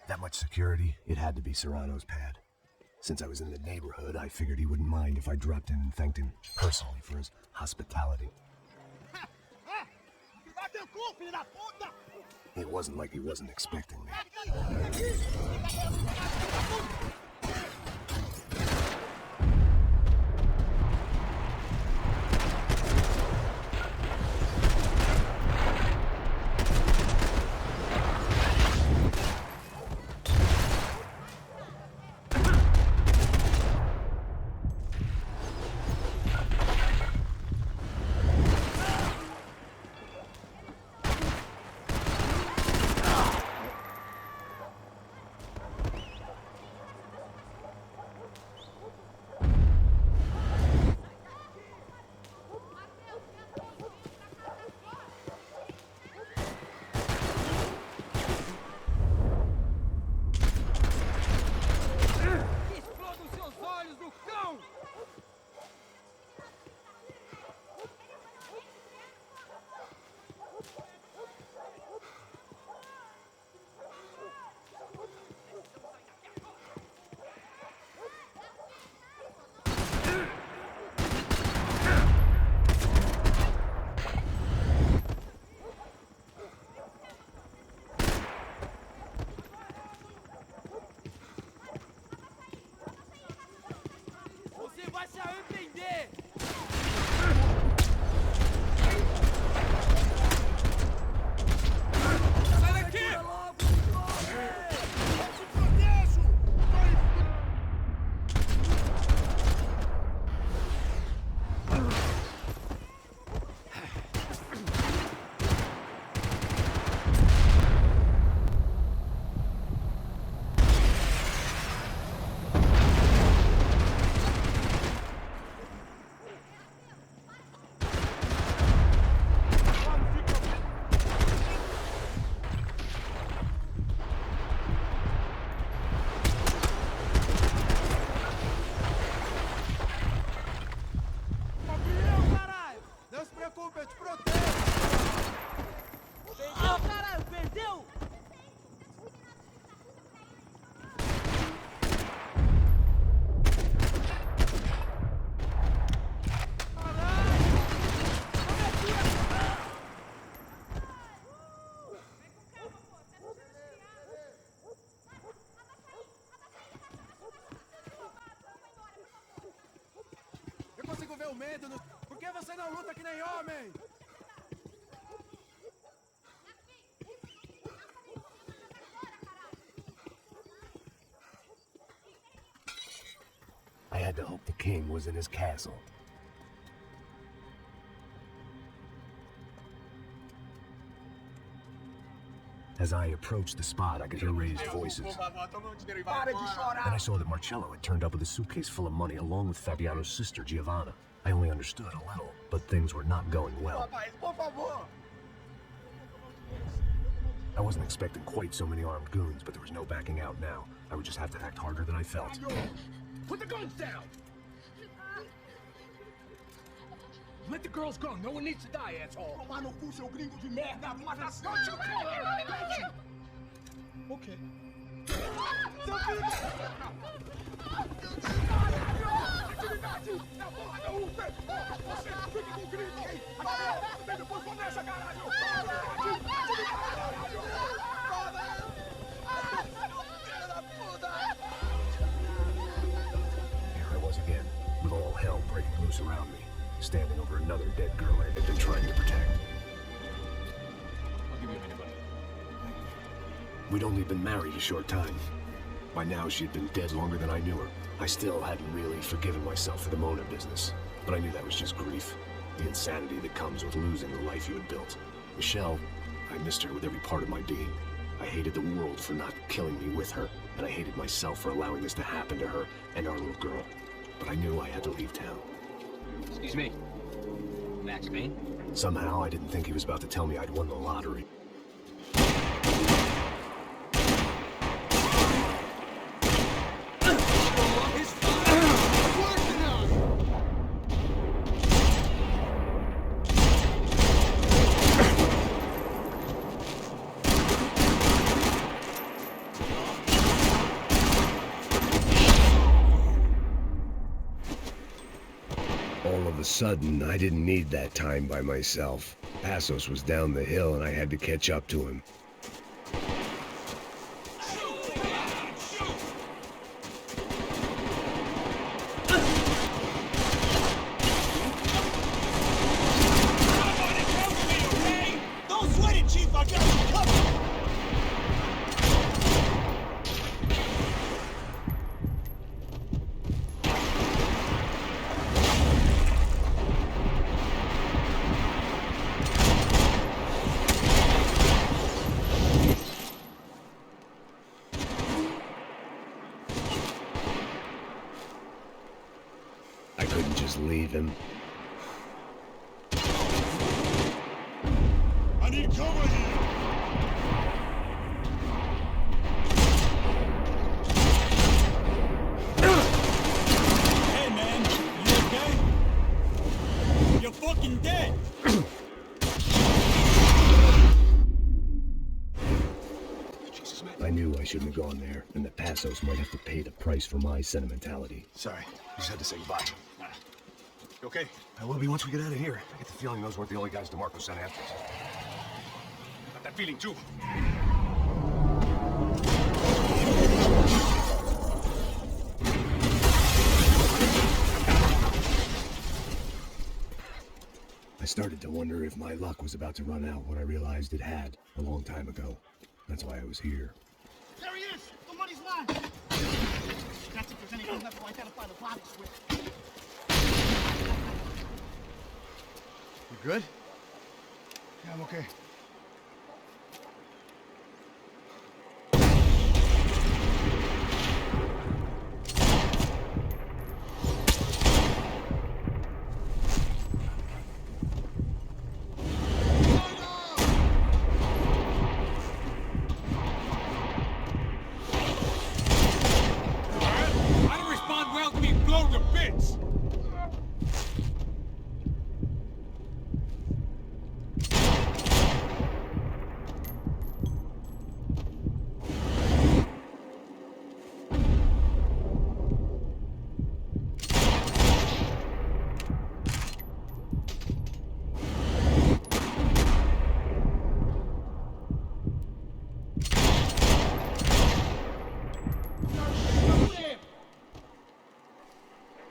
That much security, it had to be Serrano's pad. Since I was in the neighborhood, I figured he wouldn't mind if I dropped in and thanked him personally for his hospitality. It wasn't like he wasn't expecting me. medo? Por que você não luta que nem homem? I had to hope the king was in his castle. As I approached the spot, I could hear raised voices. Then I saw that Marcelo had turned up with a suitcase full of money along with Fabiano's sister, Giovanna. I only understood a little, but things were not going well. I wasn't expecting quite so many armed goons, but there was no backing out now. I would just have to act harder than I felt. Put the guns down! Let the girls go. No one needs to die, asshole. Tomar no cu, seu gringo de merda. Matação de Okay. Seu filho! Atividade! Na porra da UFE! Você fica com o gringo! Até depois começa, caralho! Here I was again, with all hell breaking loose around me, standing over another dead girl I had been trying to protect. I'll give you a minute, buddy. We'd only been married a short time. By now, she'd been dead longer than I knew her. I still hadn't really forgiven myself for the Mona business, but I knew that was just grief. The insanity that comes with losing the life you had built. Michelle, I missed her with every part of my being. I hated the world for not killing me with her, and I hated myself for allowing this to happen to her and our little girl. But I knew I had to leave town. Excuse me. Max Payne? Somehow, I didn't think he was about to tell me I'd won the lottery. All of a sudden, I didn't need that time by myself. Passos was down the hill and I had to catch up to him. Don't sweat it, Chief. I got you covered. I couldn't just leave him. I need cover here. Hey, man. You okay? You're fucking dead. I knew I shouldn't have gone there, and that Passos might have to pay the price for my sentimentality. Sorry, just had to say goodbye. You okay? I will be once we get out of here. I get the feeling those weren't the only guys DeMarco sent after us. Got that feeling too. I started to wonder if my luck was about to run out when I realized it had a long time ago. That's why I was here. There he is. The money's mine. That's if there's anything left to identify the bodies with. You good? Yeah, I'm okay. I don't respond well to being blown to bits!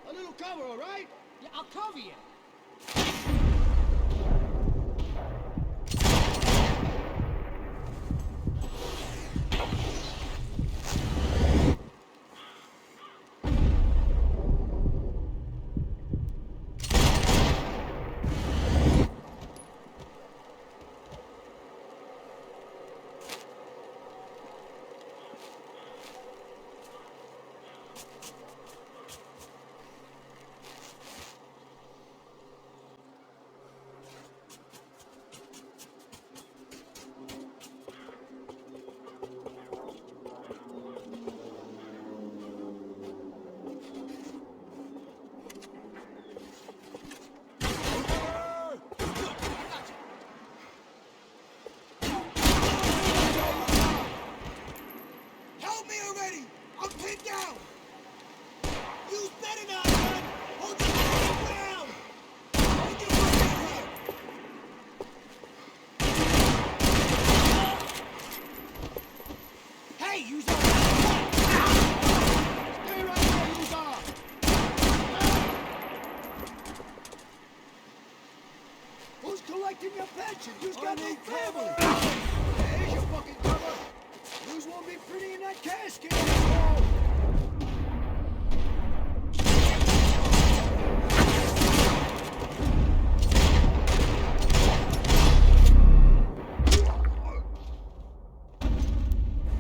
A little cover, all right? Yeah, I'll cover you.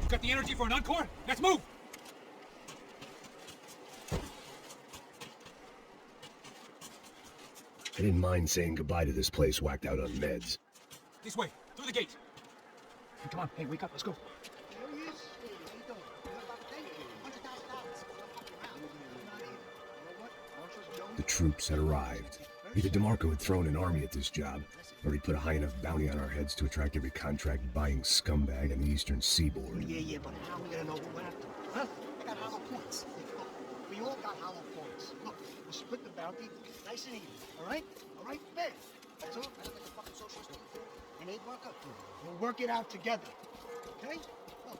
Got the energy for an encore? Let's move! I didn't mind saying goodbye to this place whacked out on meds. This way, through the gate. Hey, come on, hey, wake up, let's go. The troops had arrived. Either DeMarco had thrown an army at this job, or he put a high enough bounty on our heads to attract every contract-buying scumbag on the eastern seaboard. Yeah, but how are we gonna know who went after him? Huh? I got hollow points. We all got hollow points. Look, we'll split the bounty nice and even, all right? All right, fair. That's all. I look like a fucking socialist. And ain't work up to it. We'll work it out together, okay? Look,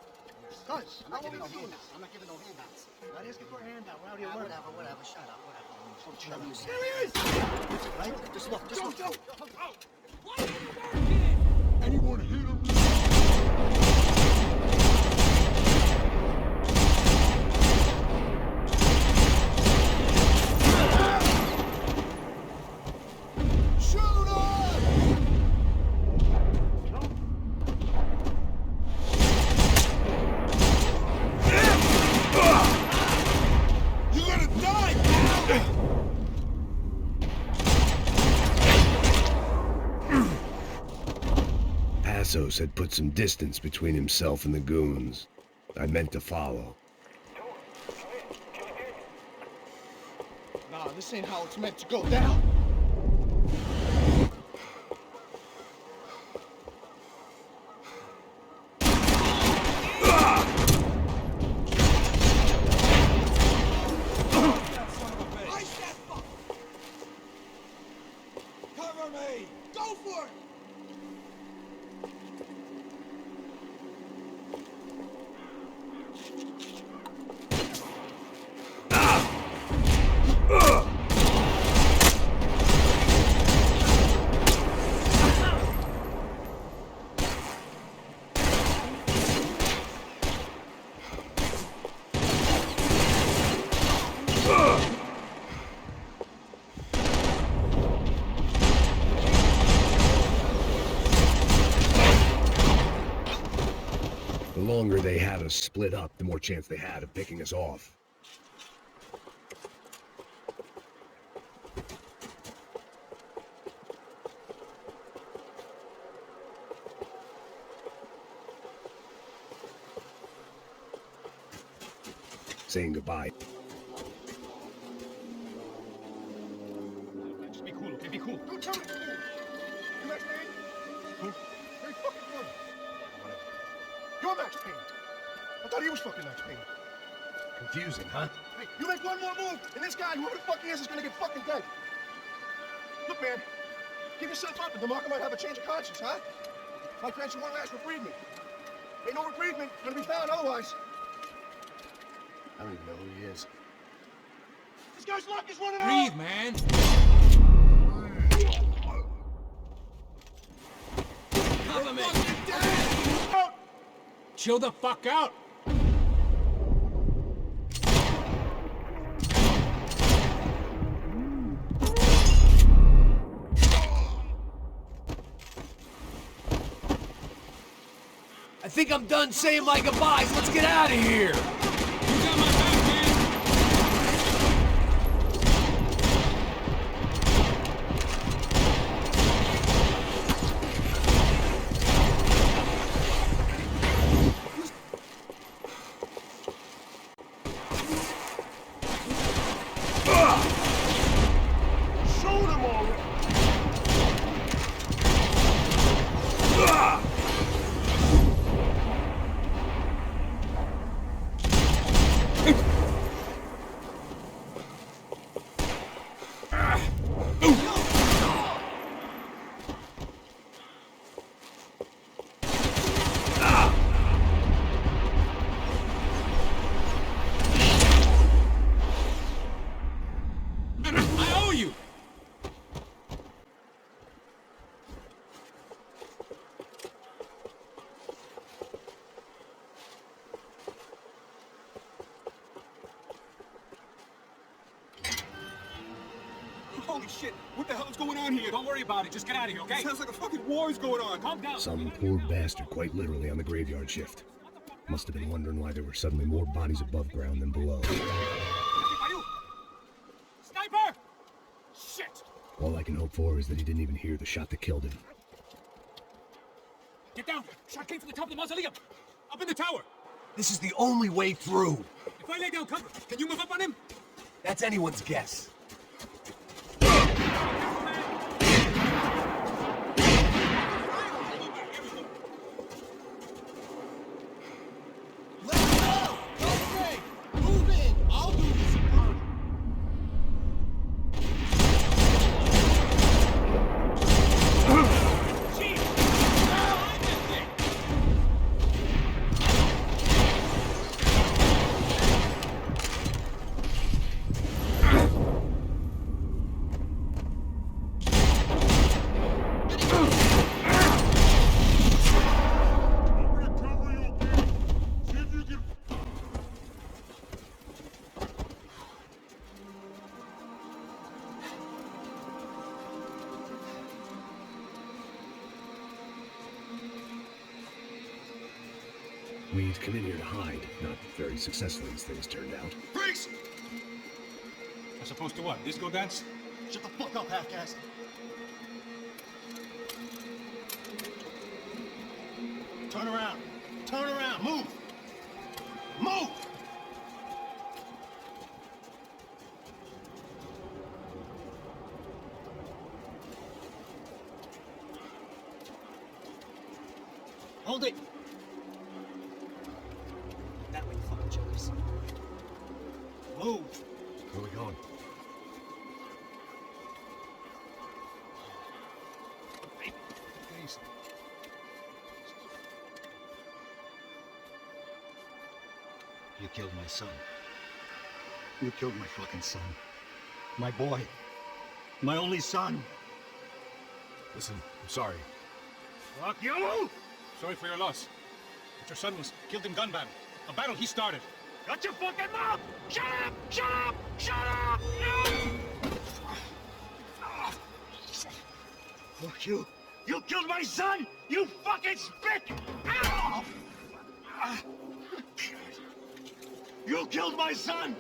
cuz, I'm not giving no handouts. I'm not giving no handouts. Not asking for a handout. We're out here working. Whatever. Shut up. Shut up. Serious? Right? Just look. Go. Why are you working? Anyone hit him? Passos had put some distance between himself and the goons. I meant to follow. Nah, this ain't how it's meant to go down. Cover me! Go for it! The longer they had us split up, the more chance they had of picking us off. Saying goodbye. Just be cool, okay? Be cool. Don't tell me. You Max Payne? Who? Very fucking good. Whatever. You're Max Payne. I thought he was fucking Max Payne. Confusing, huh? Hey, you make one more move, and this guy, whoever the fuck he is gonna get fucking dead. Look, man, give yourself up, and DeMarco might have a change of conscience, huh? Might grant you one last reprievement. Ain't no reprievement gonna be found otherwise. I don't even know who he is. This guy's luck is running out. Breathe, man. Cover me. Chill the fuck out. I think I'm done saying my goodbyes. Let's get out of here. You got my back, man. Shoot him already! I owe you. Holy shit, what the hell is going on here? Don't worry about it. Just get out of here, okay? Sounds like a fucking war is going on. Calm down. Some poor bastard quite literally on the graveyard shift. Must have been wondering why there were suddenly more bodies above ground than below. Sniper! Shit! All I can hope for is that he didn't even hear the shot that killed him. Get down! Shot came from the top of the mausoleum! Up in the tower! This is the only way through. If I lay down cover, can you move up on him? That's anyone's guess. We'd come in here to hide. Not very successfully as things turned out. Freeze! As opposed to what? Disco dance? Shut the fuck up, half-caste. Turn around. Turn around. Move. Move! Hold it. That way, fucking jokers. Move. Where are we going? You killed my son. You killed my fucking son. My boy. My only son. Listen, I'm sorry. Fuck you! Sorry for your loss. But your son was killed in gun battle. A battle he started. Shut your fucking mouth! Shut up! Shut up! Shut up! Fuck you. You killed my son! You fucking spit! Ow! You killed my son!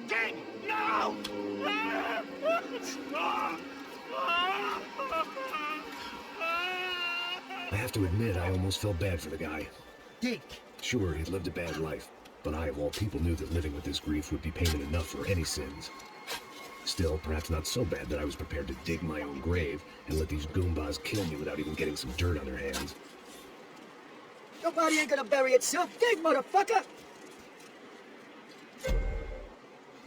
Dig! No! I have to admit, I almost felt bad for the guy. Dig! Sure, he'd lived a bad life, but I, of all people, knew that living with this grief would be payment enough for any sins. Still, perhaps not so bad that I was prepared to dig my own grave and let these goombas kill me without even getting some dirt on their hands. Your body ain't gonna bury itself. Dig, motherfucker!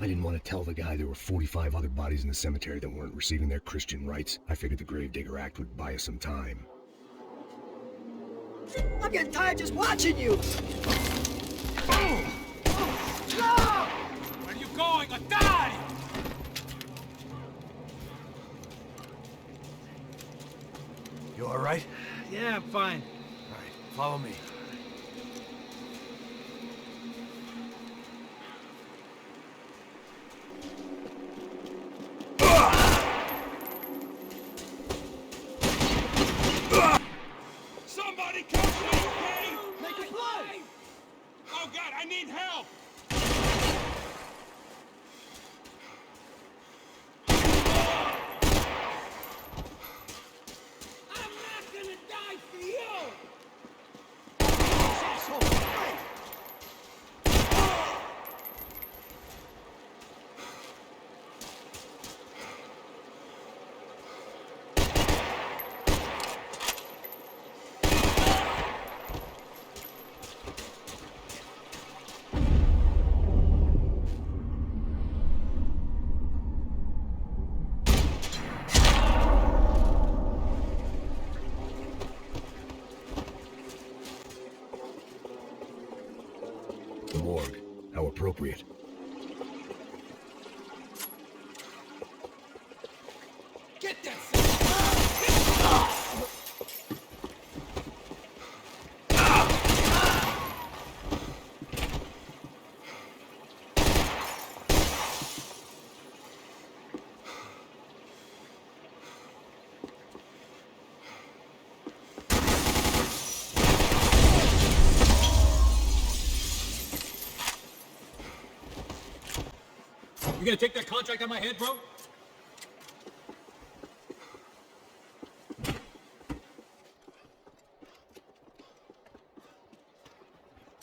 I didn't want to tell the guy there were 45 other bodies in the cemetery that weren't receiving their Christian rites. I figured the Gravedigger Act would buy us some time. I'm getting tired just watching you! Where are you going? Or die! You all right? Yeah, I'm fine. All right, follow me. Somebody come to me, okay? Make it play! Oh God, I need help! I'm not gonna die for you! The morgue. How appropriate. Get that gonna take that contract on my head, bro?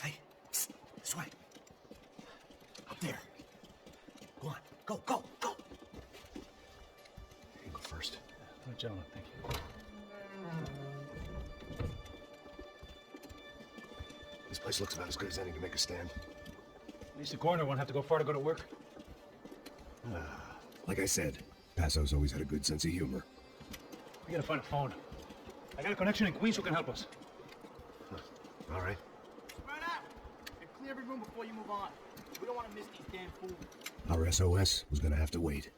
Hey, psst, this way. Up there. Go on, go, go, go. You go first. Gentlemen, thank you. This place looks about as good as any to make a stand. At least the coroner won't have to go far to go to work. Like I said, Passos always had a good sense of humor. We gotta find a phone. I got a connection in Queens who can help us. All right. Spread out and clear every room before you move on. We don't want to miss these damn fools. Our SOS was gonna have to wait.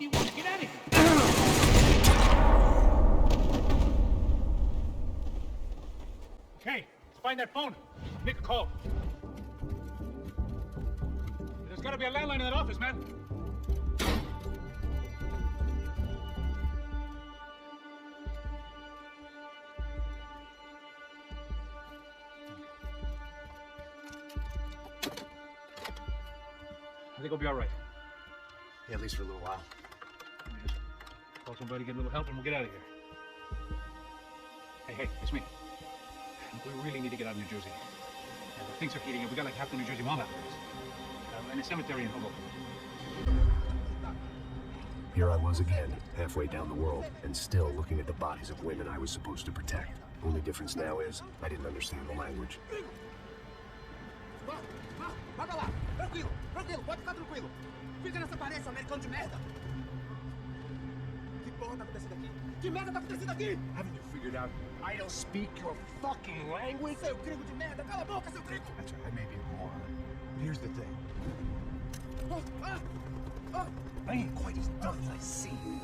do you want? Get out of here! Okay, let's find that phone. Make a call. There's gotta be a landline in that office, man. I think we'll be all right. Yeah, at least for a little while. Just call somebody, get a little help, and we'll get out of here. Hey, it's me. We really need to get out of New Jersey. Things are heating up. We got like half the New Jersey mob after us. And a cemetery in Hoboken. Here I was again, halfway down the world, and still looking at the bodies of women I was supposed to protect. Only difference now is, I didn't understand the language. Vai pra lá. Tranquilo, pode ficar tranquilo. Fica nessa parede, americano de merda. Que porra tá acontecendo aqui? Que merda tá acontecendo aqui? Haven't you figured out I don't speak your fucking language? Seu gringo de merda, cala a boca, seu gringo! That's right, I may be a moron. But here's the thing. I ain't quite as dumb as I seem.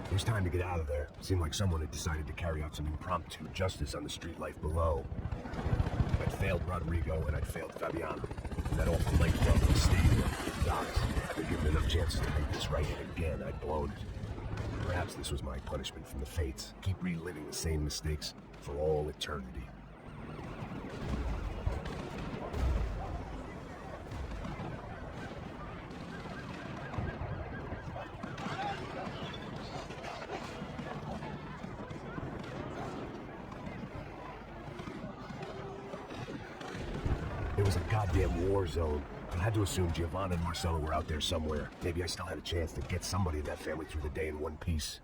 It was time to get out of there. It seemed like someone had decided to carry out some impromptu justice on the street life below. I'd failed Rodrigo and I'd failed Fabiana. And that awful nightclub was staying there. To be honest, I'd been given enough chances to make this right, and again, I'd blown it. Perhaps this was my punishment from the fates. Keep reliving the same mistakes for all eternity. It was a goddamn war zone. I had to assume Giovanna and Marcelo were out there somewhere. Maybe I still had a chance to get somebody in that family through the day in one piece.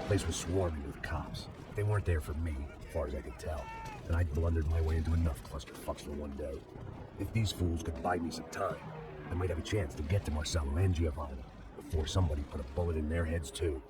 place was swarming with cops. They weren't there for me, as far as I could tell. And I'd blundered my way into enough clusterfucks for one day. If these fools could buy me some time, I might have a chance to get to Marcelo and Giovanna before somebody put a bullet in their heads too.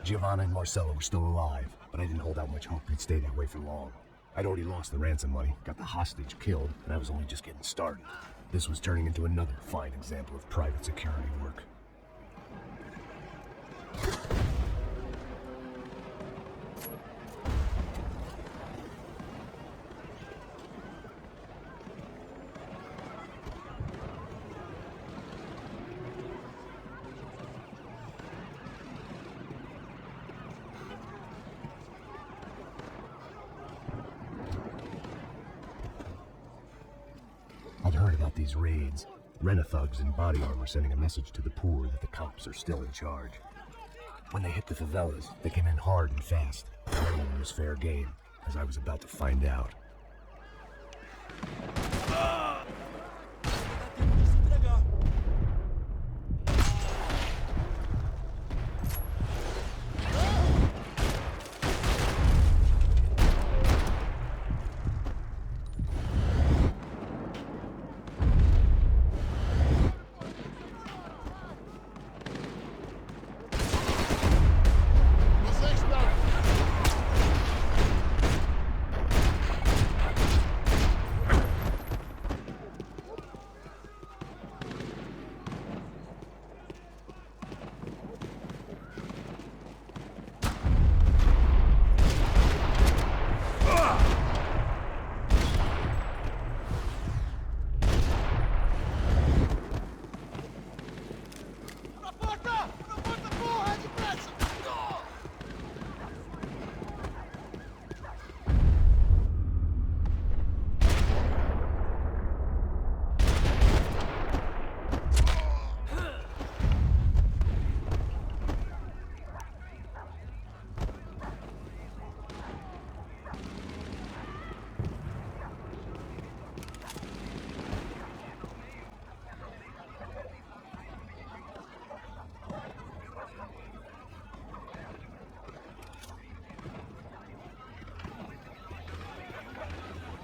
Giovanna and Marcelo were still alive, but I didn't hold out much hope they'd stay that way for long. I'd already lost the ransom money, got the hostage killed, and I was only just getting started. This was turning into another fine example of private security work. I'd heard about these raids. Rent-a-thugs in body armor sending a message to the poor that the cops are still in charge. When they hit the favelas, they came in hard and fast. No one was fair game, as I was about to find out.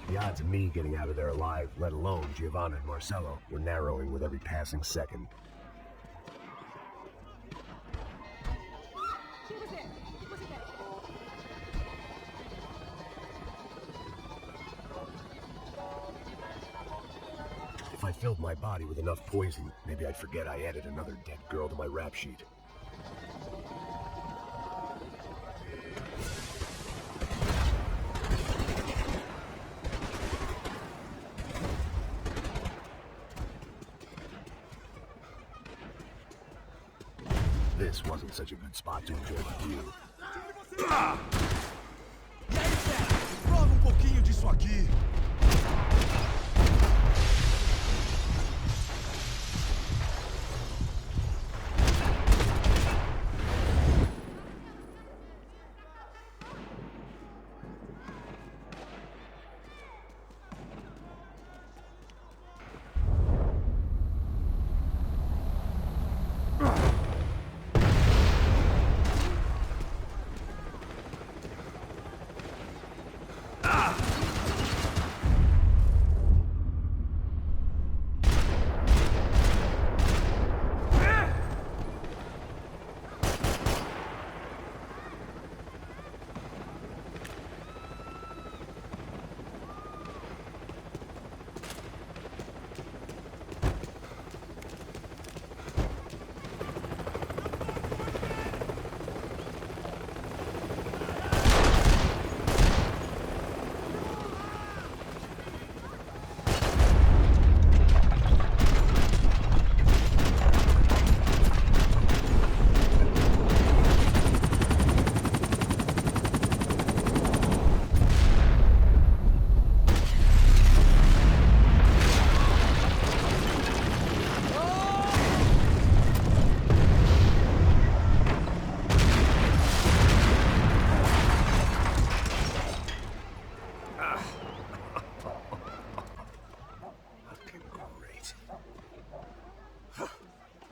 The odds of me getting out of there alive, let alone Giovanna and Marcelo, were narrowing with every passing second. If I filled my body with enough poison, maybe I'd forget I added another dead girl to my rap sheet. This wasn't such a good spot to enjoy the view. Prova pouquinho disso aqui.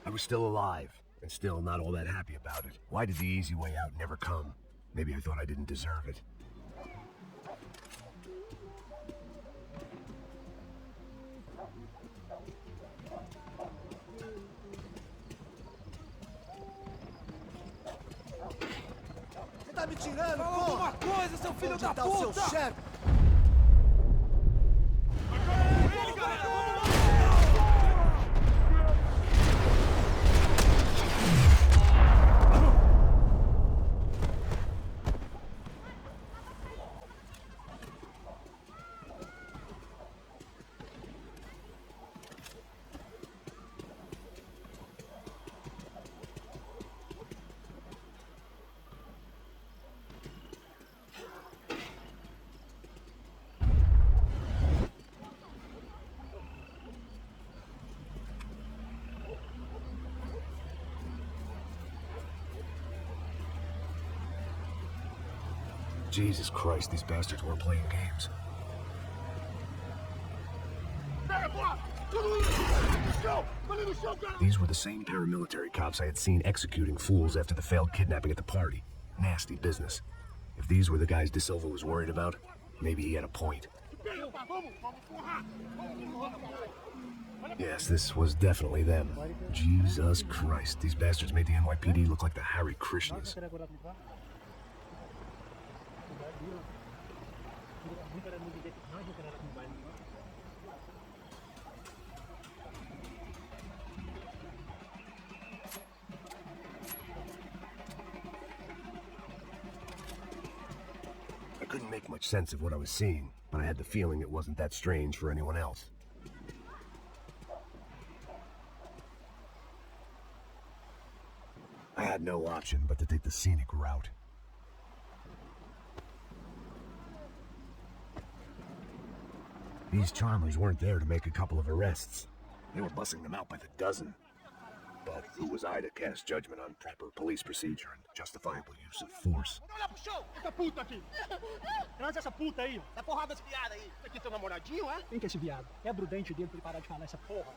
I was still alive, and still not all that happy about it. Why did the easy way out never come? Maybe I thought I didn't deserve it. Você tá me tirando, pô? Fala alguma coisa, seu filho da puta! Onde tá o seu chefe? Ele, galera! Vamos lá! Jesus Christ, these bastards weren't playing games. These were the same paramilitary cops I had seen executing fools after the failed kidnapping at the party. Nasty business. If these were the guys De Silva was worried about, maybe he had a point. Yes, this was definitely them. Jesus Christ, these bastards made the NYPD look like the Hare Krishnas. I couldn't make much sense of what I was seeing, but I had the feeling it wasn't that strange for anyone else. I had no option but to take the scenic route. These charmers weren't there to make a couple of arrests. They were bussing them out by the dozen. But who was I to cast judgment on proper police procedure and justifiable use of force? Essa puta aqui! Traz essa puta aí! Dá porrada desse viado aí! Isso aqui é teu namoradinho, é? Quem que é esse viado? Quebra o dente dele pra ele parar de falar essa porra!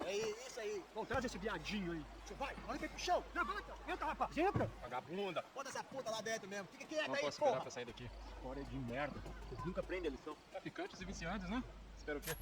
É isso aí! Bom, traz esse viadinho aí! Você vai! Olha aí pro chão! Levanta! Entra, rapaz! Entra! Vagabunda! Bota essa puta lá dentro mesmo! Fica quieto aí, porra! Não posso esperar pra sair daqui. História de merda! Vocês nunca aprendem a lição. Traficantes e viciantes, né? Espera o quê?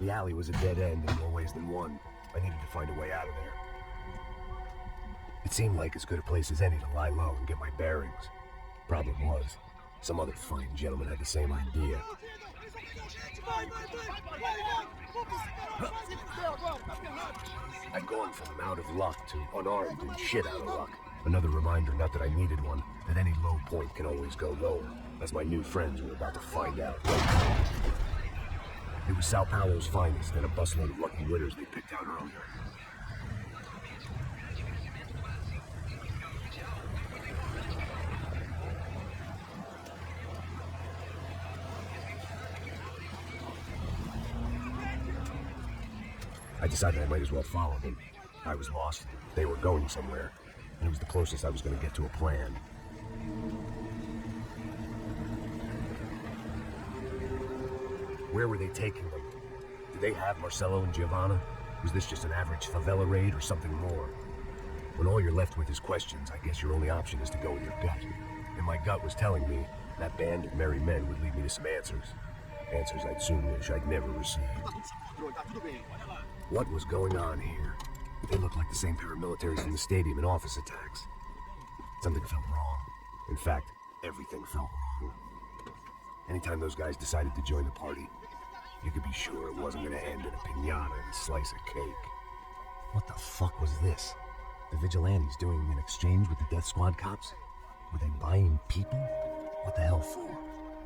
The alley was a dead end in more ways than one. I needed to find a way out of there. It seemed like as good a place as any to lie low and get my bearings. Problem was, some other fine gentleman had the same idea. I'd gone from out of luck to unarmed and shit out of luck. Another reminder, not that I needed one, that any low point can always go lower, as my new friends were about to find out. It was Sao Paulo's finest and a busload of lucky winners they picked out earlier. decided I might as well follow them. I was lost, they were going somewhere, and it was the closest I was going to get to a plan. Where were they taking them? Did they have Marcelo and Giovanna? Was this just an average favela raid or something more? When all you're left with is questions, I guess your only option is to go with your gut. And my gut was telling me that band of merry men would lead me to some answers. Answers I'd soon wish I'd never received. What was going on here? They looked like the same paramilitaries from the stadium and office attacks. Something felt wrong. In fact, everything felt wrong. Anytime those guys decided to join the party, you could be sure it wasn't going to end in a piñata and a slice of cake. What the fuck was this? The vigilantes doing an exchange with the death squad cops? Were they buying people? What the hell for?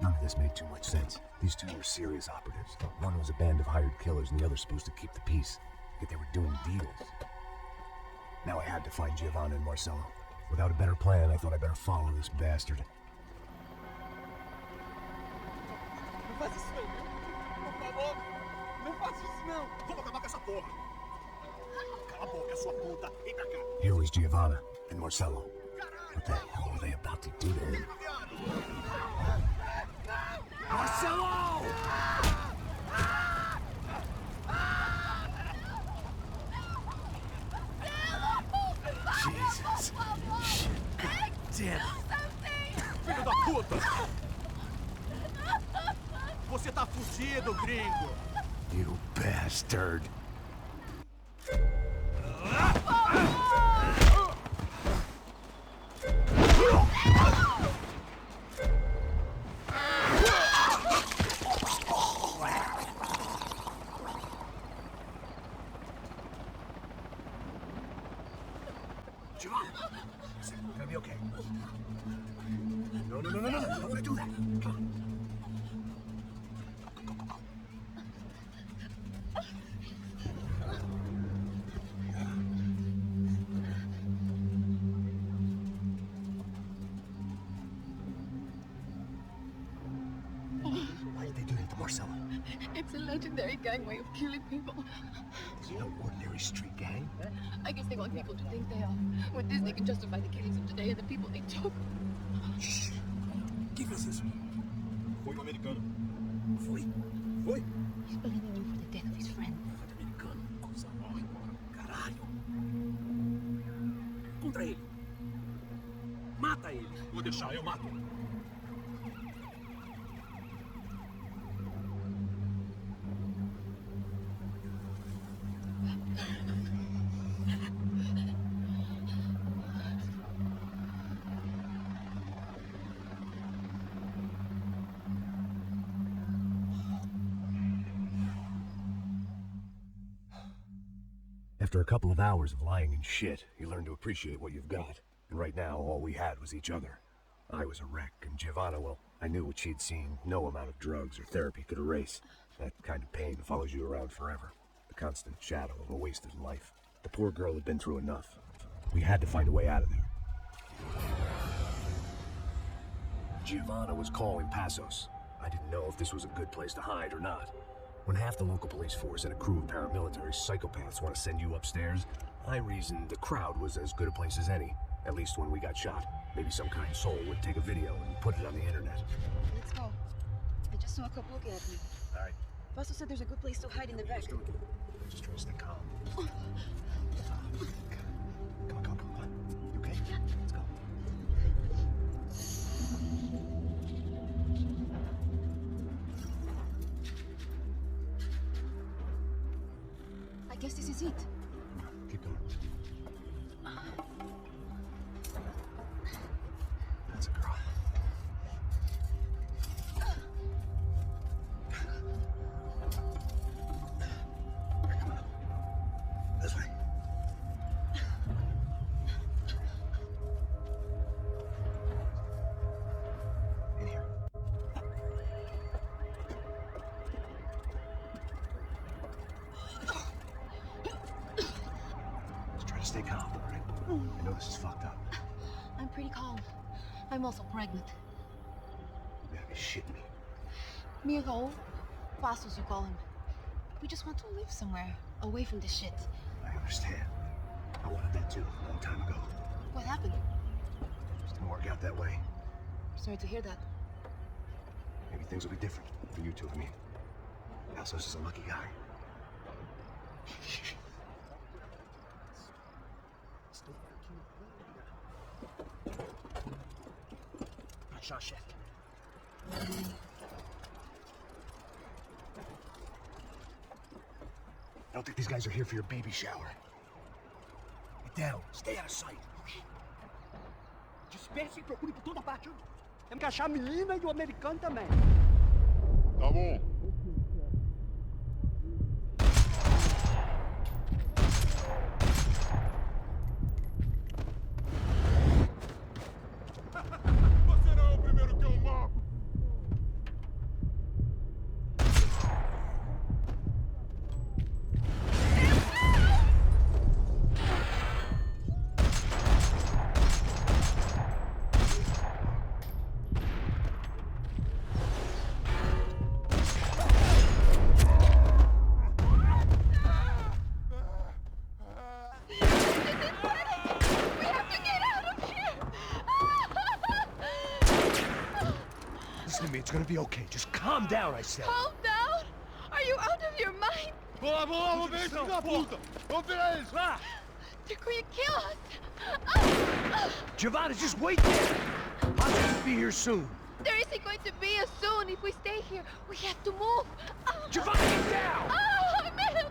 None of this made too much sense. These two were serious operatives. One was a band of hired killers and the other supposed to keep the peace. Yet they were doing deals. Now I had to find Giovanna and Marcelo. Without a better plan, I thought I better follow this bastard. Não faz isso não, viu? Por favor, não faz isso não. Vamos acabar com essa porra. Cala a boca, sua puta. Vem pra cá. Here was Giovanna and Marcelo. What the hell were they about to do to him? Marcelo! Jesus. Shit. God damn it. Filho da puta! Você tá fudido, gringo! You bastard. Giovanna, listen, we're gonna be okay. No. Don't want to do that. Come on. Why did they do that to Marcelo? It's a legendary gang way of killing people. It's no ordinary street gang. I guess they want people to think they are. With this, they can justify the killings of today and the people they took. Shh. Give us this. Foi o americano. Foi. He's blaming you for the death of his friend. Americano. Coisa morre, caralho. Contra ele. Mata ele. Vou deixar, eu mato. After a couple of hours of lying and shit, you learn to appreciate what you've got. And right now, all we had was each other. I was a wreck, and Giovanna, well, I knew what she'd seen no amount of drugs or therapy could erase. That kind of pain follows you around forever. The constant shadow of a wasted life. The poor girl had been through enough. We had to find a way out of there. Giovanna was calling Passos. I didn't know if this was a good place to hide or not. When half the local police force and a crew of paramilitary psychopaths want to send you upstairs, I reasoned the crowd was as good a place as any. At least when we got shot. Maybe some kind soul would take a video and put it on the internet. Let's go. I just saw a couple looking at me. All right. Passos said there's a good place to hide in the back. Just try to stay calm. Come on. You okay? Let's go. I guess this is it. Keep going. That's a girl. Come on. This way. In here. Just try to stay calm, all right? I know this is fucked up. I'm pretty calm. I'm also pregnant. You gotta be shitting me. Me and Raul, Passos you call him. We just want to live somewhere. away from this shit. I understand. I wanted that too, a long time ago. What happened? Just didn't work out that way. Sorry to hear that. Maybe things will be different for you two, I mean. Passos is a lucky guy. Shot, chef. I don't think these guys are here for your baby shower. Get down. Stay out of sight. Disperse e procure por toda parte. Temos que achar a menina e o americano também. Tá bom. Você não é o primeiro que eu mato. Listen to me, it's gonna be okay. Just calm down, I said. Calm down? Are you out of your mind? Vamos ver esse filho da puta. Vamos virar eles, lá. They're going to kill us. Giovanna, just wait there. Passos will be here soon. There isn't going to be a soon if we stay here. We have to move. Giovanna, get down! Armando!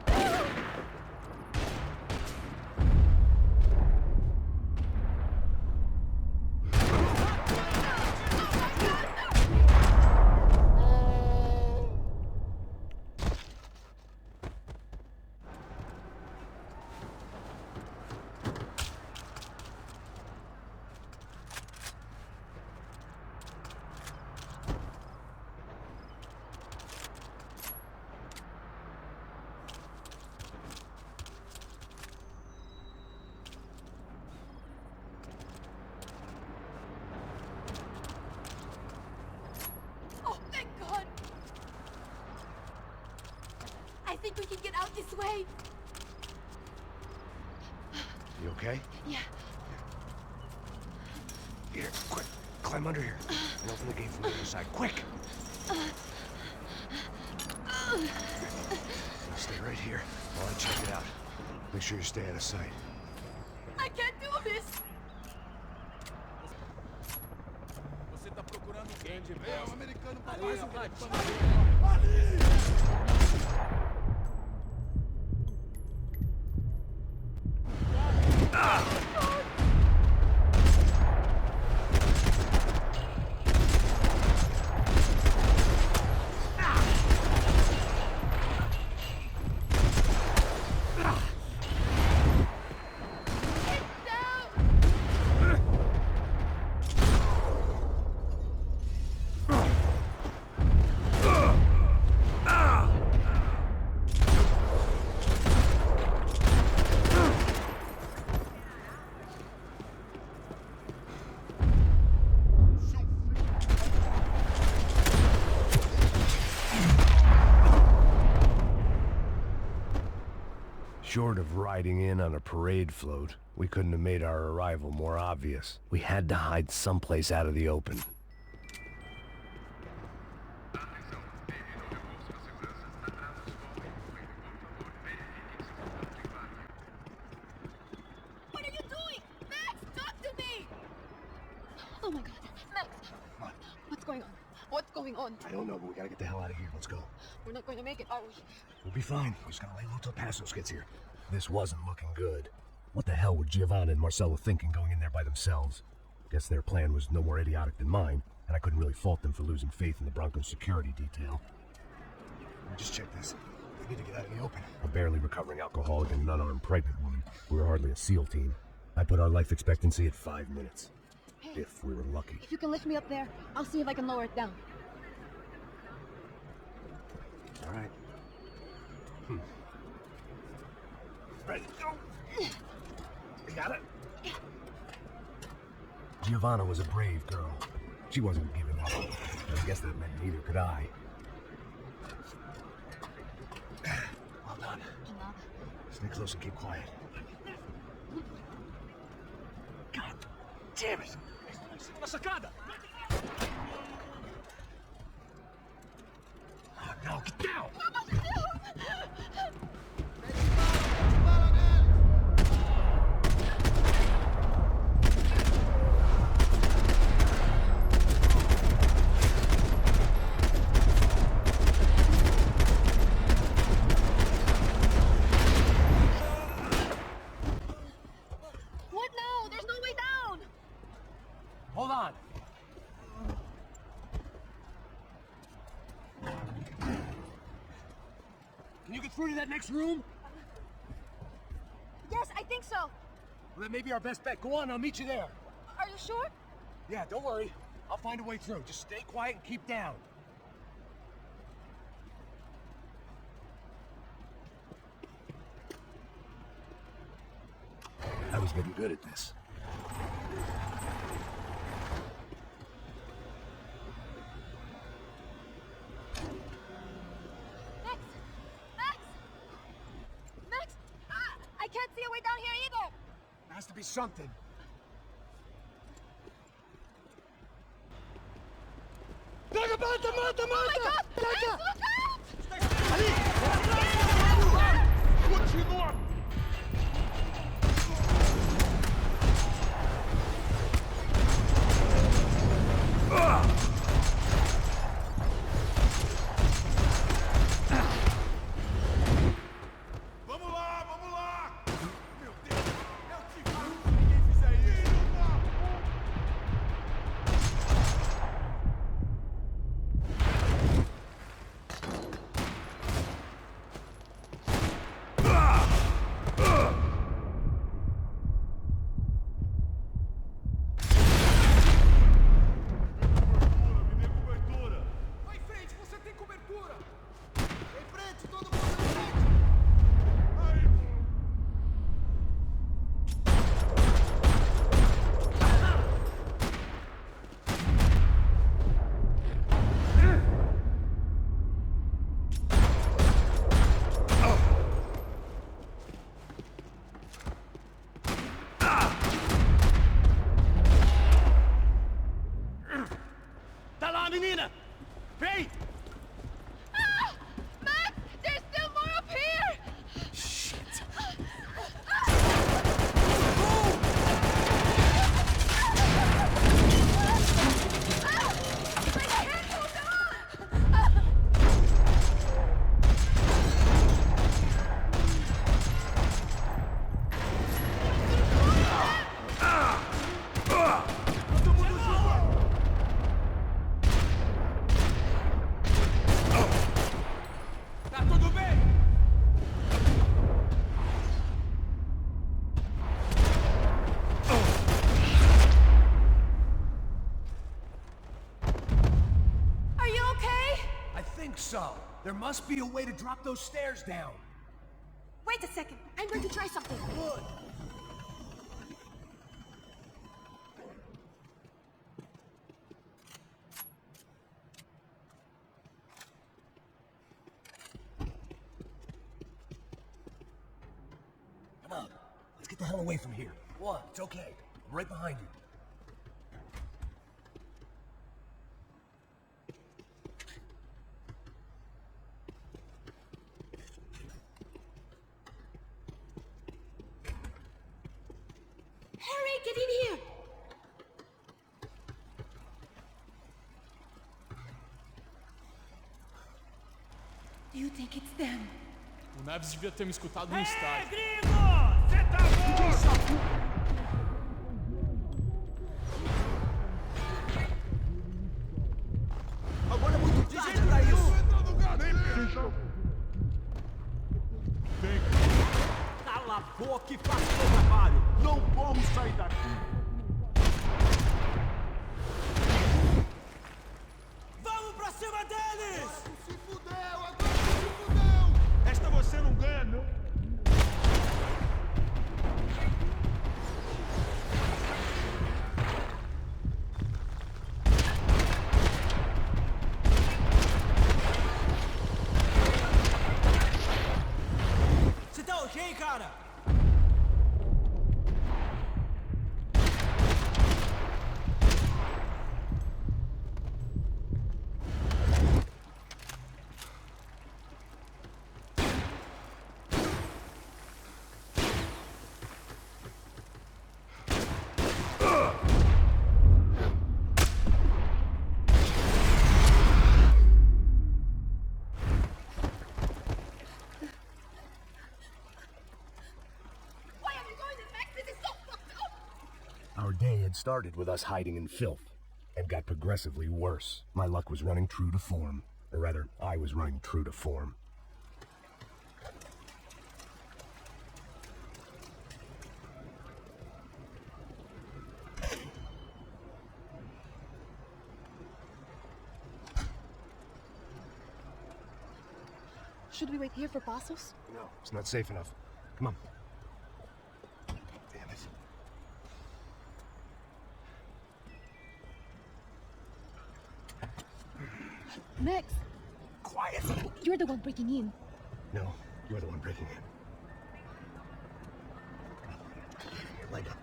I think we can get out this way. You okay? Yeah. Here, quick. Climb under here. And open the gate from the other side. Quick! Now stay right here while I check it out. Make sure you stay out of sight. I can't do this. Você tá procurando quem de vez? É, um americano pra Ali, mais um ratinho. Ali! Short of riding in on a parade float, we couldn't have made our arrival more obvious. We had to hide someplace out of the open. What are you doing? Max, talk to me! Oh my God, Max! What's going on? What's going on? I don't know, but we gotta get the hell out of here. Let's go. We're not going to make it, are we? We'll be fine. We just gotta lay low till Passos gets here. This wasn't looking good. What the hell were Giovanna and Marcelo thinking going in there by themselves? Guess their plan was no more idiotic than mine, and I couldn't really fault them for losing faith in the Branco security detail. Just check this. We need to get out of the open. A barely recovering alcoholic and an unarmed pregnant woman. We were hardly a SEAL team. I put our life expectancy at 5 minutes. Hey, if we were lucky. if you can lift me up there, I'll see if I can lower it down. All right. Ready, go! You got it? Giovanna was a brave girl. She wasn't giving up. I guess that meant neither could I. Well done. Stay close and keep quiet. God damn it! Na sacada! Oh, no, get down! What now? There's no way down! Hold on. Can you get through to that next room? Yes, I think so. Well, that may be our best bet. Go on, I'll meet you there. Are you sure? Yeah, don't worry. I'll find a way through. Just stay quiet and keep down. I was getting good at this. Max! I can't see a way down here either! There has to be something. Pega, mata! Oh my God! Max, look out! Continua! Vamos lá, vamos lá! Meu Deus, eu te falo se ninguém fizer isso! Me dê cobertura! Vai em frente, você tem cobertura! Em frente, todo mundo em frente! Aí! Tá lá, menina! Vem! Max! There's still more up here! Shit! Tá tudo bem? Are you okay? I think so. There must be a way to drop those stairs down. Wait a second. I'm going to try something. Good. Come on. Let's get the hell away from here. One, it's okay. I'm right behind you. Hurry, get in here! Do you think it's them? O Neves devia ter me escutado no estádio. Rodrigo! Você tá morto! Agora é muito tarde pra isso! Entra no gato! Cala a boca e faça o seu trabalho! Não vamos sair daqui! Vamos pra cima deles! Se fudeu! Agora se fudeu! Esta você não ganha, não! Você tá ok, cara? Our day had started with us hiding in filth, and got progressively worse. My luck was running true to form. Or rather, I was running true to form. Should we wait here for Passos? No, it's not safe enough. Come on. Damn it. Max! Quiet! You're the one breaking in. No, you're the one breaking in. Your leg up.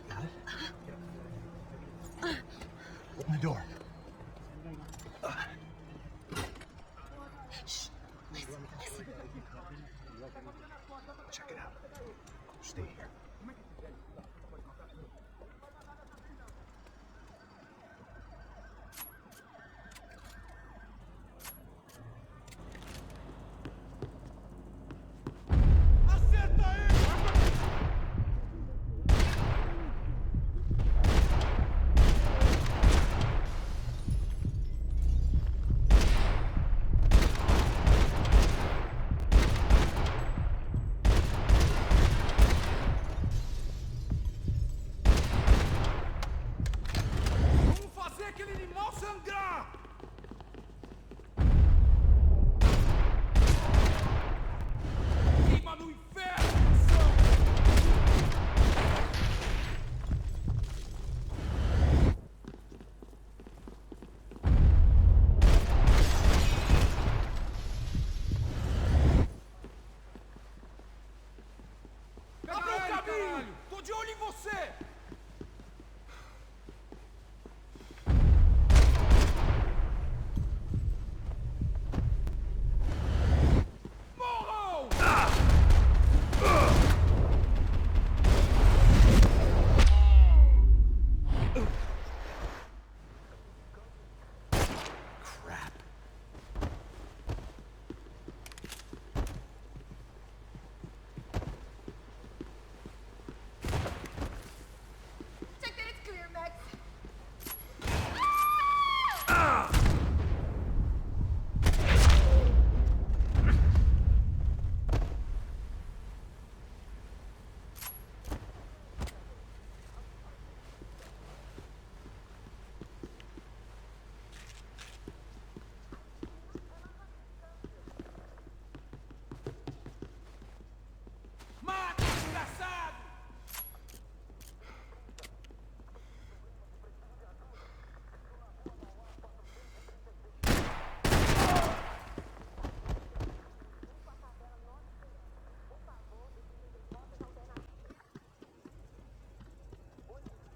Got it? Open the door. Shh. Listen. Check it out. Stay here.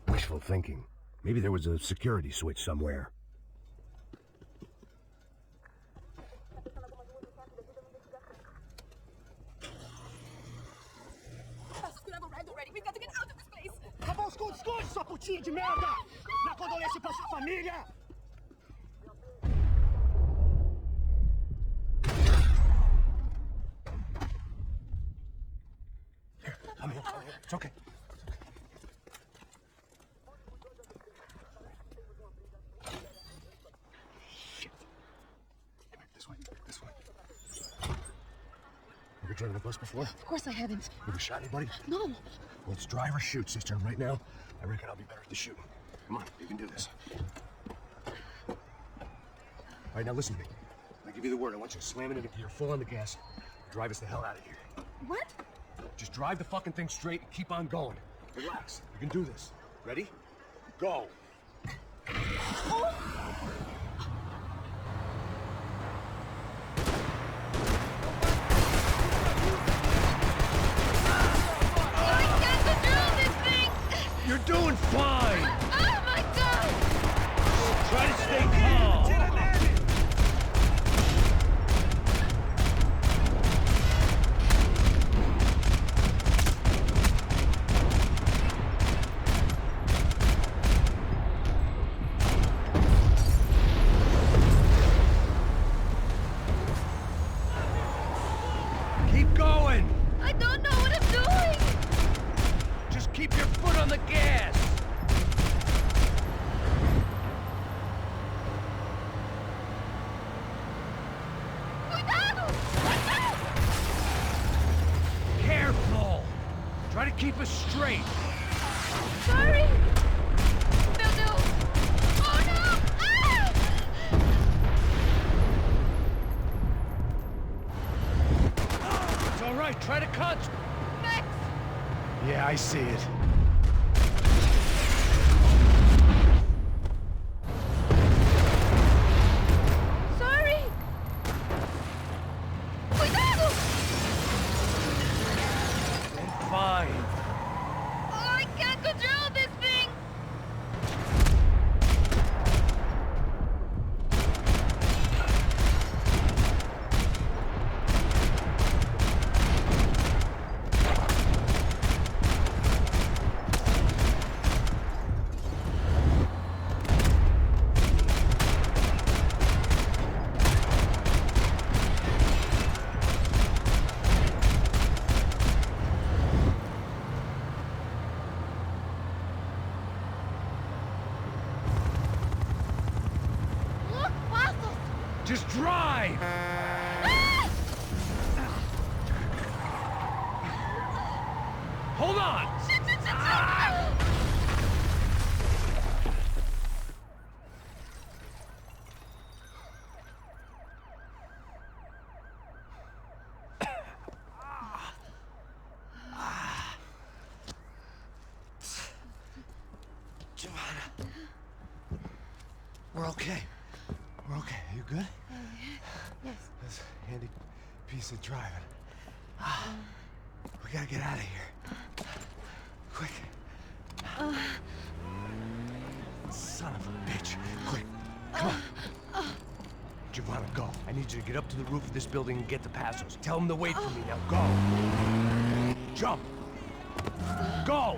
Wishful thinking. Maybe there was a security switch somewhere. Passos could have arrived already. We've got to get out of this place. Tá bom, esconde, sua putinha de merda! Minha condolência pra sua família! I'm here. It's okay. Ever driven a bus before? Of course I haven't. Ever shot anybody? No. Well, it's drive or shoot, sister. And right now, I reckon I'll be better at the shooting. Come on, you can do this. All right, now listen to me. I give you the word. I want you to slam it into gear, full on the gas. Drive us the hell out of here. What? Just drive the fucking thing straight and keep on going. Relax. You can do this. Ready? Go. Oh. You're doing fine! Oh my God! Try to stay calm! Keep going! I don't know what I'm doing! Just keep your foot on the gas! Cuidado! Careful! Try to keep us straight. Sorry! Will do! Oh no! Ah! It's all right. Try to concentrate. Max! Yeah, I see it. Sorry! Cuidado! Fine. Oh, I can't control this thing! Look, Passos! Just drive! Hold on! Shit, shit, shit, shit! Giovanna. We're okay. We're okay. You good? Yes. That's a handy piece of driving. We gotta get out of here. Quick. Son of a bitch. Quick. Come on. Giovanna, go. I need you to get up to the roof of this building and get the Passos. Tell them to wait for me. Now go. Jump. Go.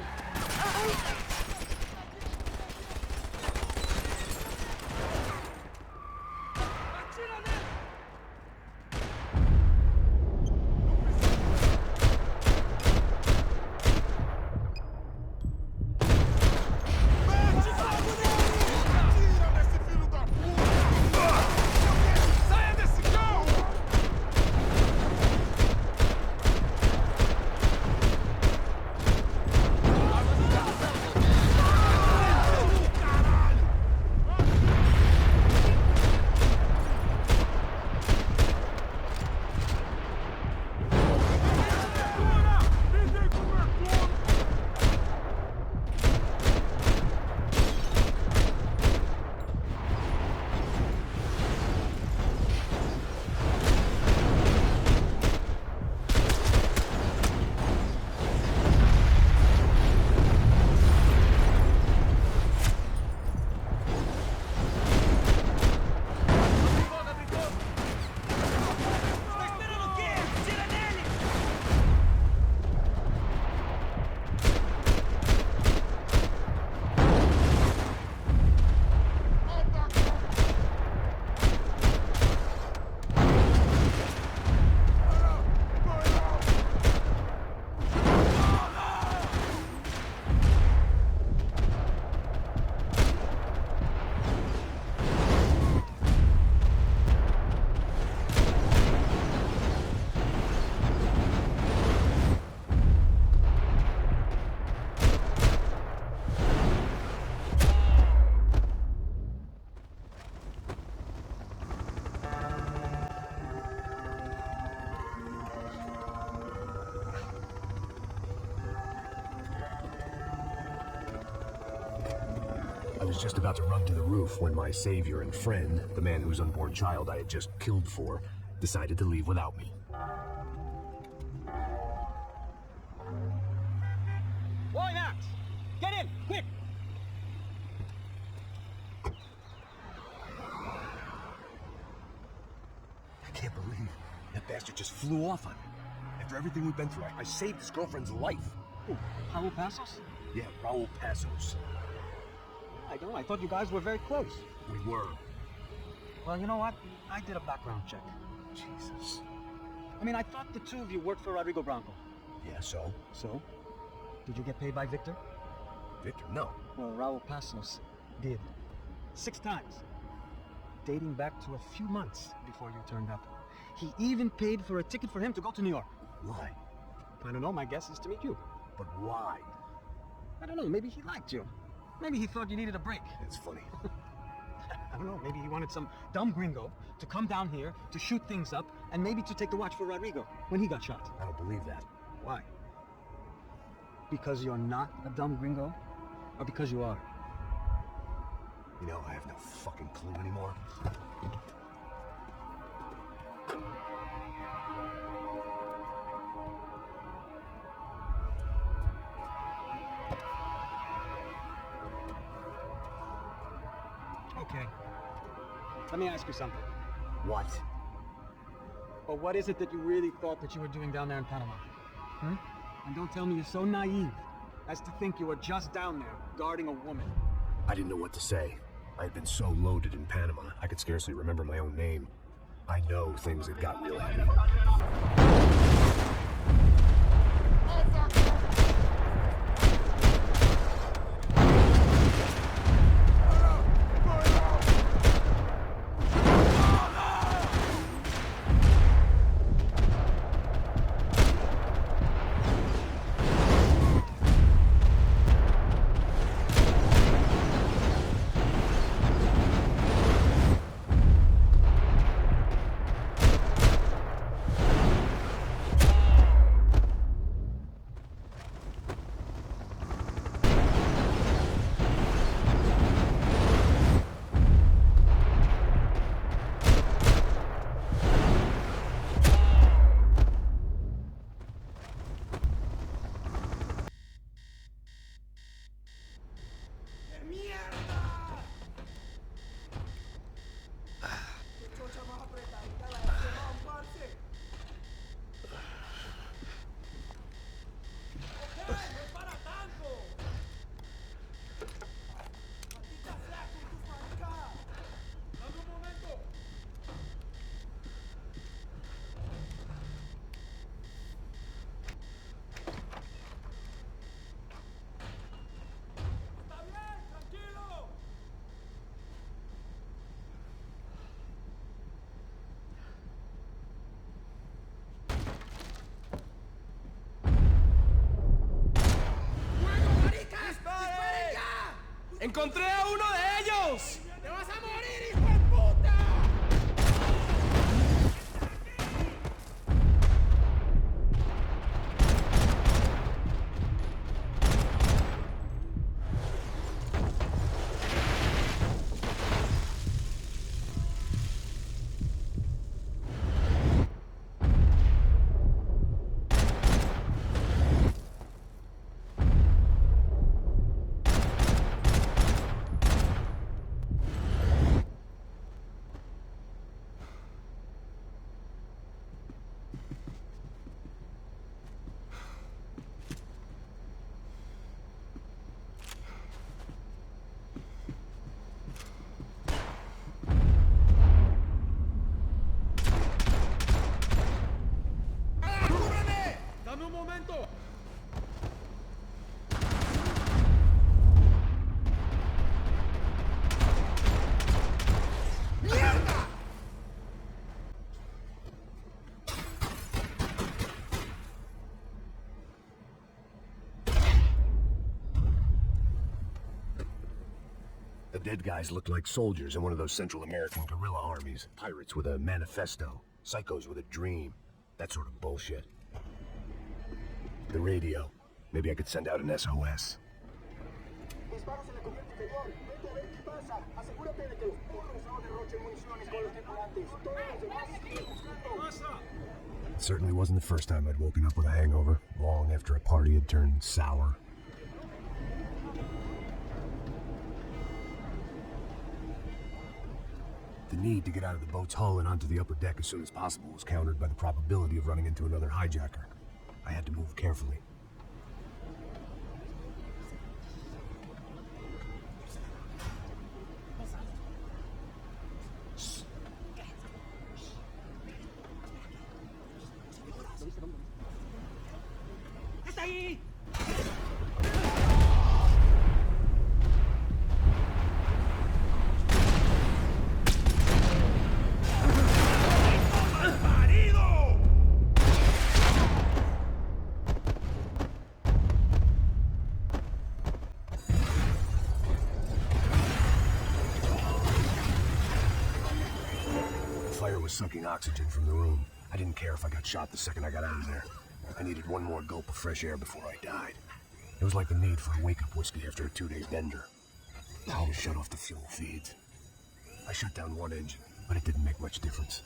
I was just about to run to the roof when my savior and friend, the man whose unborn child I had just killed for, decided to leave without me. Boy, Max! Get in, quick! I can't believe that bastard just flew off on me. After everything we've been through, I saved his girlfriend's life. Who? Raul Passos? Yeah, Raul Passos. I thought you guys were very close. We were. Well, you know what? I did a background check. Jesus. I mean, I thought the two of you worked for Rodrigo Branco. Yeah, so? So? Did you get paid by Victor? Victor, no. Well, Raul Passos did. 6 times. Dating back to a few months before you turned up. He even paid for a ticket for him to go to New York. Why? I don't know, my guess is to meet you. But why? I don't know, maybe he liked you. Maybe he thought you needed a break. It's funny. I don't know, maybe he wanted some dumb gringo to come down here to shoot things up and maybe to take the watch for Rodrigo when he got shot. I don't believe that. Why? Because you're not a dumb gringo? Or because you are? You know, I have no fucking clue anymore. Okay. Let me ask you something. What? Or what is it that you really thought that you were doing down there in Panama? Hmm? And don't tell me you're so naive as to think you were just down there guarding a woman. I didn't know what to say. I had been so loaded in Panama, I could scarcely remember my own name. I know things had got real heavy. ¡Encontré a uno de ellos! ¡Te vas a morir, hijo de puta! ¡Dame un momento! ¡Mierda! The dead guys looked like soldiers in one of those Central American guerrilla armies. Pirates with a manifesto. Psychos with a dream. That sort of bullshit. The radio. Maybe I could send out an SOS. Disparos en la cubierta inferior. Vete a ver qué pasa. Asegúrate de que los porros no derrochen municiones con los tripulantes. Todos los demás siguen buscando. It certainly wasn't the first time I'd woken up with a hangover, long after a party had turned sour. The need to get out of the boat's hull and onto the upper deck as soon as possible was countered by the probability of running into another hijacker. I had to move carefully. sucking oxygen from the room. I didn't care if I got shot the second I got out of there. I needed one more gulp of fresh air before I died. It was like the need for a wake-up whiskey after a 2-day bender. I just shut off the fuel feeds. I shut down one engine, but it didn't make much difference.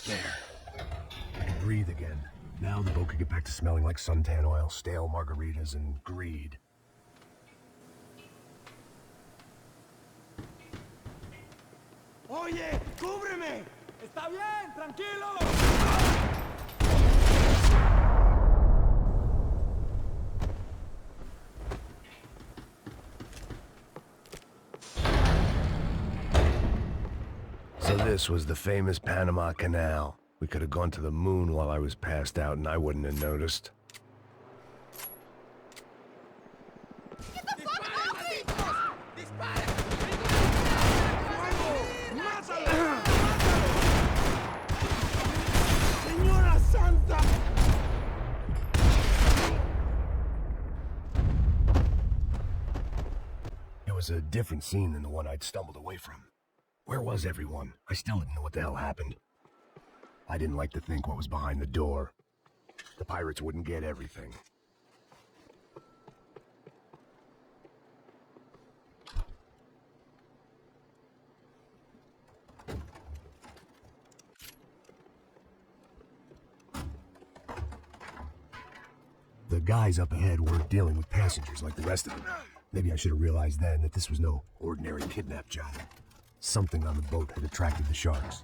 There. I could breathe again. Now the boat could get back to smelling like suntan oil, stale margaritas, and greed. Oye, cúbreme. Está bien, tranquilo. So this was the famous Panama Canal. We could have gone to the moon while I was passed out and I wouldn't have noticed. Get the fuck off me! Dispare! Señora Santa! It was a different scene than the one I'd stumbled away from. Where was everyone? I still didn't know what the hell happened. I didn't like to think what was behind the door. The pirates wouldn't get everything. The guys up ahead weren't dealing with passengers like the rest of them. Maybe I should have realized then that this was no ordinary kidnap job. Something on the boat had attracted the sharks.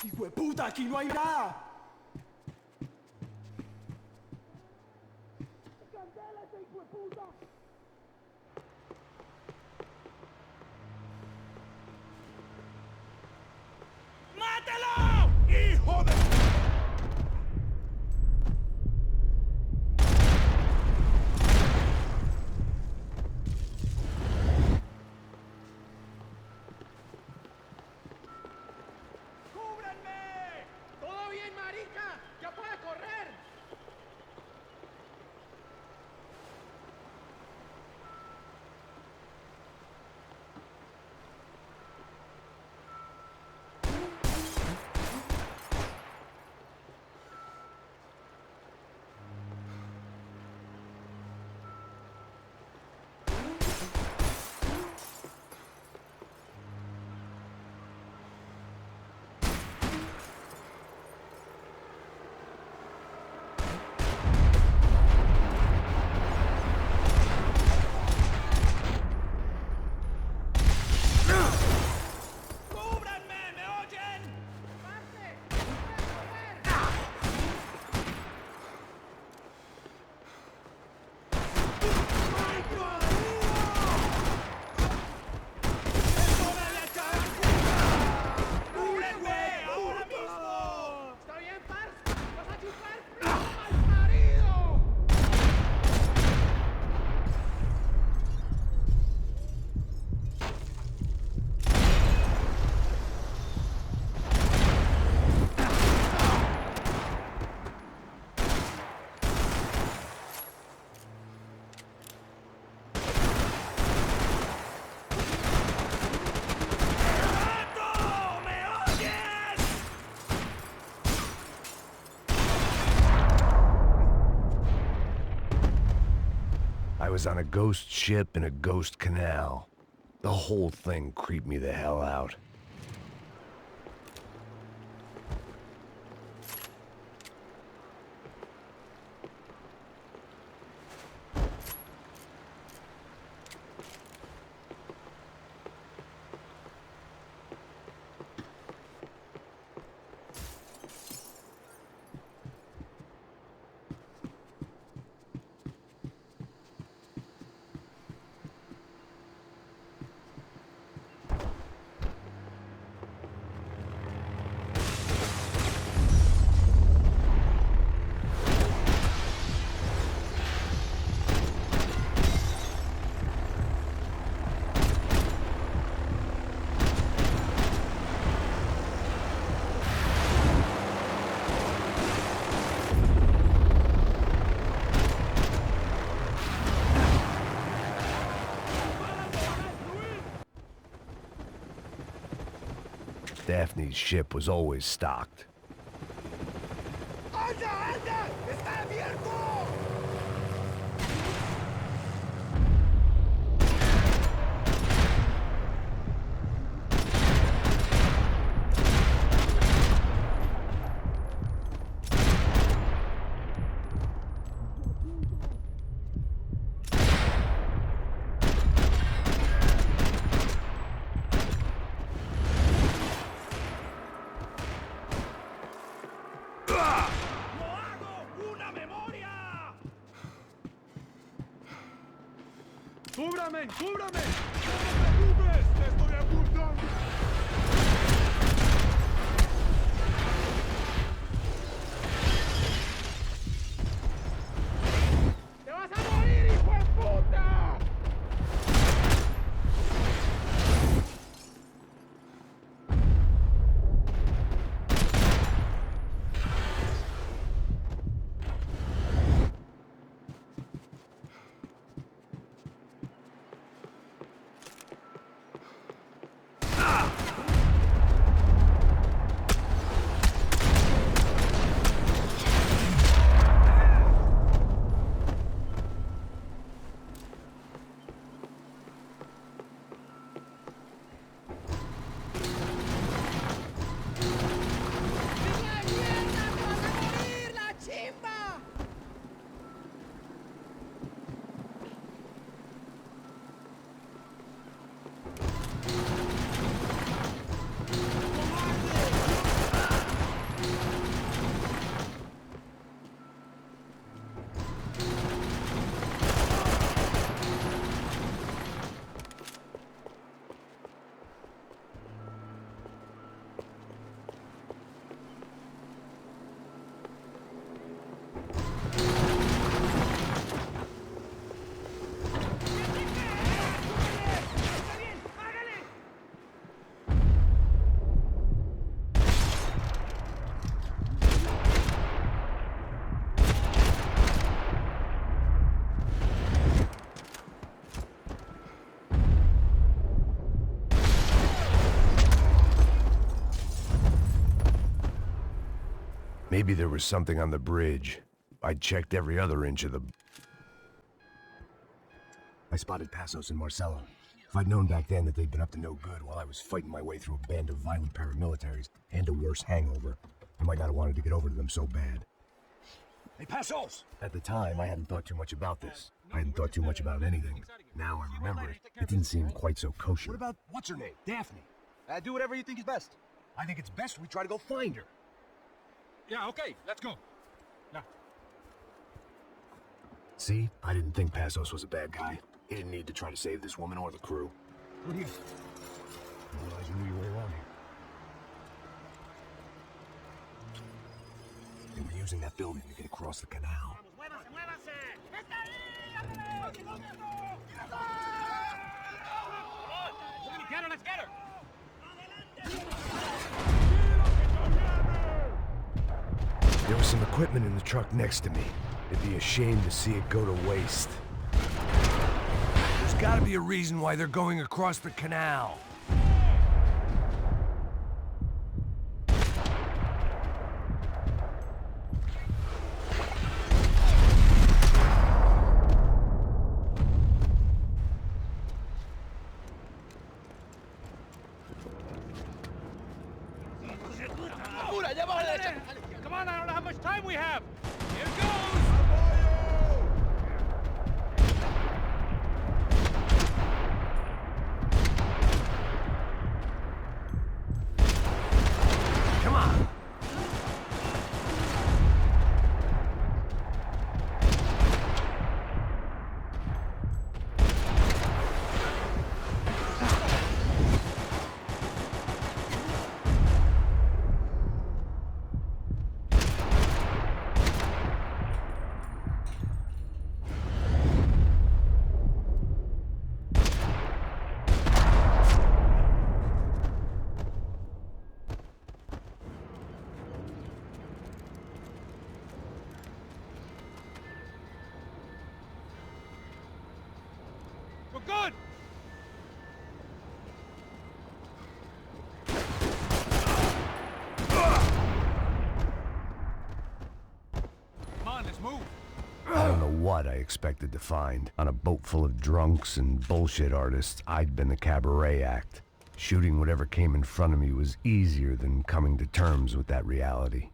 ¡Hijo de puta! ¡Aquí no hay nada! ¡Cancélate, hijo de puta! ¡Mátalo! ¡Hijo de... I was on a ghost ship in a ghost canal. The whole thing creeped me the hell out. Daphne's ship was always stocked. ¡Anda, anda! ¡Está abierto! ¡Cúbrame! ¡Cúbrame! ¡No te preocupes! ¡Te estoy apuntando! ¡Te vas a morir, hijo de puta! Maybe there was something on the bridge. I checked every other inch of the... I spotted Passos and Marcelo. If I'd known back then that they'd been up to no good while I was fighting my way through a band of violent paramilitaries and a worse hangover, I might not have wanted to get over to them so bad. Hey, Passos! At the time, I hadn't thought too much about this. I hadn't thought too much about anything. Now I remember it. It didn't seem quite so kosher. What about, what's her name? Daphne. Do whatever you think is best. I think it's best we try to go find her. Yeah, okay, let's go. Yeah. See? I didn't think Passos was a bad guy. He didn't need to try to save this woman or the crew. What do you... I realized you knew you were around here. They were using that building to get across the canal. Get her, let's get her! There was some equipment in the truck next to me. It'd be a shame to see it go to waste. There's gotta be a reason why they're going across the canal. allá abajo a la derecha. Come on, I don't know how much time we have. Here goes. Come on. We're good. Come on, let's move. I don't know what I expected to find. On a boat full of drunks and bullshit artists, I'd been the cabaret act. Shooting whatever came in front of me was easier than coming to terms with that reality.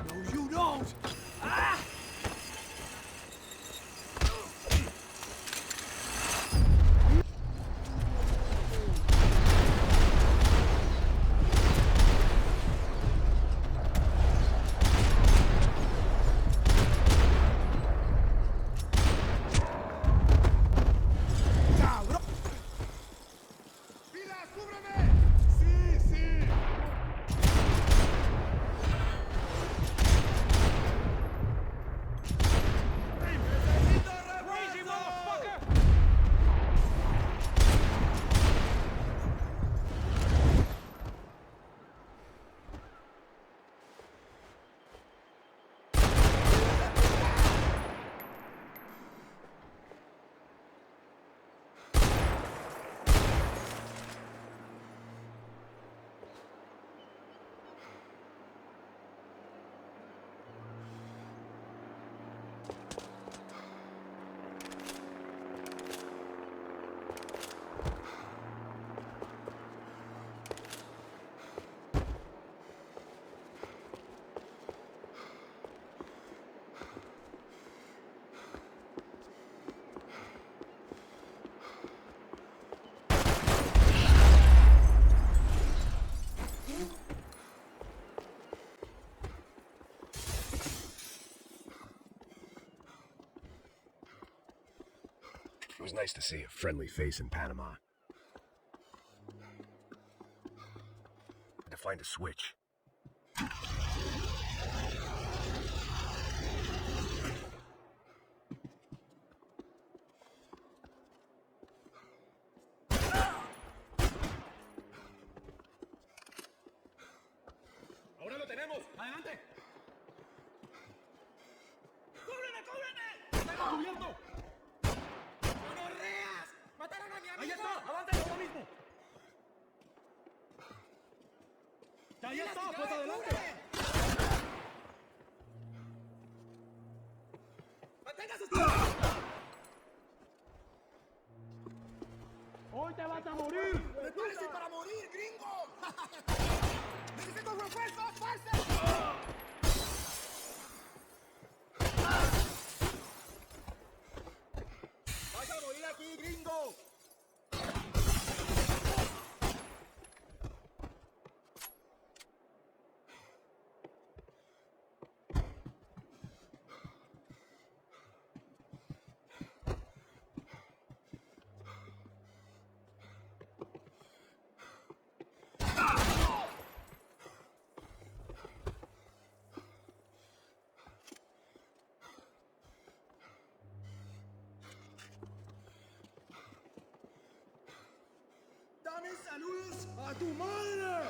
No, you don't! Ah! ¡Pilas, cúbreme! ¡Sí, sí! Crazy motherfucker! It was nice to see a friendly face in Panama. Had to find a switch. ¡Ahora lo tenemos! ¡Adelante! ¡Cúbreme, cúbreme! ¡Está cubierto! ¡Monorreas! ¡Mataron a mi amigo! ¡Ahí está! ¡Avanten ahora mismo! ¡Ahí está! ¡Pues adelante! ¡Mantenga sus pies! ¡Hoy te vas a morir! ¡Prepárese para morir, gringo! ¡Necesito refuerzos, parce! ¡Vas a morir aquí, gringo! ¡Saludos a tu madre!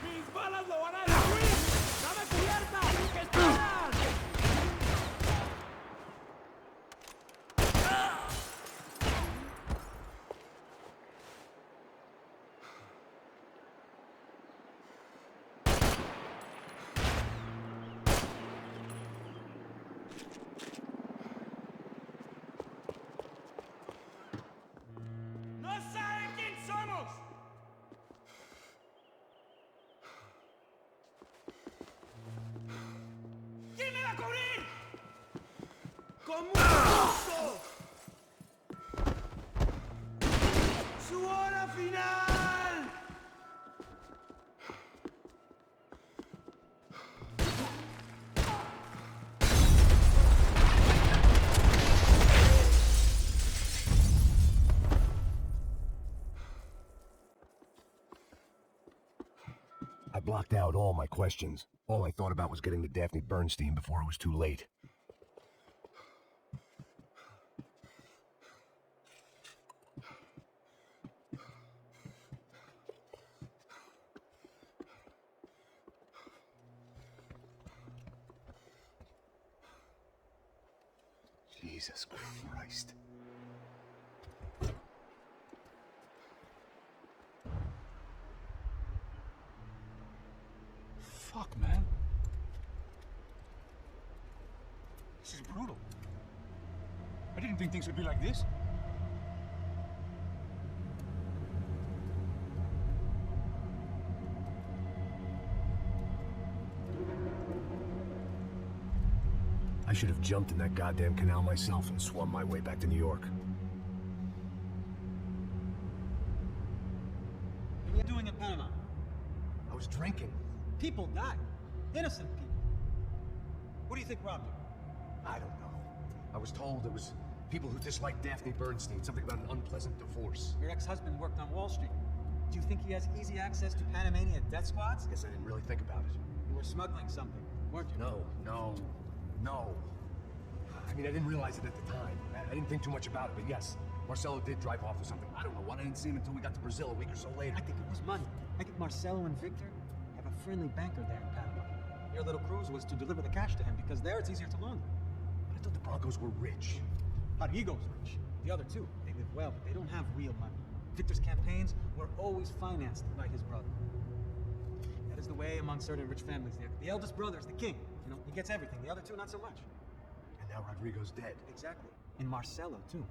¡Mis balas lo van a destruir! ¡Dame cubierta! ¿Qué esperas? ¡No saben quién somos! ¿Quién me va a cubrir? ¡Como un oso! ¡Su hora final! I blocked out all my questions. All I thought about was getting to Daphne Bernstein before it was too late. Jesus Christ. Fuck, man. This is brutal. I didn't think things would be like this. I should have jumped in that goddamn canal myself and swum my way back to New York. What are you doing in Panama? I was drinking. People died. Innocent people. Who do you think robbed you? I don't know. I was told it was people who disliked Daphne Bernstein, something about an unpleasant divorce. Your ex-husband worked on Wall Street. Do you think he has easy access to Panamanian death squads? Guess I didn't really think about it. You were smuggling something, weren't you? No. I mean, I didn't realize it at the time. I didn't think too much about it, but yes, Marcelo did drive off with something. I don't know what. I didn't see him until we got to Brazil a week or so later. I think it was money. I think Marcelo and Victor have a friendly banker there in Panama. Your little cruise was to deliver the cash to him because there it's easier to launder. But I thought the Brancos were rich. Rodrigo's rich. The other two, they live well, but they don't have real money. Victor's campaigns were always financed by his brother. That is the way among certain rich families there. The eldest brother is the king. You know, he gets everything. The other two, not so much. And now Rodrigo's dead. Exactly. And Marcelo, too.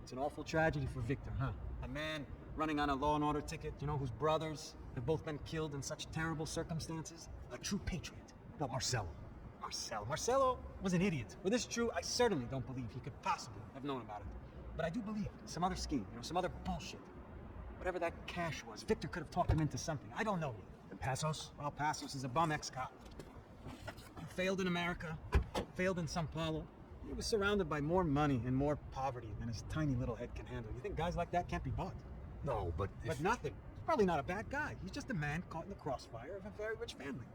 It's an awful tragedy for Victor, huh? A man running on a law and order ticket, you know, whose brothers have both been killed in such terrible circumstances. A true patriot. But Marcelo Marcelo was an idiot. Were this true, I certainly don't believe he could possibly have known about it. But I do believe some other scheme, you know, some other bullshit. Whatever that cash was, Victor could have talked him into something. I don't know yet. And Passos? Well, Passos is a bum ex-cop. He failed in America, failed in Sao Paulo. He was surrounded by more money and more poverty than his tiny little head can handle. You think guys like that can't be bought? No, but But nothing. He's probably not a bad guy. He's just a man caught in the crossfire of a very rich family.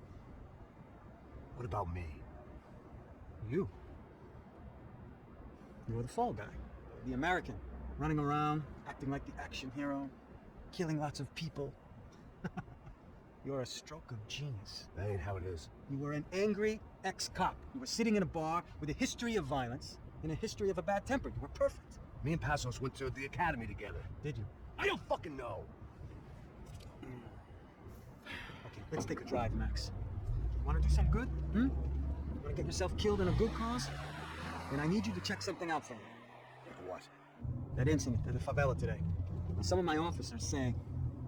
What about me? You. You were the fall guy. The American, running around, acting like the action hero, killing lots of people. You're a stroke of genius. That ain't how it is. You were an angry ex-cop. You were sitting in a bar with a history of violence and a history of a bad temper. You were perfect. Me and Passos went to the academy together. Did you? I don't fucking know. Okay, let's take a drive, Max. Want to do some good? Want to get yourself killed in a good cause? Then I need you to check something out for me. What? That incident at the favela today. Some of my officers say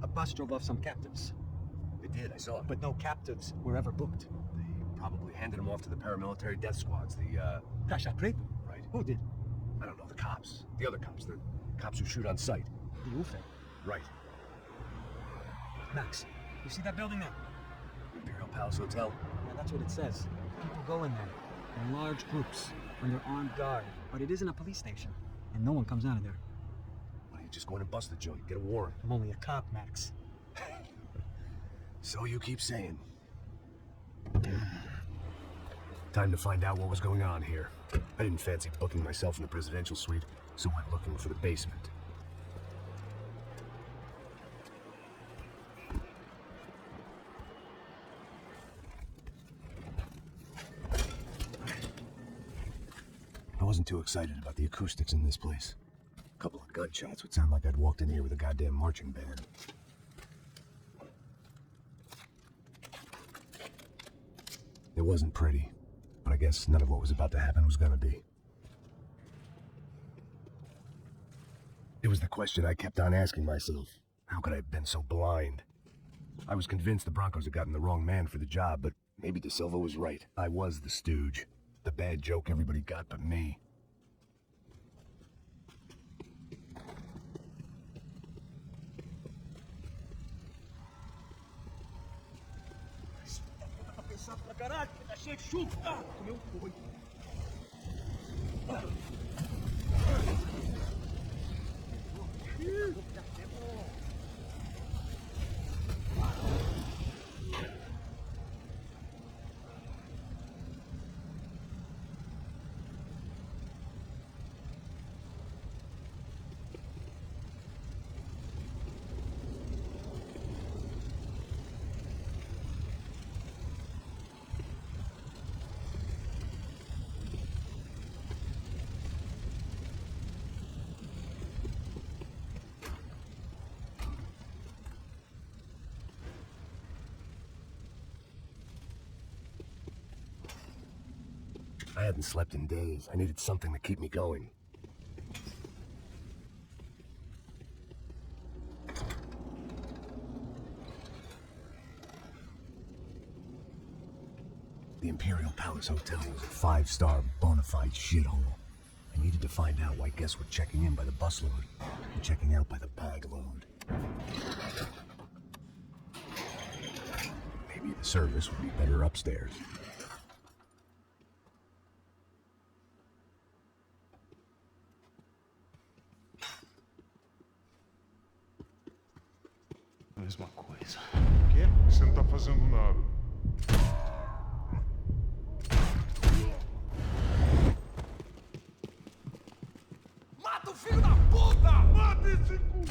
a bus drove off some captives. They did, I saw it. But no captives were ever booked. They probably handed them off to the paramilitary death squads, the, Caixa Preto? Right. Who did? I don't know, the cops. The other cops, the cops who shoot on sight. The UFE. Right. Max, you see that building there? Imperial Palace Hotel. Yeah, that's what it says. People go in there in large groups under armed guard. But it isn't a police station, and no one comes out of there. Why don't you just go in and bust the joint, get a warrant? I'm only a cop, Max. So you keep saying. Time to find out what was going on here. I didn't fancy booking myself in the presidential suite, so went looking for the basement. I wasn't too excited about the acoustics in this place. A couple of gunshots would sound like I'd walked in here with a goddamn marching band. It wasn't pretty, but I guess none of what was about to happen was gonna be. It was the question I kept on asking myself. How could I have been so blind? I was convinced the Broncos had gotten the wrong man for the job, but maybe De Silva was right. I was the stooge. The bad joke everybody got but me. Pra caralho, tá cheio de chumbo. Comeu um boi. I hadn't slept in days. I needed something to keep me going. The Imperial Palace Hotel was a 5-star bona fide shithole. I needed to find out why guests were checking in by the busload and checking out by the bag load. Maybe the service would be better upstairs. Mesma coisa. O quê? Você não tá fazendo nada. Mata o filho da puta! Mata esse cu!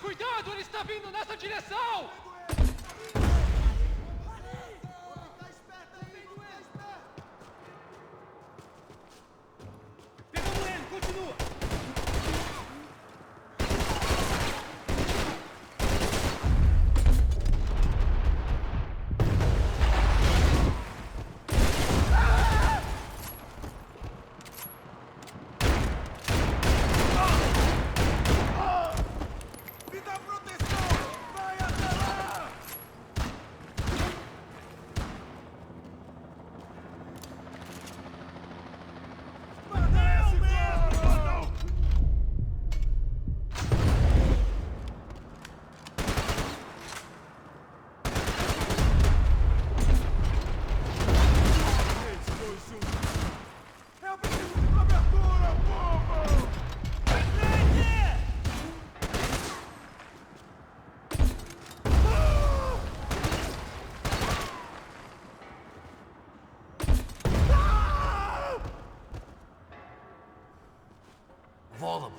Cuidado, ele está vindo nessa direção! Pegamos ele, continua! Vola!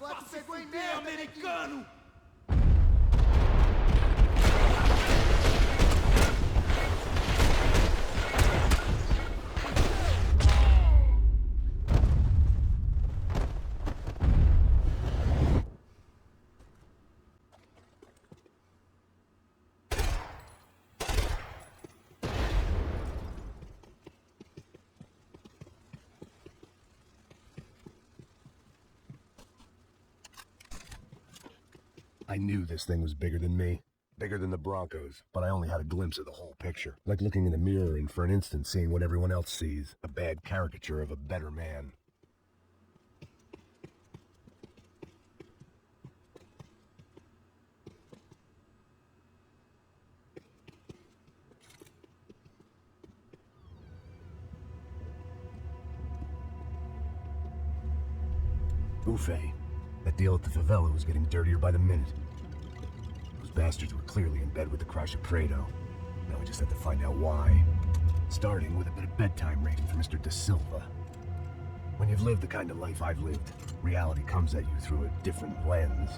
Agora tu pegou em merda, americano! I knew this thing was bigger than me, bigger than the Broncos, but I only had a glimpse of the whole picture. Like looking in the mirror and for an instant seeing what everyone else sees, a bad caricature of a better man. Buffet. That deal at the favela was getting dirtier by the minute. Those bastards were clearly in bed with the Crash of Prado. Now we just had to find out why. Starting with a bit of bedtime rating for Mr. Da Silva. When you've lived the kind of life I've lived, reality comes at you through a different lens.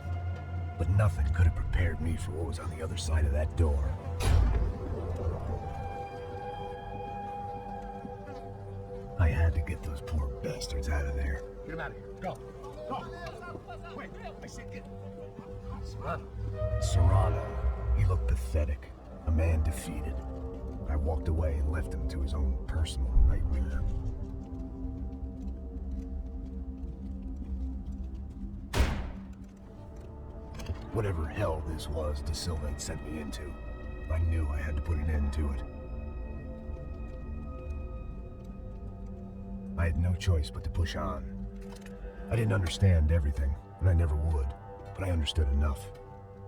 But nothing could have prepared me for what was on the other side of that door. I had to get those poor bastards out of there. Get him out of here. Go. Go. Wait, I said get. Serrano. Serrano. He looked pathetic. A man defeated. I walked away and left him to his own personal nightmare. Whatever hell this was Da Silva had sent me into, I knew I had to put an end to it. I had no choice but to push on. I didn't understand everything, and I never would, but I understood enough.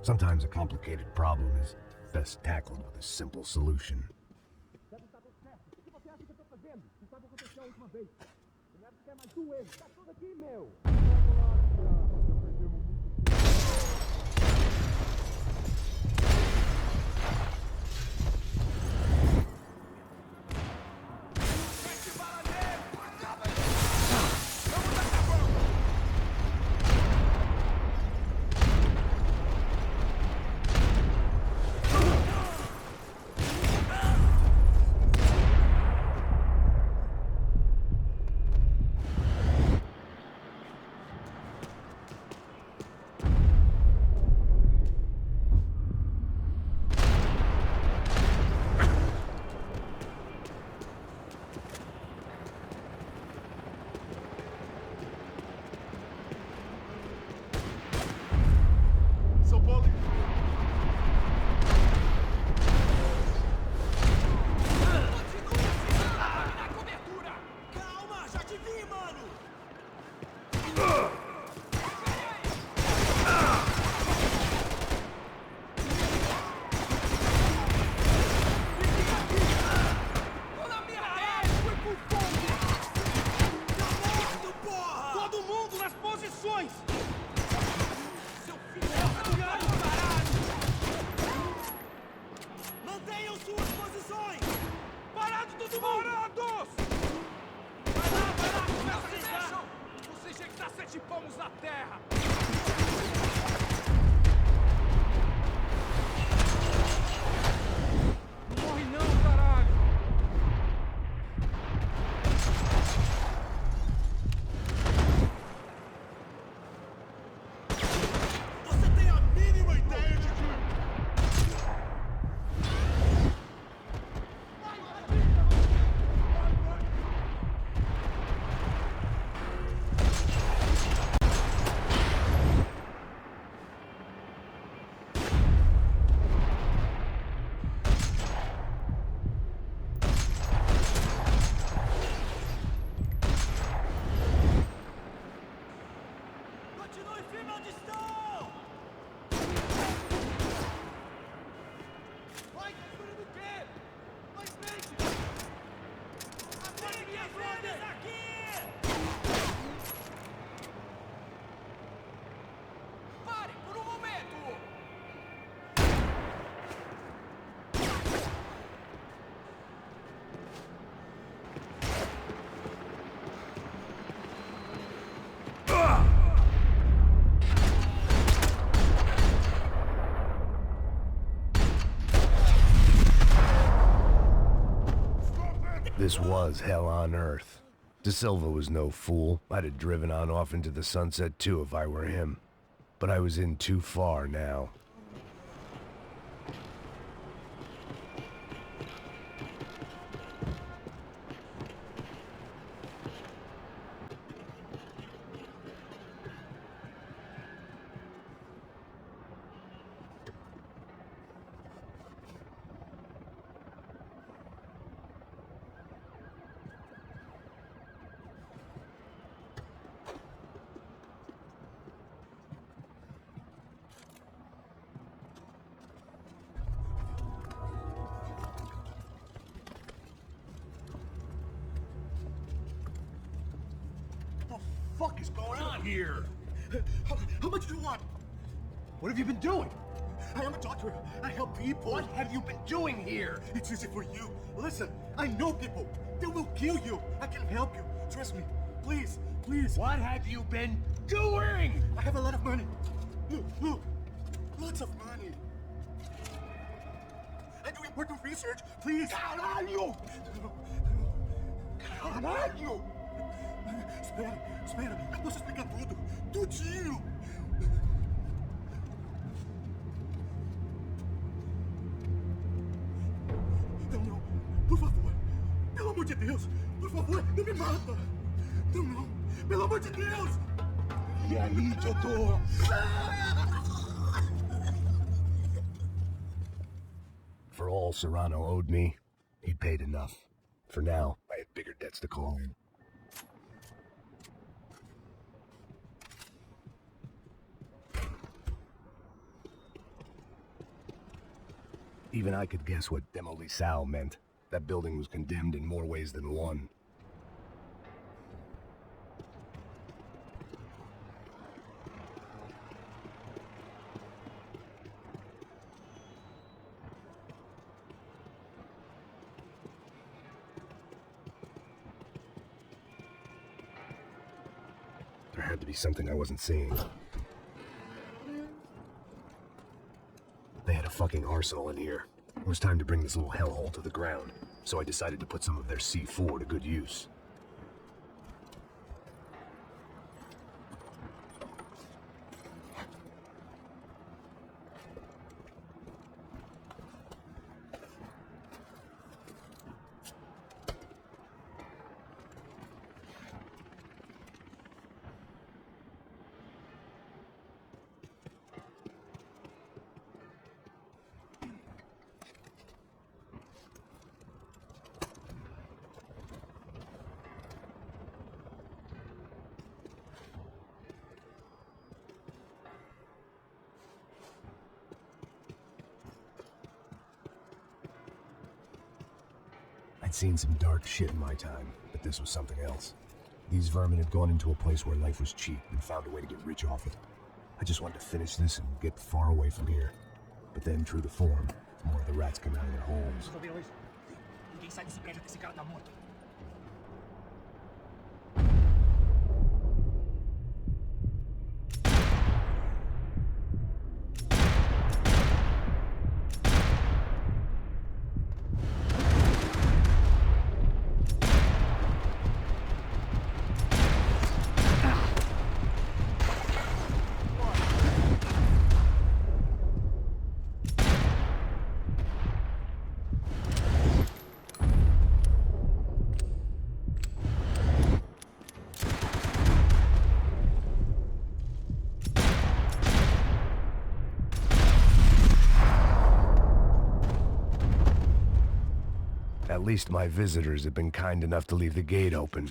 Sometimes a complicated problem is best tackled with a simple solution. This was hell on earth. De Silva was no fool. I'd have driven on off into the sunset too if I were him. But I was in too far now. What is going on here? How much do you want? What have you been doing? I am a doctor. I help people. What have you been doing here? It's easy for you. Listen, I know people. They will kill you. I can help you. Trust me. Please, please. What have you been doing? I have a lot of money. Look. Lots of money. I do important research. Please. Caralho! Caralho! Espera, eu posso explicar tudo. Tudinho. Não, por favor. Pelo amor de Deus, por favor, não me mata. Não, pelo amor de Deus. E aí, doutor? For all Serrano owed me, he'd paid enough. For now, I had bigger debts to call in. Even I could guess what Demolisal meant. That building was condemned in more ways than one. There had to be something I wasn't seeing. They had a fucking arsenal in here. It was time to bring this little hellhole to the ground, so I decided to put some of their C4 to good use. I'd seen some dark shit in my time, but this was something else. These vermin had gone into a place where life was cheap and found a way to get rich off it. I just wanted to finish this and get far away from here. But then, true to form, more of the rats came out of their holes. Ninguém sai desse prédio que esse cara tá morto. At least my visitors have been kind enough to leave the gate open.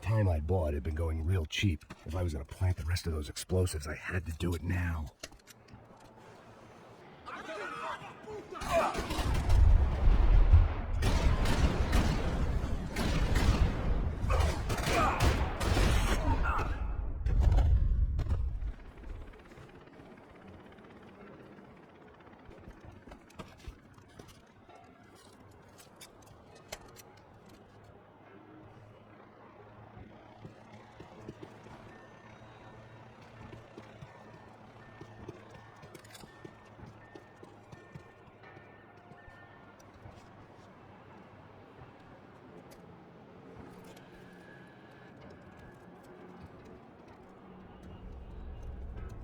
time I bought had been going real cheap. If I was gonna plant the rest of those explosives, I had to do it now.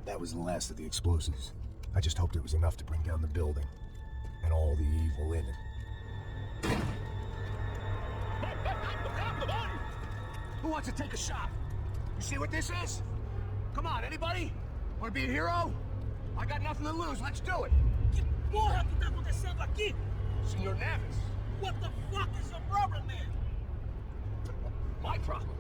That was the last of the explosives. I just hoped it was enough to bring down the building and all the evil in it. Who wants to take a shot? You see what this is? Come on, anybody? Want to be a hero? I got nothing to lose. Let's do it. Que porra que tá acontecendo aqui? Senor Navis. What the fuck is your problem, man? My problem?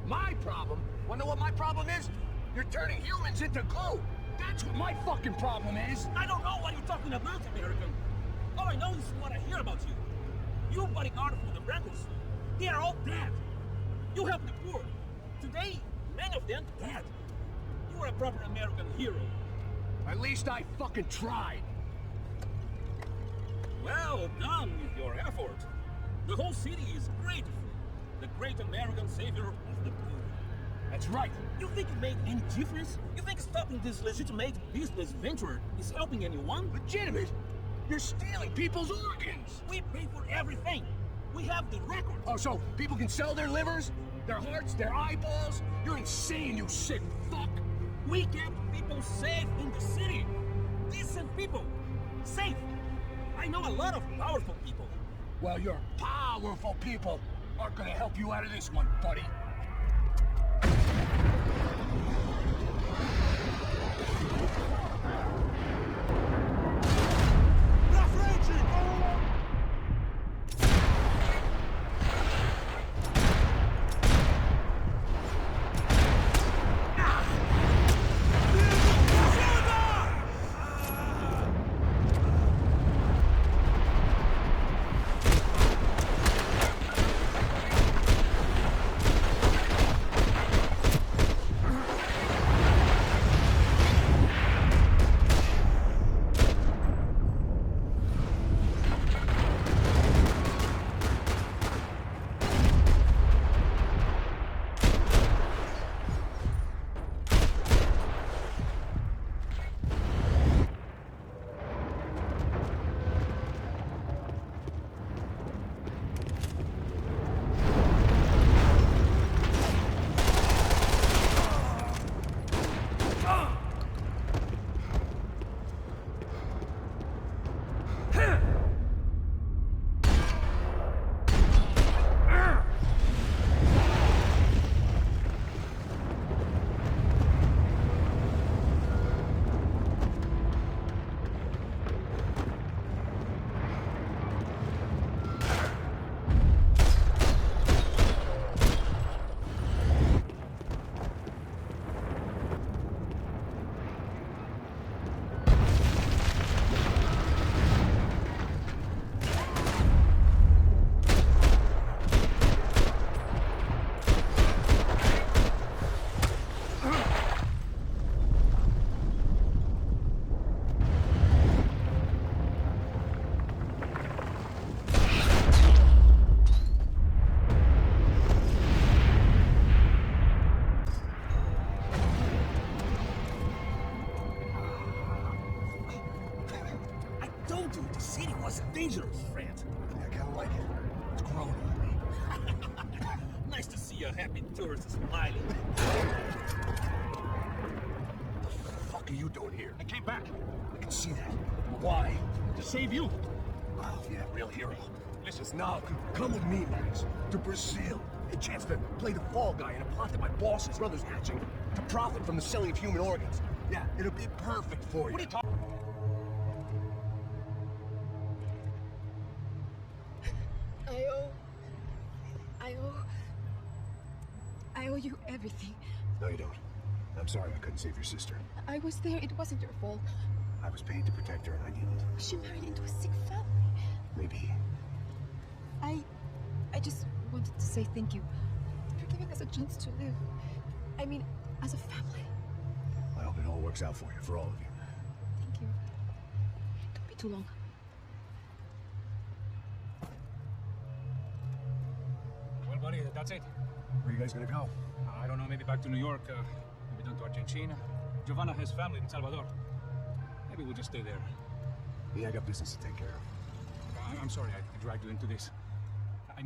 My problem? Wanna know what my problem is? You're turning humans into glue. That's what my fucking problem is. I don't know what you're talking about, American. All I know is what I hear about you. You bodyguard for the Brancos. They are all dead. You help the poor. Today, many of them dead. You are a proper American hero. At least I fucking tried. Well done with your effort. The whole city is grateful. The great American savior of the poor. That's right. You think it made any difference? You think stopping this legitimate business venture is helping anyone? Legitimate? You're stealing people's organs! We pay for everything. We have the record. Oh, so people can sell their livers, their hearts, their eyeballs? You're insane, you sick fuck! We kept people safe in the city. Decent people. Safe. I know a lot of powerful people. Well, your powerful people aren't gonna help you out of this one, buddy. Dangerous, friend. I kinda like it. It's growing on me. Nice to see a happy tourist smiling. What the fuck are you doing here? I came back. I can see that. Why? To save you. Oh, yeah, real hero. Listen, now, come with me, Max. To Brazil. A chance to play the fall guy in a plot that my boss's brother's hatching to profit from the selling of human organs. Yeah, it'll be perfect for you. What are you talking? I owe you everything. No, you don't. I'm sorry I couldn't save your sister. I was there. It wasn't your fault. I was paid to protect her, and I didn't. She married into a sick family. Maybe. I just wanted to say thank you for giving us a chance to live. I mean, as a family. I hope it all works out for you, for all of you. Thank you. Don't be too long. Well, buddy, that's it. Where are you guys gonna go? I don't know, maybe back to New York, maybe down to Argentina. Giovanna has family in Salvador. Maybe we'll just stay there. Yeah, I got business to take care of. I'm sorry I dragged you into this. I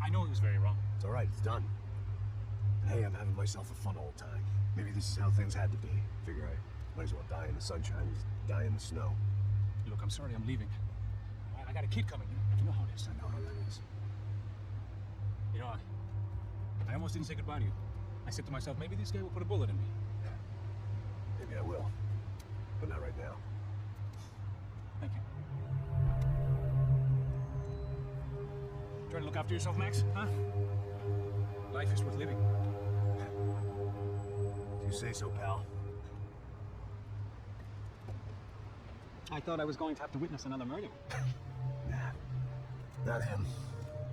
know it was very wrong. It's all right, it's done. Hey, I'm having myself a fun old time. Maybe this is how things had to be. Figure I might as well die in the sunshine as die in the snow. Look, I'm sorry I'm leaving. I got a kid coming. You know how it is. I know how that is. You know, I almost didn't say goodbye to you. I said to myself, maybe this guy will put a bullet in me. Maybe I will. But not right now. Thank you. Try to look after yourself, Max, huh? Life is worth living. You say so, pal. I thought I was going to have to witness another murder. Nah, not him.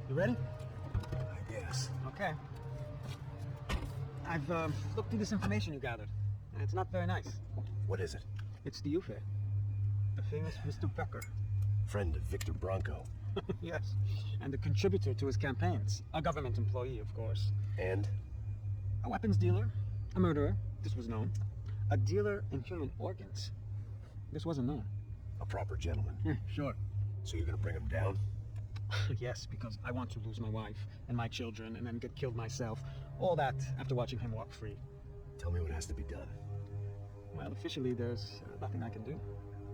You ready? I guess. Okay. I've looked through this information you gathered, and it's not very nice. What is it? It's the UFE. The famous Mr. Becker. Friend of Victor Branco. Yes, and a contributor to his campaigns. A government employee, of course. And? A weapons dealer. A murderer. This was known. A dealer in human organs. This wasn't known. A proper gentleman. Sure. So you're gonna bring him down? Yes, because I want to lose my wife and my children and then get killed myself. All that after watching him walk free. Tell me what has to be done. Well, officially, there's nothing I can do.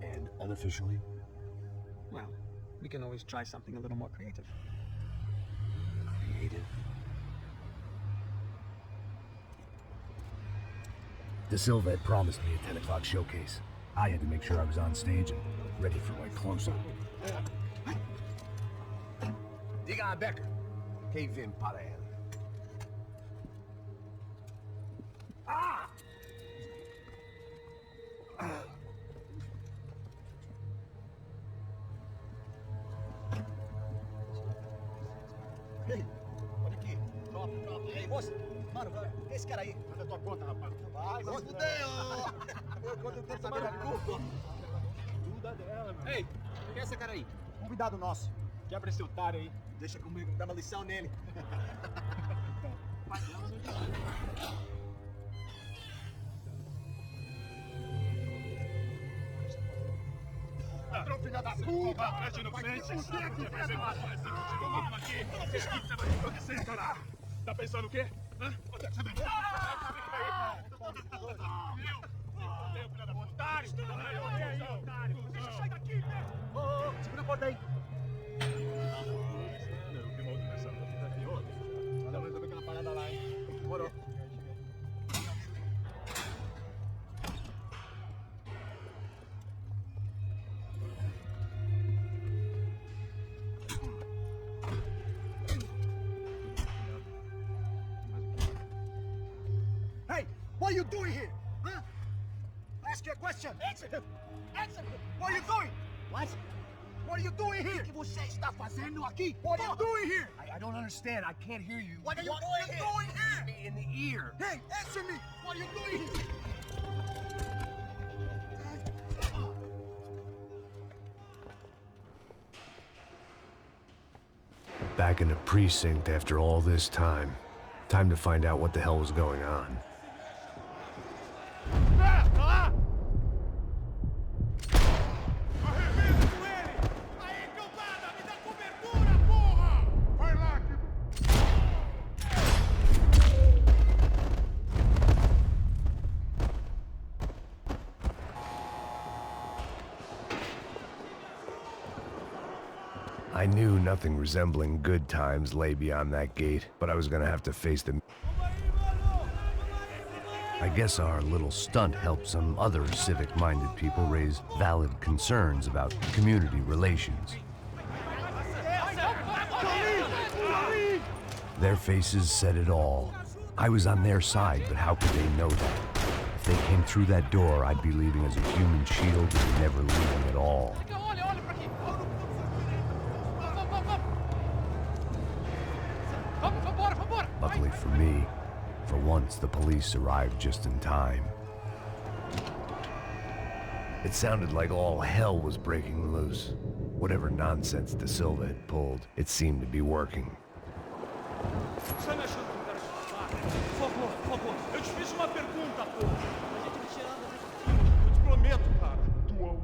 And unofficially? Well, we can always try something a little more creative. Creative? De Silva had promised me a 10 o'clock showcase. I had to make sure I was on stage and ready for my close-up. Diga a Becker. Que vem para ela. Ah! Ei, olha aqui. Drop. Ei, moça. Mano, esse cara aí. Manda tua conta, rapaz. Vai, se fudeu! Quanto tempo saber da culpa? Tudo dela, mano. Ei, quem é esse cara aí? Convidado nosso. Quebra esse otário aí. Deixa comigo, dá uma lição nele. Ladrão, filha da puta! Preste inocente! O que você vai cara? Tá pensando o quê? Hã? Onde é que você vem? Otário! Deixa eu sair daqui, né? Ô, segura a porta aí! Meu, que maluco nessa fita aqui, ô. Olha, resolver aquela parada lá, hein? Demorou. Hey, what are you doing here? Huh? I ask you a question. Answer! Answer! What are you doing? What? What are you doing here? O que você está fazendo aqui? What are you doing here? I don't understand. I can't hear you. What are you doing here? Me in the ear. Hey, answer me! What are you doing here? Back in the precinct after all this time. Time to find out what the hell was going on. I knew nothing resembling good times lay beyond that gate, but I was gonna have to face them. I guess our little stunt helped some other civic-minded people raise valid concerns about community relations. Their faces said it all. I was on their side, but how could they know that? If they came through that door, I'd be leaving as a human shield and never leaving at all. Luckily for me, for once the police arrived just in time. It sounded like all hell was breaking loose. Whatever nonsense De Silva had pulled, it seemed to be working. Sai me achando que eu quero falar. Por favor, eu te fiz uma pergunta, pô. A gente vai tirar daqui. Eu te prometo, cara. Dual.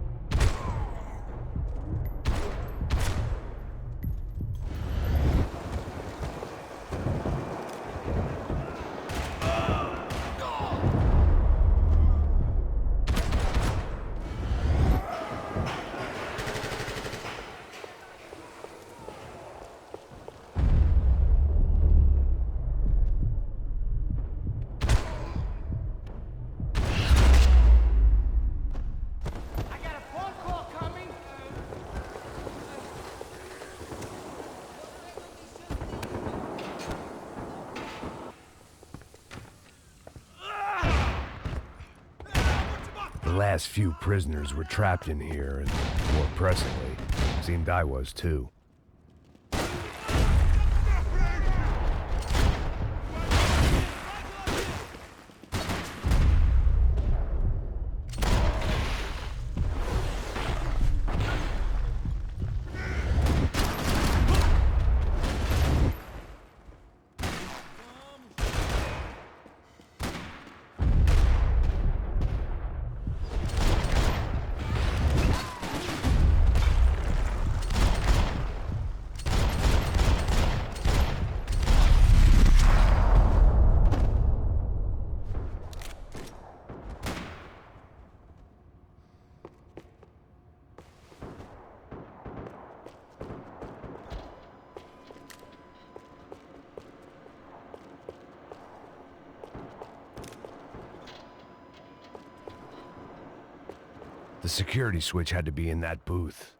The last few prisoners were trapped in here, and more pressingly, seemed I was too. The security switch had to be in that booth.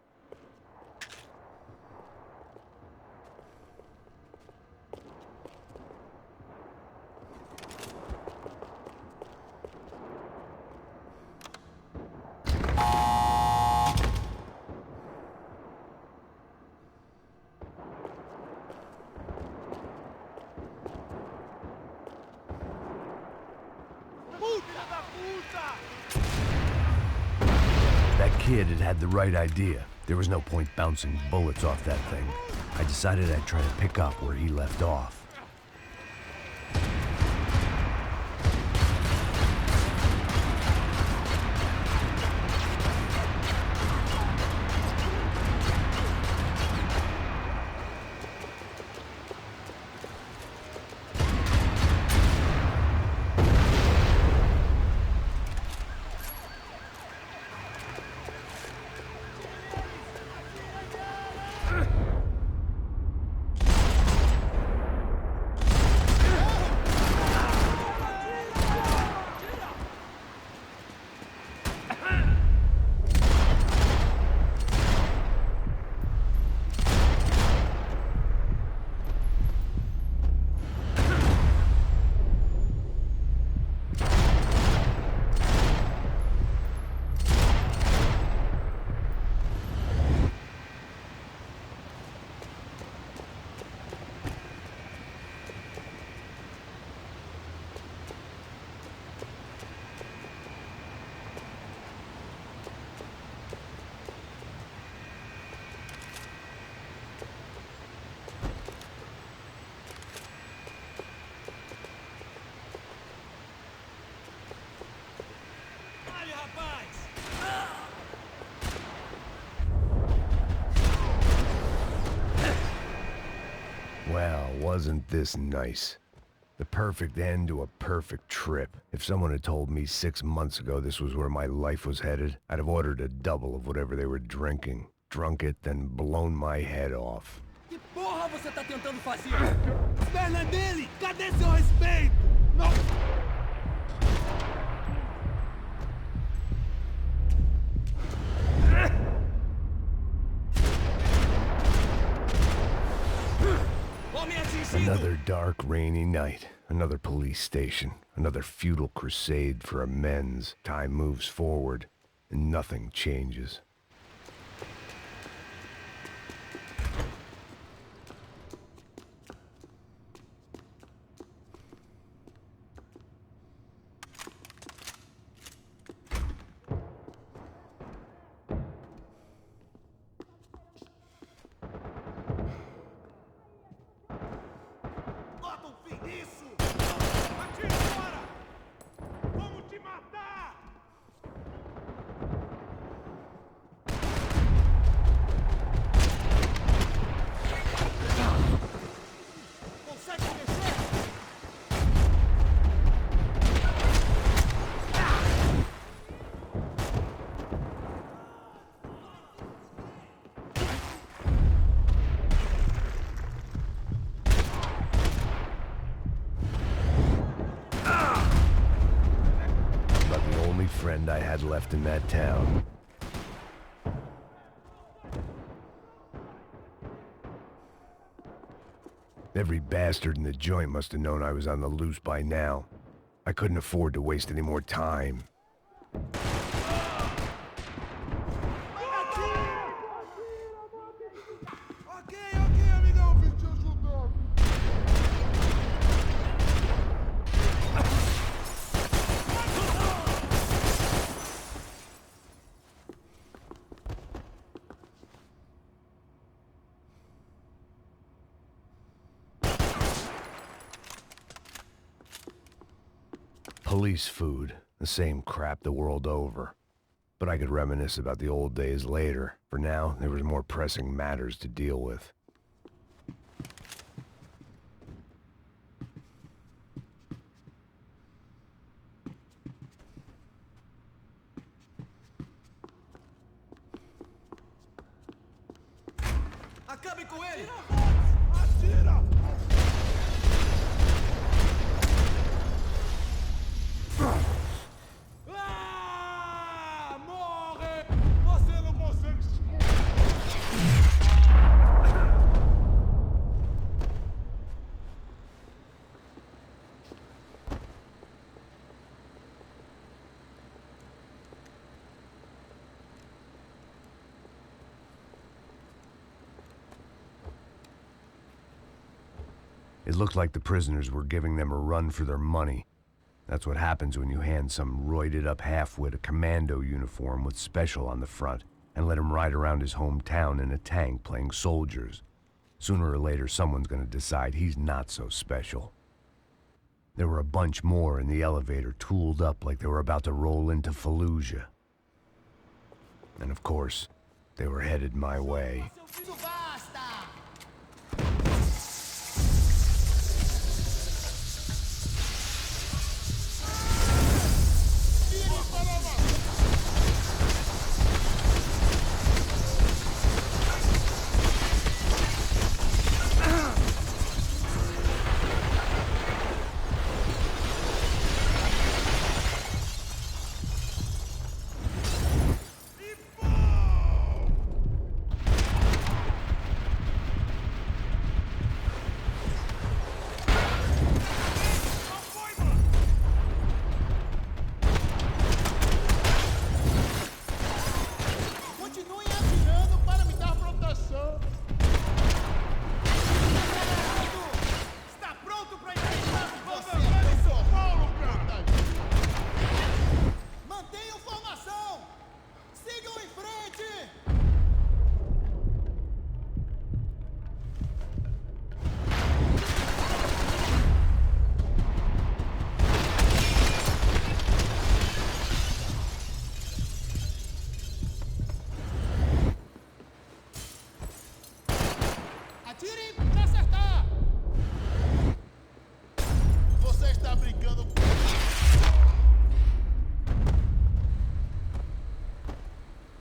That kid had the right idea. There was no point bouncing bullets off that thing. I decided I'd try to pick up where he left off. Well, wasn't this nice? The perfect end to a perfect trip. If someone had told me 6 months ago this was where my life was headed, I'd have ordered a double of whatever they were drinking, drunk it, then blown my head off. Que porra você tá tentando fazer? Perna dele! Cadê seu respeito? Não! Another dark, rainy night. Another police station, another futile crusade for amends. Time moves forward, and nothing changes. Friend I had left in that town. Every bastard in the joint must have known I was on the loose by now. I couldn't afford to waste any more time. Police food, the same crap the world over. But I could reminisce about the old days later. For now, there was more pressing matters to deal with. Acabe com ele! Atira! Ah! Morre! Você não consegue se... It looked like the prisoners were giving them a run for their money. That's what happens when you hand some roided-up half-wit a commando uniform with special on the front and let him ride around his hometown in a tank playing soldiers. Sooner or later, someone's gonna decide he's not so special. There were a bunch more in the elevator, tooled up like they were about to roll into Fallujah. And of course, they were headed my way.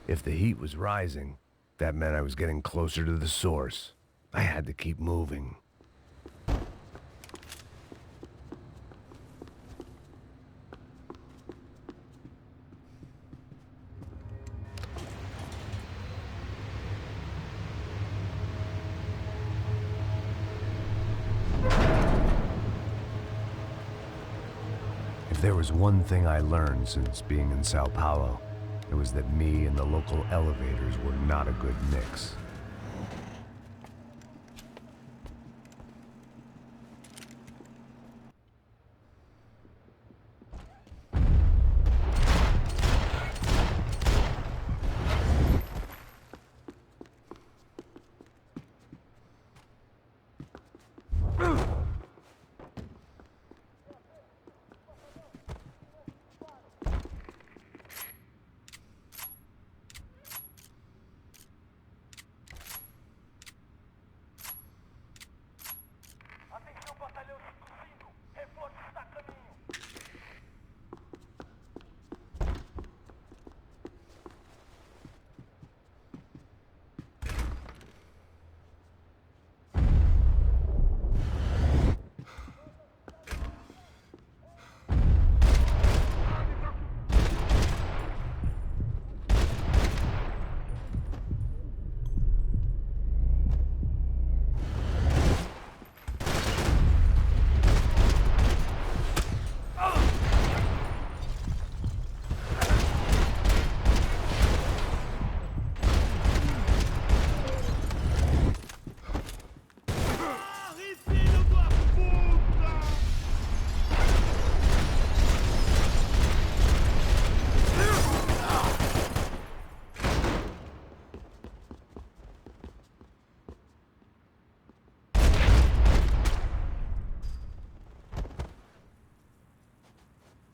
If the heat was rising, that meant I was getting closer to the source. I had to keep moving. If there was one thing I learned since being in Sao Paulo, it was that me and the local elevators were not a good mix.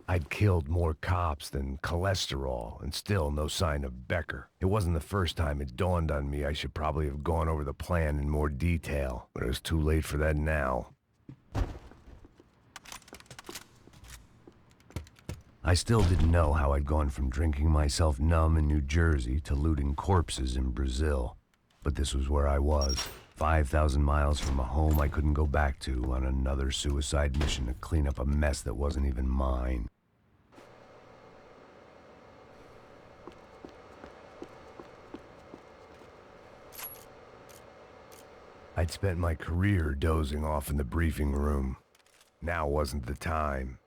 I'd killed more cops than cholesterol, and still no sign of Becker. It wasn't the first time it dawned on me I should probably have gone over the plan in more detail, but it was too late for that now. I still didn't know how I'd gone from drinking myself numb in New Jersey to looting corpses in Brazil. But this was where I was, 5,000 miles from a home I couldn't go back to, on another suicide mission to clean up a mess that wasn't even mine. I'd spent my career dozing off in the briefing room. Now wasn't the time.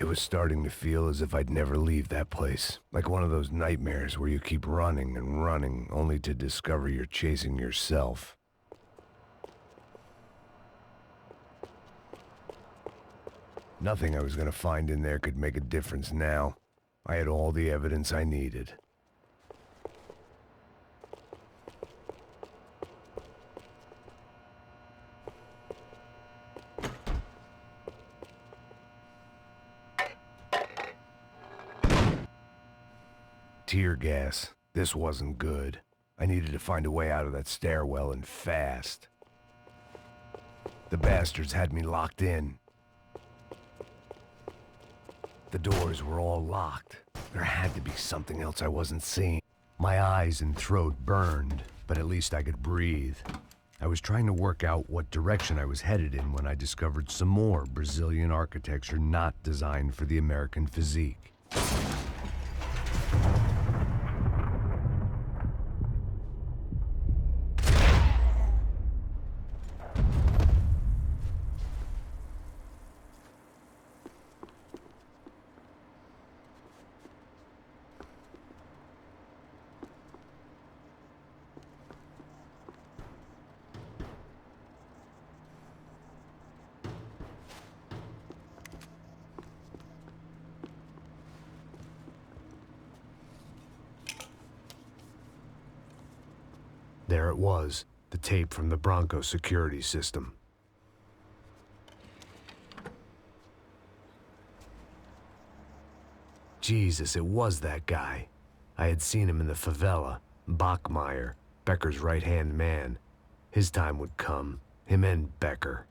It was starting to feel as if I'd never leave that place. Like one of those nightmares where you keep running and running, only to discover you're chasing yourself. Nothing I was gonna find in there could make a difference now. I had all the evidence I needed. Tear gas. This wasn't good. I needed to find a way out of that stairwell, and fast. The bastards had me locked in. The doors were all locked. There had to be something else I wasn't seeing. My eyes and throat burned, but at least I could breathe. I was trying to work out what direction I was headed in when I discovered some more Brazilian architecture not designed for the American physique. There it was, the tape from the Branco security system. Jesus, it was that guy. I had seen him in the favela. Bachmeyer, Becker's right-hand man. His time would come. Him and Becker.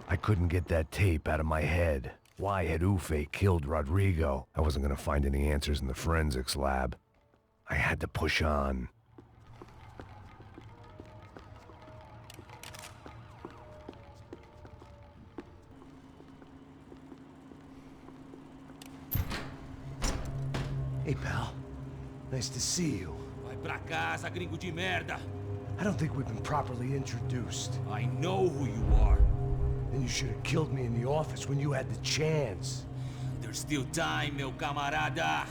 I couldn't get that tape out of my head. Why had Ufe killed Rodrigo? I wasn't gonna find any answers in the forensics lab. I had to push on. Hey, pal. Nice to see you. Vai pra casa, gringo de merda. I don't think we've been properly introduced. I know who you are. Then you should have killed me in the office when you had the chance. There's still time, meu camarada.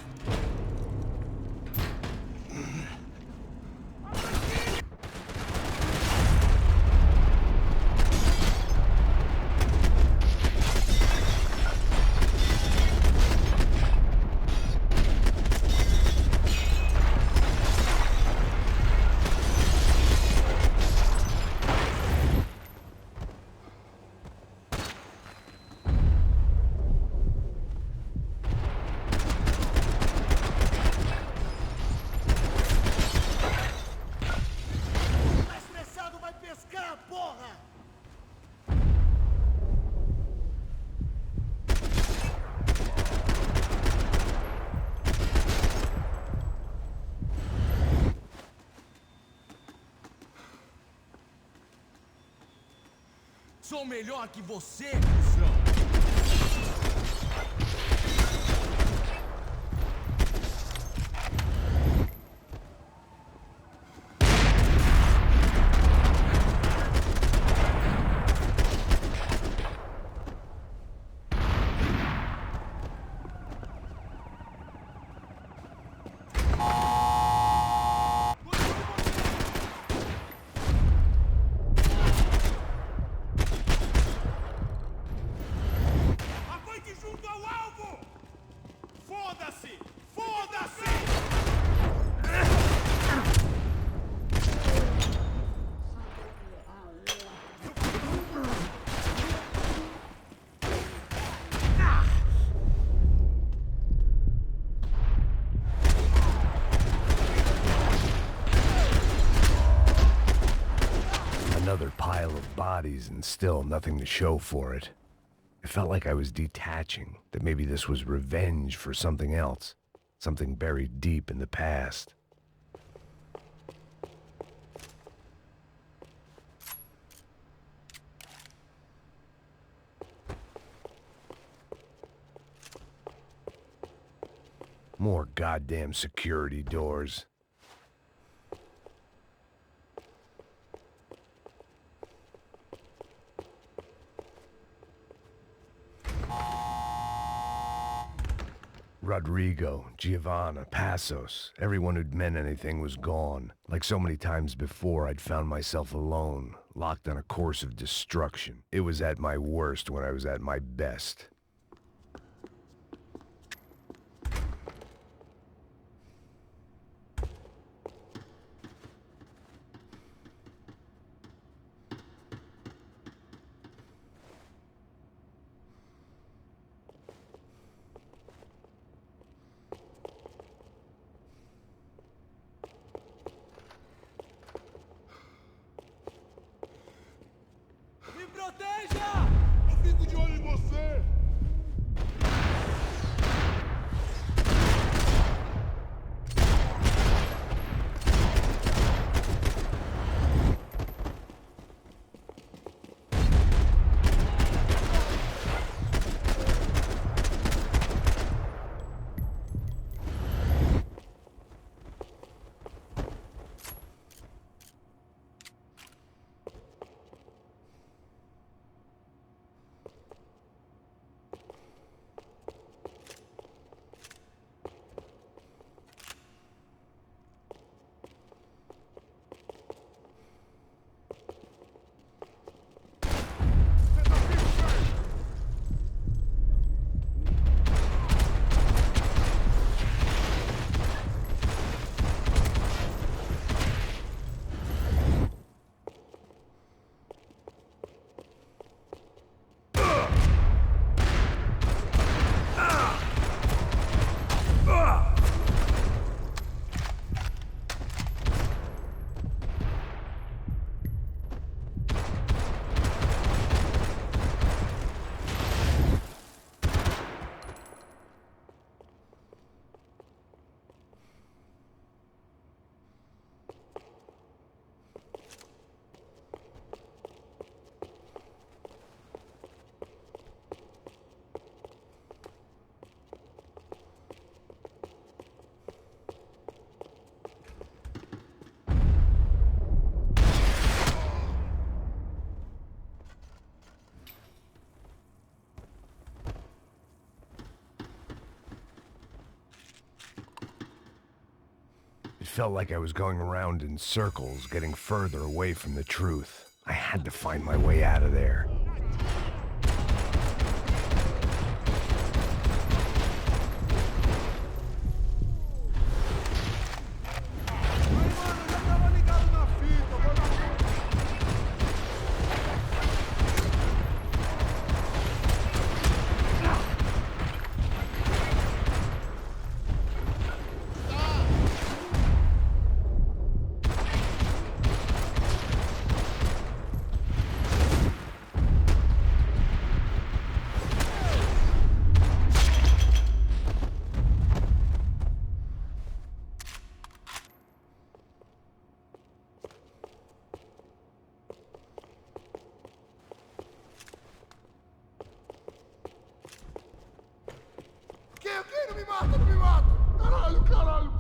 Sou melhor que você, cuzão! Another pile of bodies and still nothing to show for it. It felt like I was detaching, that maybe this was revenge for something else, something buried deep in the past. More goddamn security doors. Rodrigo, Giovanna, Passos, everyone who'd meant anything was gone. Like so many times before, I'd found myself alone, locked on a course of destruction. It was at my worst when I was at my best. proteja! Eu fico de olho em você! It felt like I was going around in circles, getting further away from the truth. I had to find my way out of there. Não me mata, não me mata! Caralho, caralho!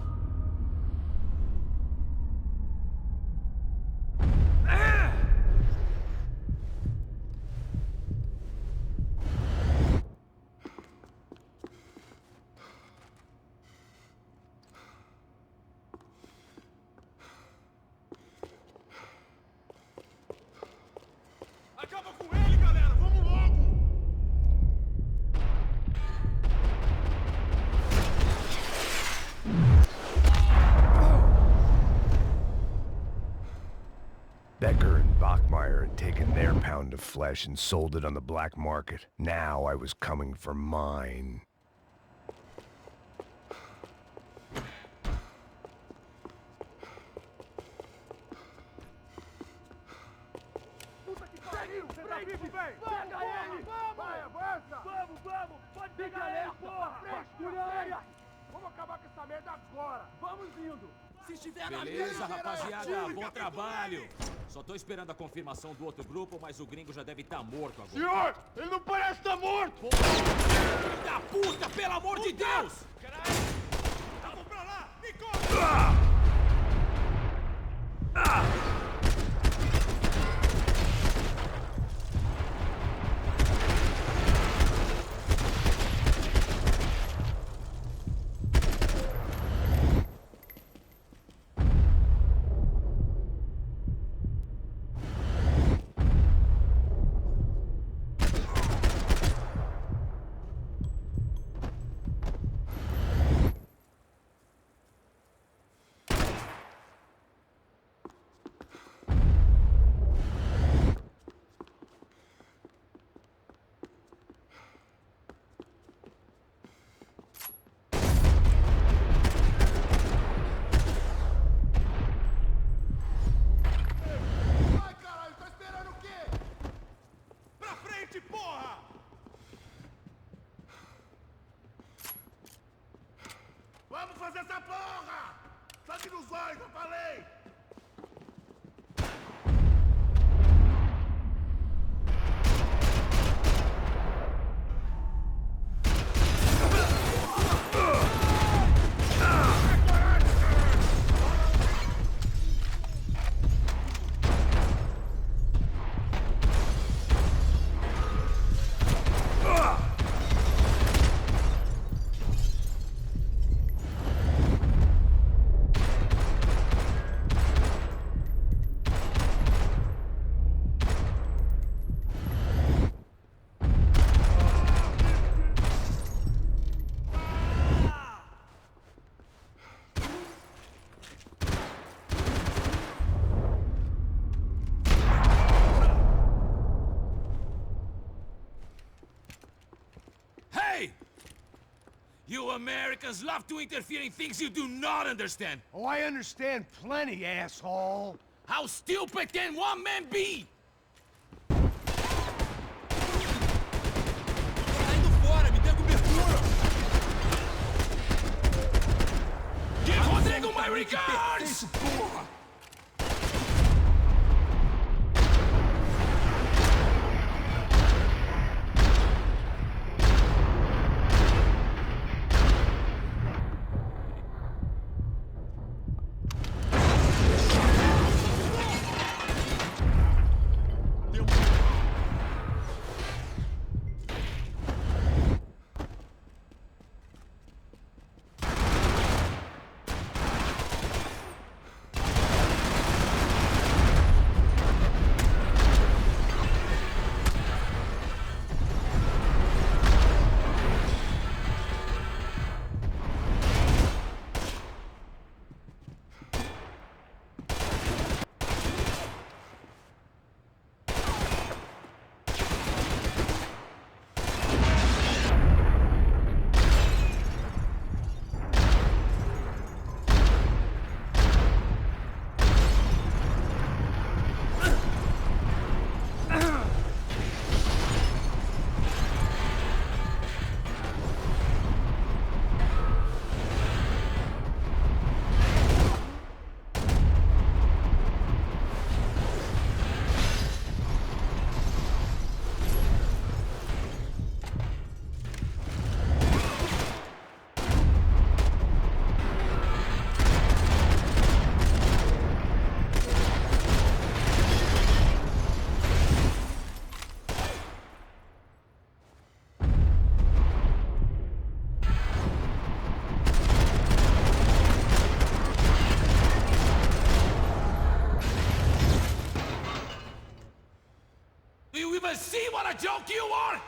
Acaba com ele, galera! Vamos logo! Becker and Bachmeyer had taken their pound of flesh and sold it on the black market. Now I was coming for mine. Puta que pariu! Você tá vivo, véi! Pega ele! Vai, avança! Vamos, vamos! Pode pegar ele, porra! Vamos acabar com essa merda agora! Vamos indo! Se estiver na Beleza, rapaziada, bom trabalho. Só tô esperando a confirmação do outro grupo, mas o gringo já deve estar morto agora. Senhor, ele não parece estar morto! Filho da puta, pelo amor de Deus! Caralho! Vamos pra lá! Me corre! fazer essa porra! Sangue nos olhos, eu falei! You Americans love to interfere in things you do not understand. Oh, I understand plenty, asshole. How stupid can one man be? Saindo fora, me dê cobertura! Give Rodrigo my regards! Porra! Do you even see what a joke you are?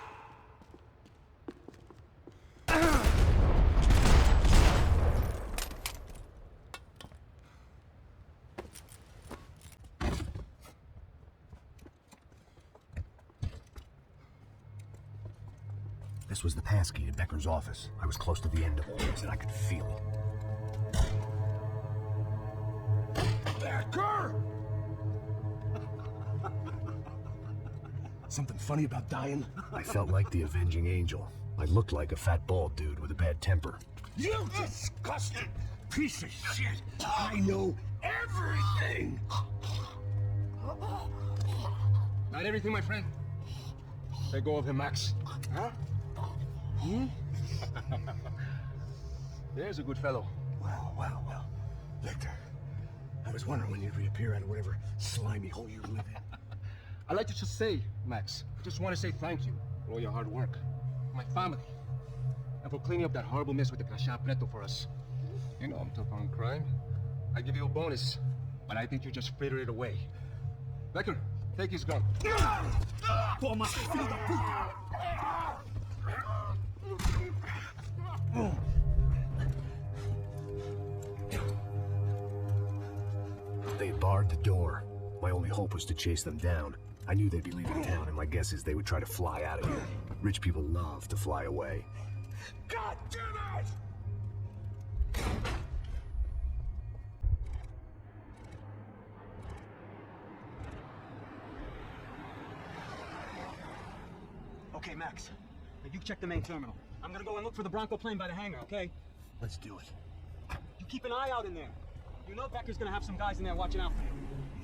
This was the passkey at Becker's office. I was close to the end of things, and I could feel it. Becker! Something funny about dying? I felt like the avenging angel. I looked like a fat bald dude with a bad temper. You disgusting piece of shit! I know everything! Not everything, my friend. Let go of him, Max. Huh? There's a good fellow. Well. Victor, I was wondering when you'd reappear out of whatever slimy hole you live in. I'd like to just say, Max, I just want to say thank you for all your hard work, for my family, and for cleaning up that horrible mess with the Crachá Preto for us. You know I'm tough on crime. I give you a bonus, but I think you just frittered it away. Becker, take his gun. Toma, seu filho da puta! They had barred the door. My only hope was to chase them down. I knew they'd be leaving town, and my guess is they would try to fly out of here. Rich people love to fly away. God damn it! Okay, Max. Now you check the main terminal. I'm gonna go and look for the Branco plane by the hangar, okay? Let's do it. Keep an eye out in there. You know Becker's gonna have some guys in there watching out for you.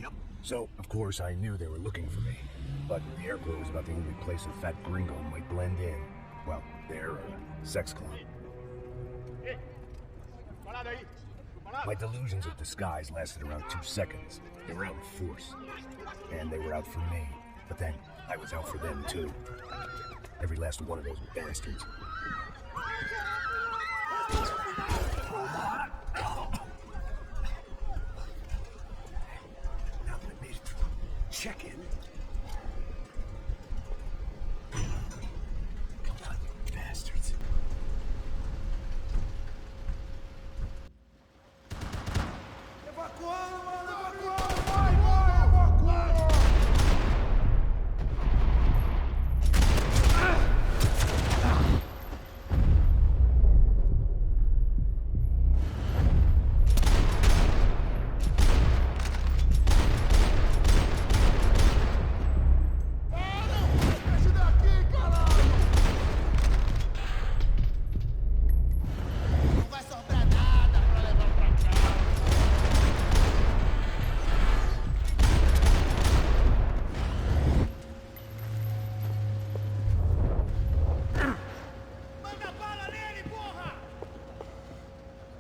Yep. So, of course, I knew they were looking for me. But the airport was about the only place a fat gringo might blend in. Well, their sex club. My delusions of disguise lasted around 2 seconds. They were out in force. And they were out for me. But then, I was out for them, too. Every last one of those bastards. Now that I made it through check-in. Come on, you bastards. Evacuando, mano! Evacuando! Vai, vai! Evacua!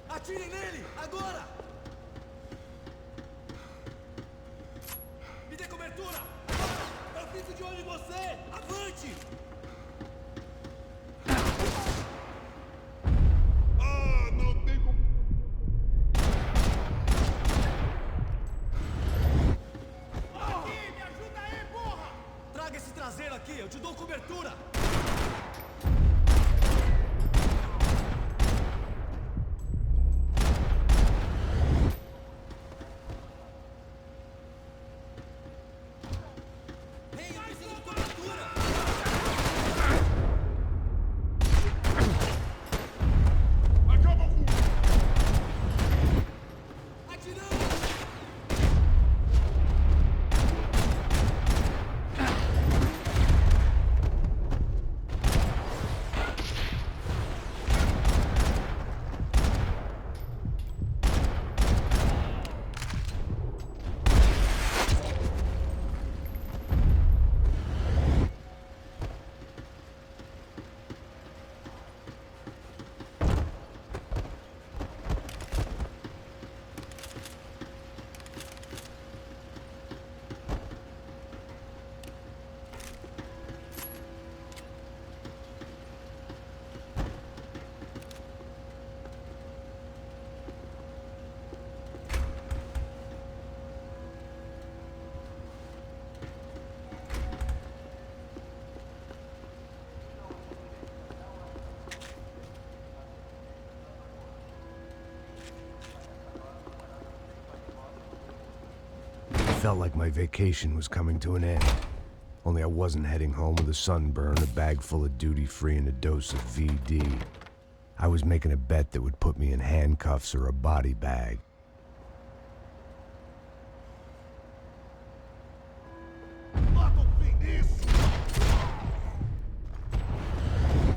Atire nele! Agora! Me dê cobertura! Agora! Eu fico de olho em você! Avante! Ah, não tem como... Aqui! Me ajuda aí, porra! Traga esse traseiro aqui! Eu te dou cobertura! Felt like my vacation was coming to an end. Only I wasn't heading home with a sunburn, a bag full of duty-free, and a dose of VD. I was making a bet that would put me in handcuffs or a body bag. Bota um fim nisso!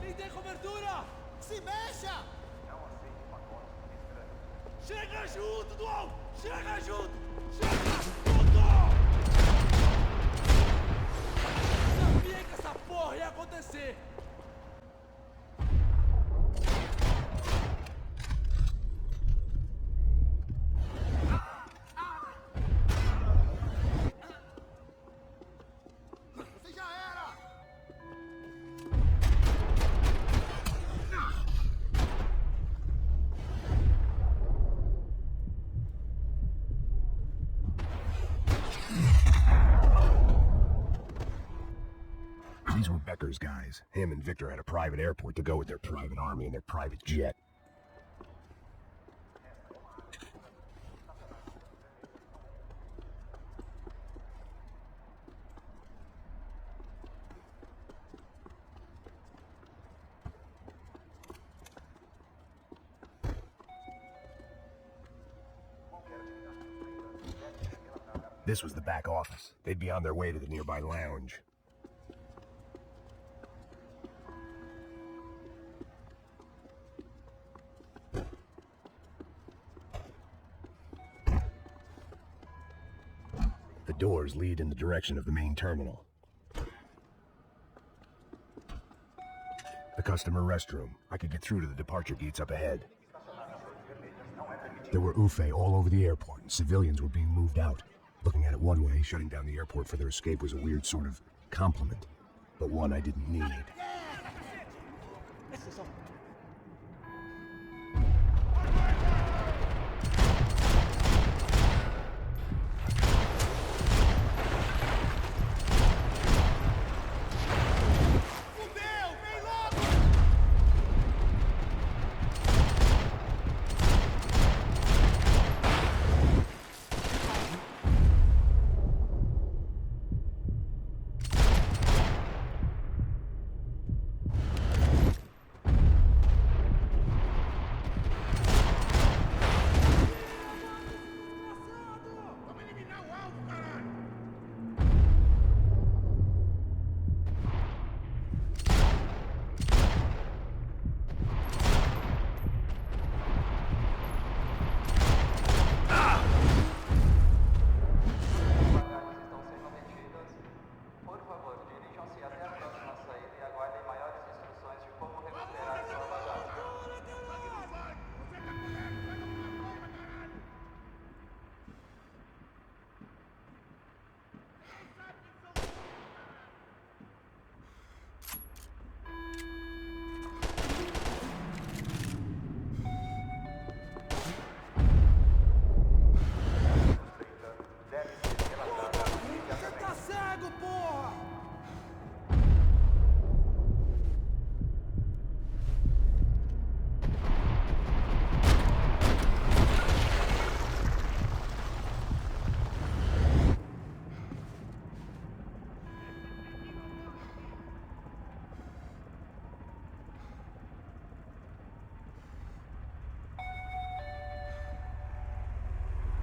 Me dê cobertura! Se mexa! Chega junto, Dual! Chega junto! Chega junto! Sabia que essa porra ia acontecer! Você já era! These were Becker's guys. Him and Victor had a private airport to go with their private army and their private jet. This was the back office. They'd be on their way to the nearby lounge. doors lead in the direction of the main terminal. The customer restroom. I could get through to the departure gates up ahead. There were UFE all over the airport, and civilians were being moved out. Looking at it one way, shutting down the airport for their escape was a weird sort of compliment, but one I didn't need.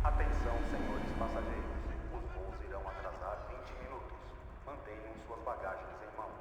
Atenção, senhores passageiros. Os voos irão atrasar 20 minutos. Mantenham suas bagagens em mãos.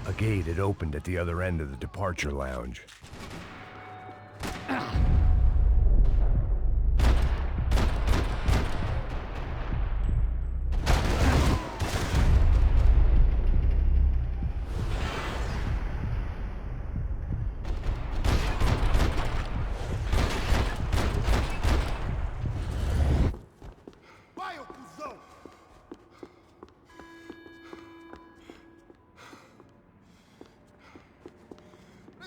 A gate had opened at the other end of the departure lounge.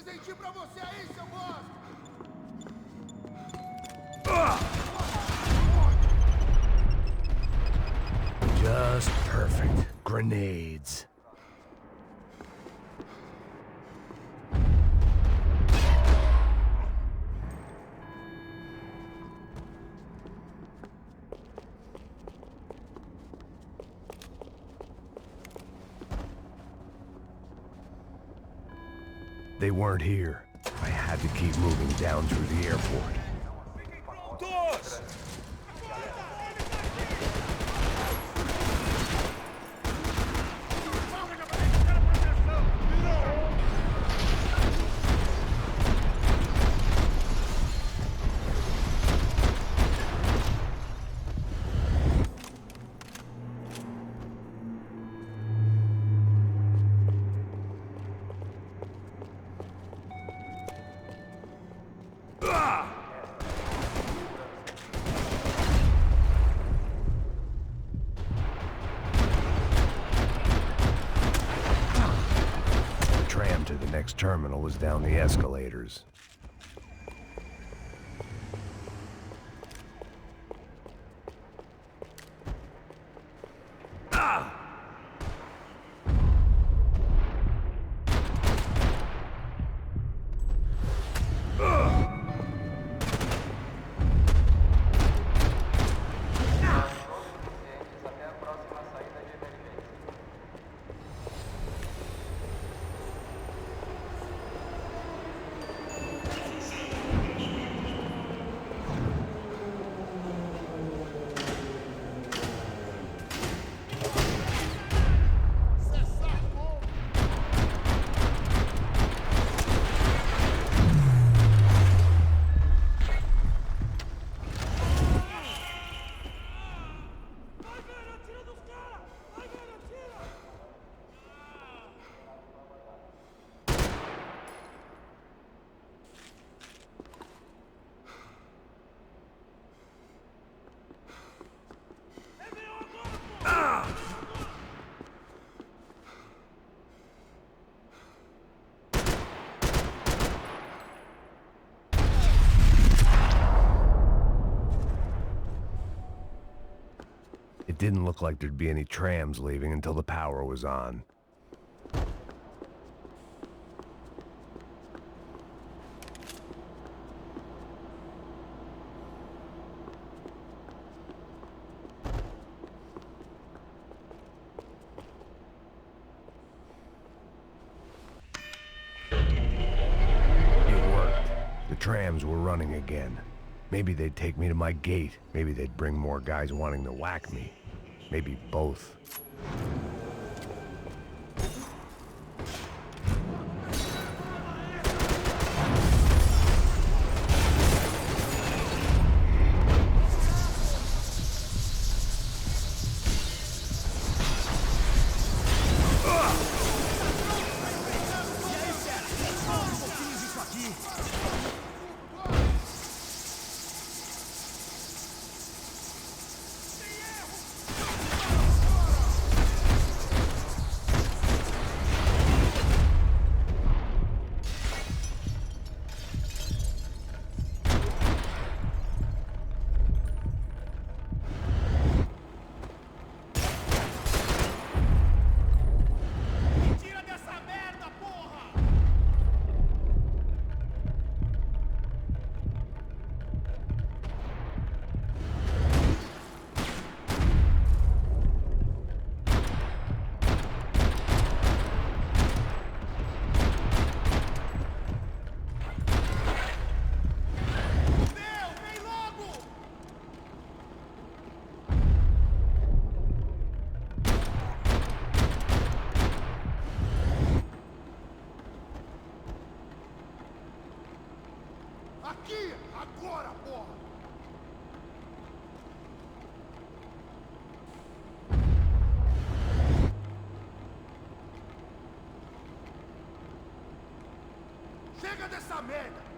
Presentinho pra você aí, seu bosta! Just perfect. Grenades. They weren't here. I had to keep moving down through the airport. Doors! Next terminal was down the escalators. It didn't look like there'd be any trams leaving until the power was on. It worked. The trams were running again. Maybe they'd take me to my gate. Maybe they'd bring more guys wanting to whack me. Maybe both. Aqui! Agora, porra! Chega dessa merda!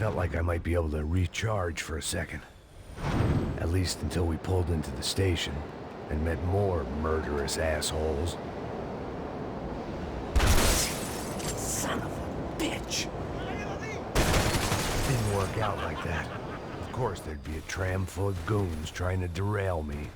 felt like I might be able to recharge for a second. At least until we pulled into the station and met more murderous assholes. Son of a bitch! Didn't work out like that. Of course there'd be a tram full of goons trying to derail me.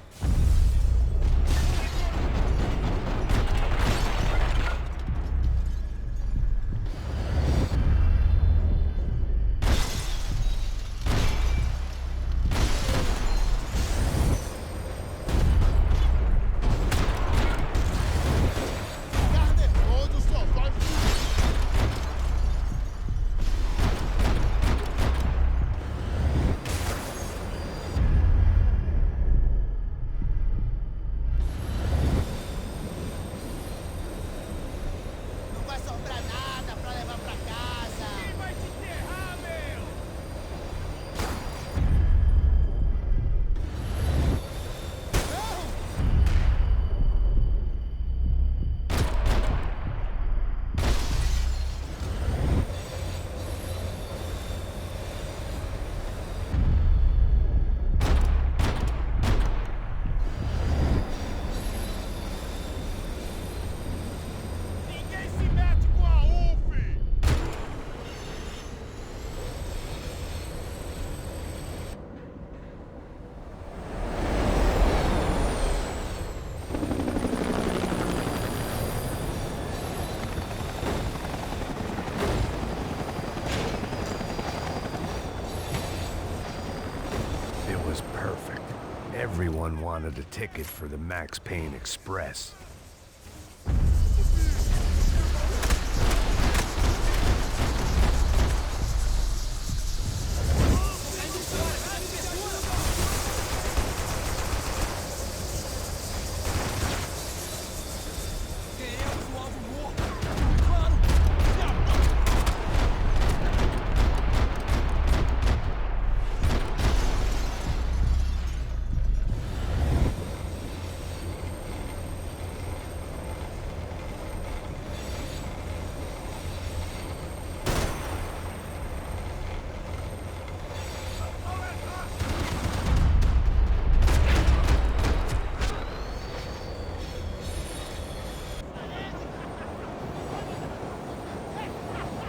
Everyone wanted a ticket for the Max Payne Express.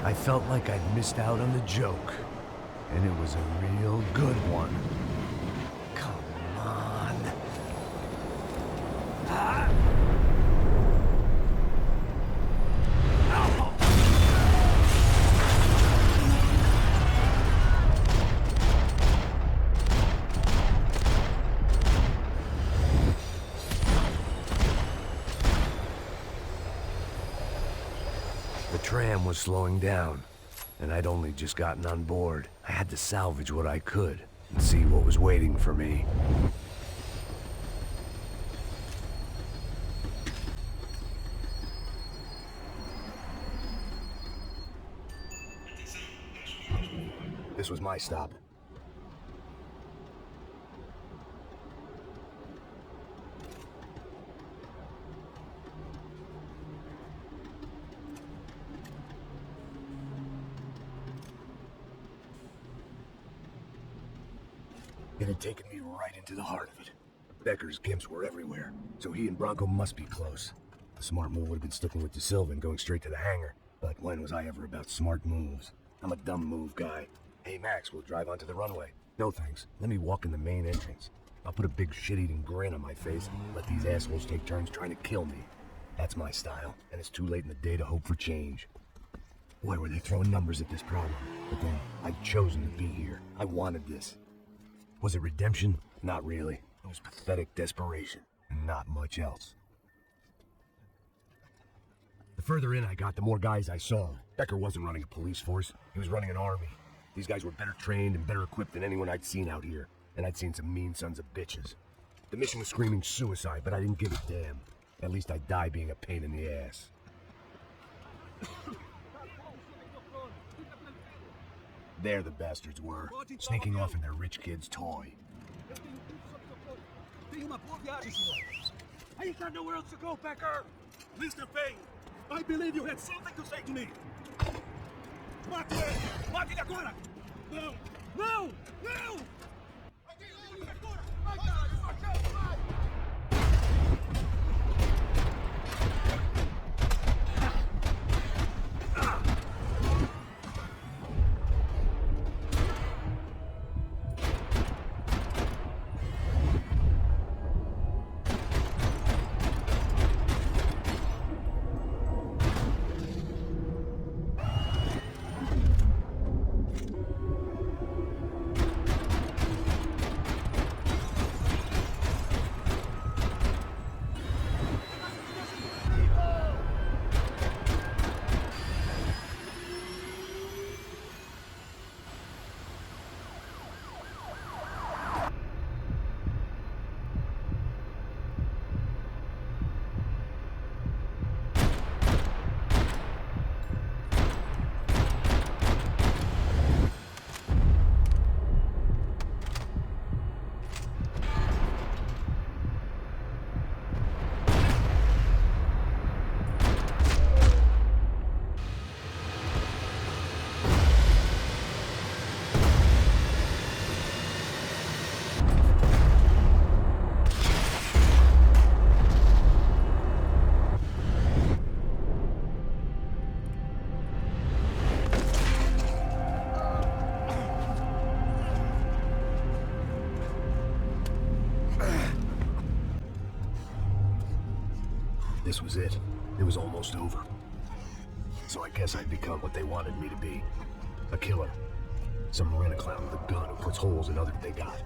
I felt like I'd missed out on the joke, and it was a real good one. Come on. Ah! The tram was slowing down, and I'd only just gotten on board. I had to salvage what I could and see what was waiting for me. This was my stop. It had taken me right into the heart of it. Becker's gimps were everywhere, so he and Branco must be close. The smart move would have been sticking with De Silva and going straight to the hangar. But when was I ever about smart moves? I'm a dumb move guy. Hey Max, we'll drive onto the runway. No thanks. Let me walk in the main entrance. I'll put a big shit-eating grin on my face and let these assholes take turns trying to kill me. That's my style, and it's too late in the day to hope for change. Boy, were they throwing numbers at this problem. But then, I'd chosen to be here. I wanted this. Was it redemption? Not really. It was pathetic desperation, and not much else. The further in I got, the more guys I saw. Becker wasn't running a police force. He was running an army. These guys were better trained and better equipped than anyone I'd seen out here. And I'd seen some mean sons of bitches. The mission was screaming suicide, but I didn't give a damn. At least I'd die being a pain in the ass. There the bastards were, sneaking off in their rich kid's toy. I ain't got nowhere else to go, Becker! Mr. Payne, I believe you had something to say to me! Mate agora! No! No! No! This was it. It was almost over. So I guess I'd become what they wanted me to be. A killer. Some rent-a-clown with a gun who puts holes in others they got.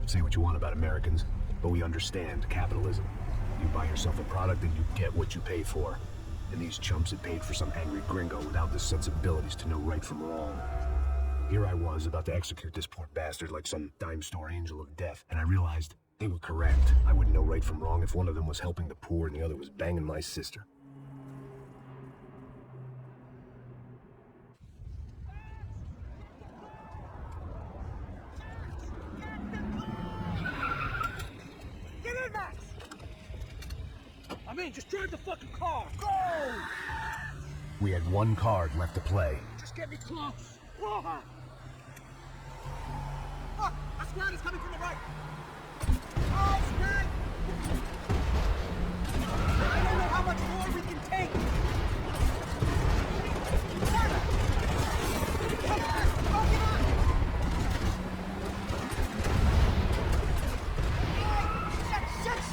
Say what you want about Americans, but we understand capitalism. You buy yourself a product and you get what you pay for. And these chumps had paid for some angry gringo without the sensibilities to know right from wrong. Here I was, about to execute this poor bastard like some dime store angel of death, and I realized they were correct. I wouldn't know right from wrong if one of them was helping the poor and the other was banging my sister. Get in, Max! I mean, just drive the fucking car! Go! We had one card left to play. Just get me close! Look! A squad is coming from the right! Oh, spread! I don't know how much more we can take! Come on! Oh, get on!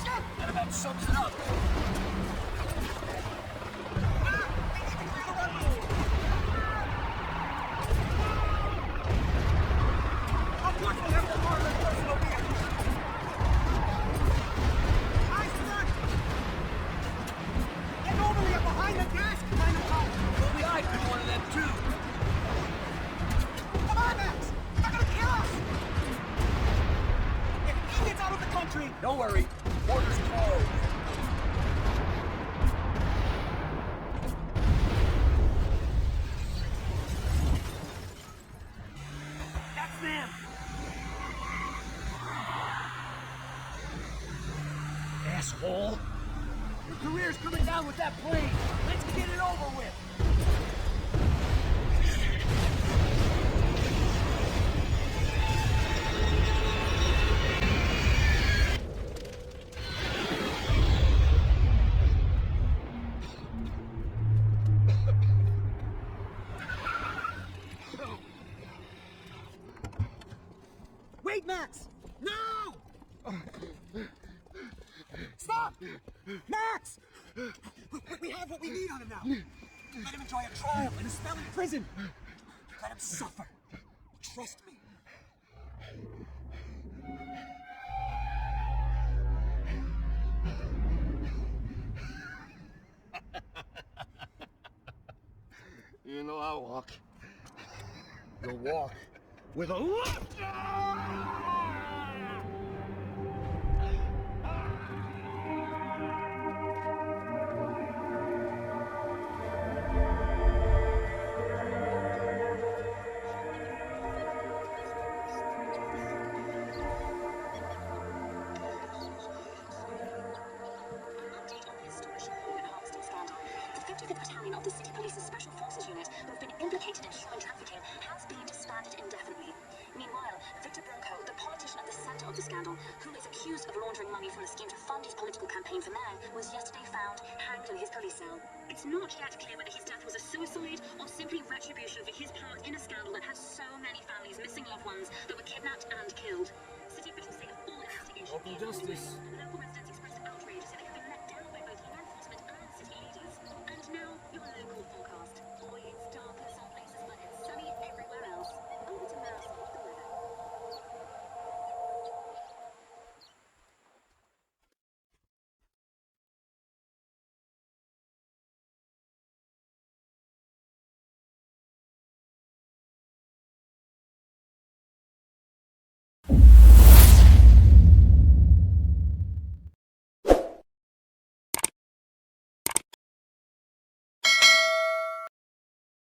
Shit! That about sums it up! Don't worry, border's closed. That's them. Asshole. Your career's coming down with that plane. Let's get it over with. Wait, Max! No! Stop! Max! We have what we need on him now. Let him enjoy a trial in a smelly prison. Let him suffer. Trust me. You know I walk. You'll walk with a left. Battalion of the City Police's Special Forces Unit, who have been implicated in human trafficking, has been disbanded indefinitely. accused of laundering money from the scheme to fund his political campaign for mayor, was yesterday found hanged in his police cell. It's not yet clear whether his death was a suicide or simply retribution for his part in a scandal that has so many families missing loved ones that were kidnapped and killed. City officials say a full investigation. Local justice. Local residents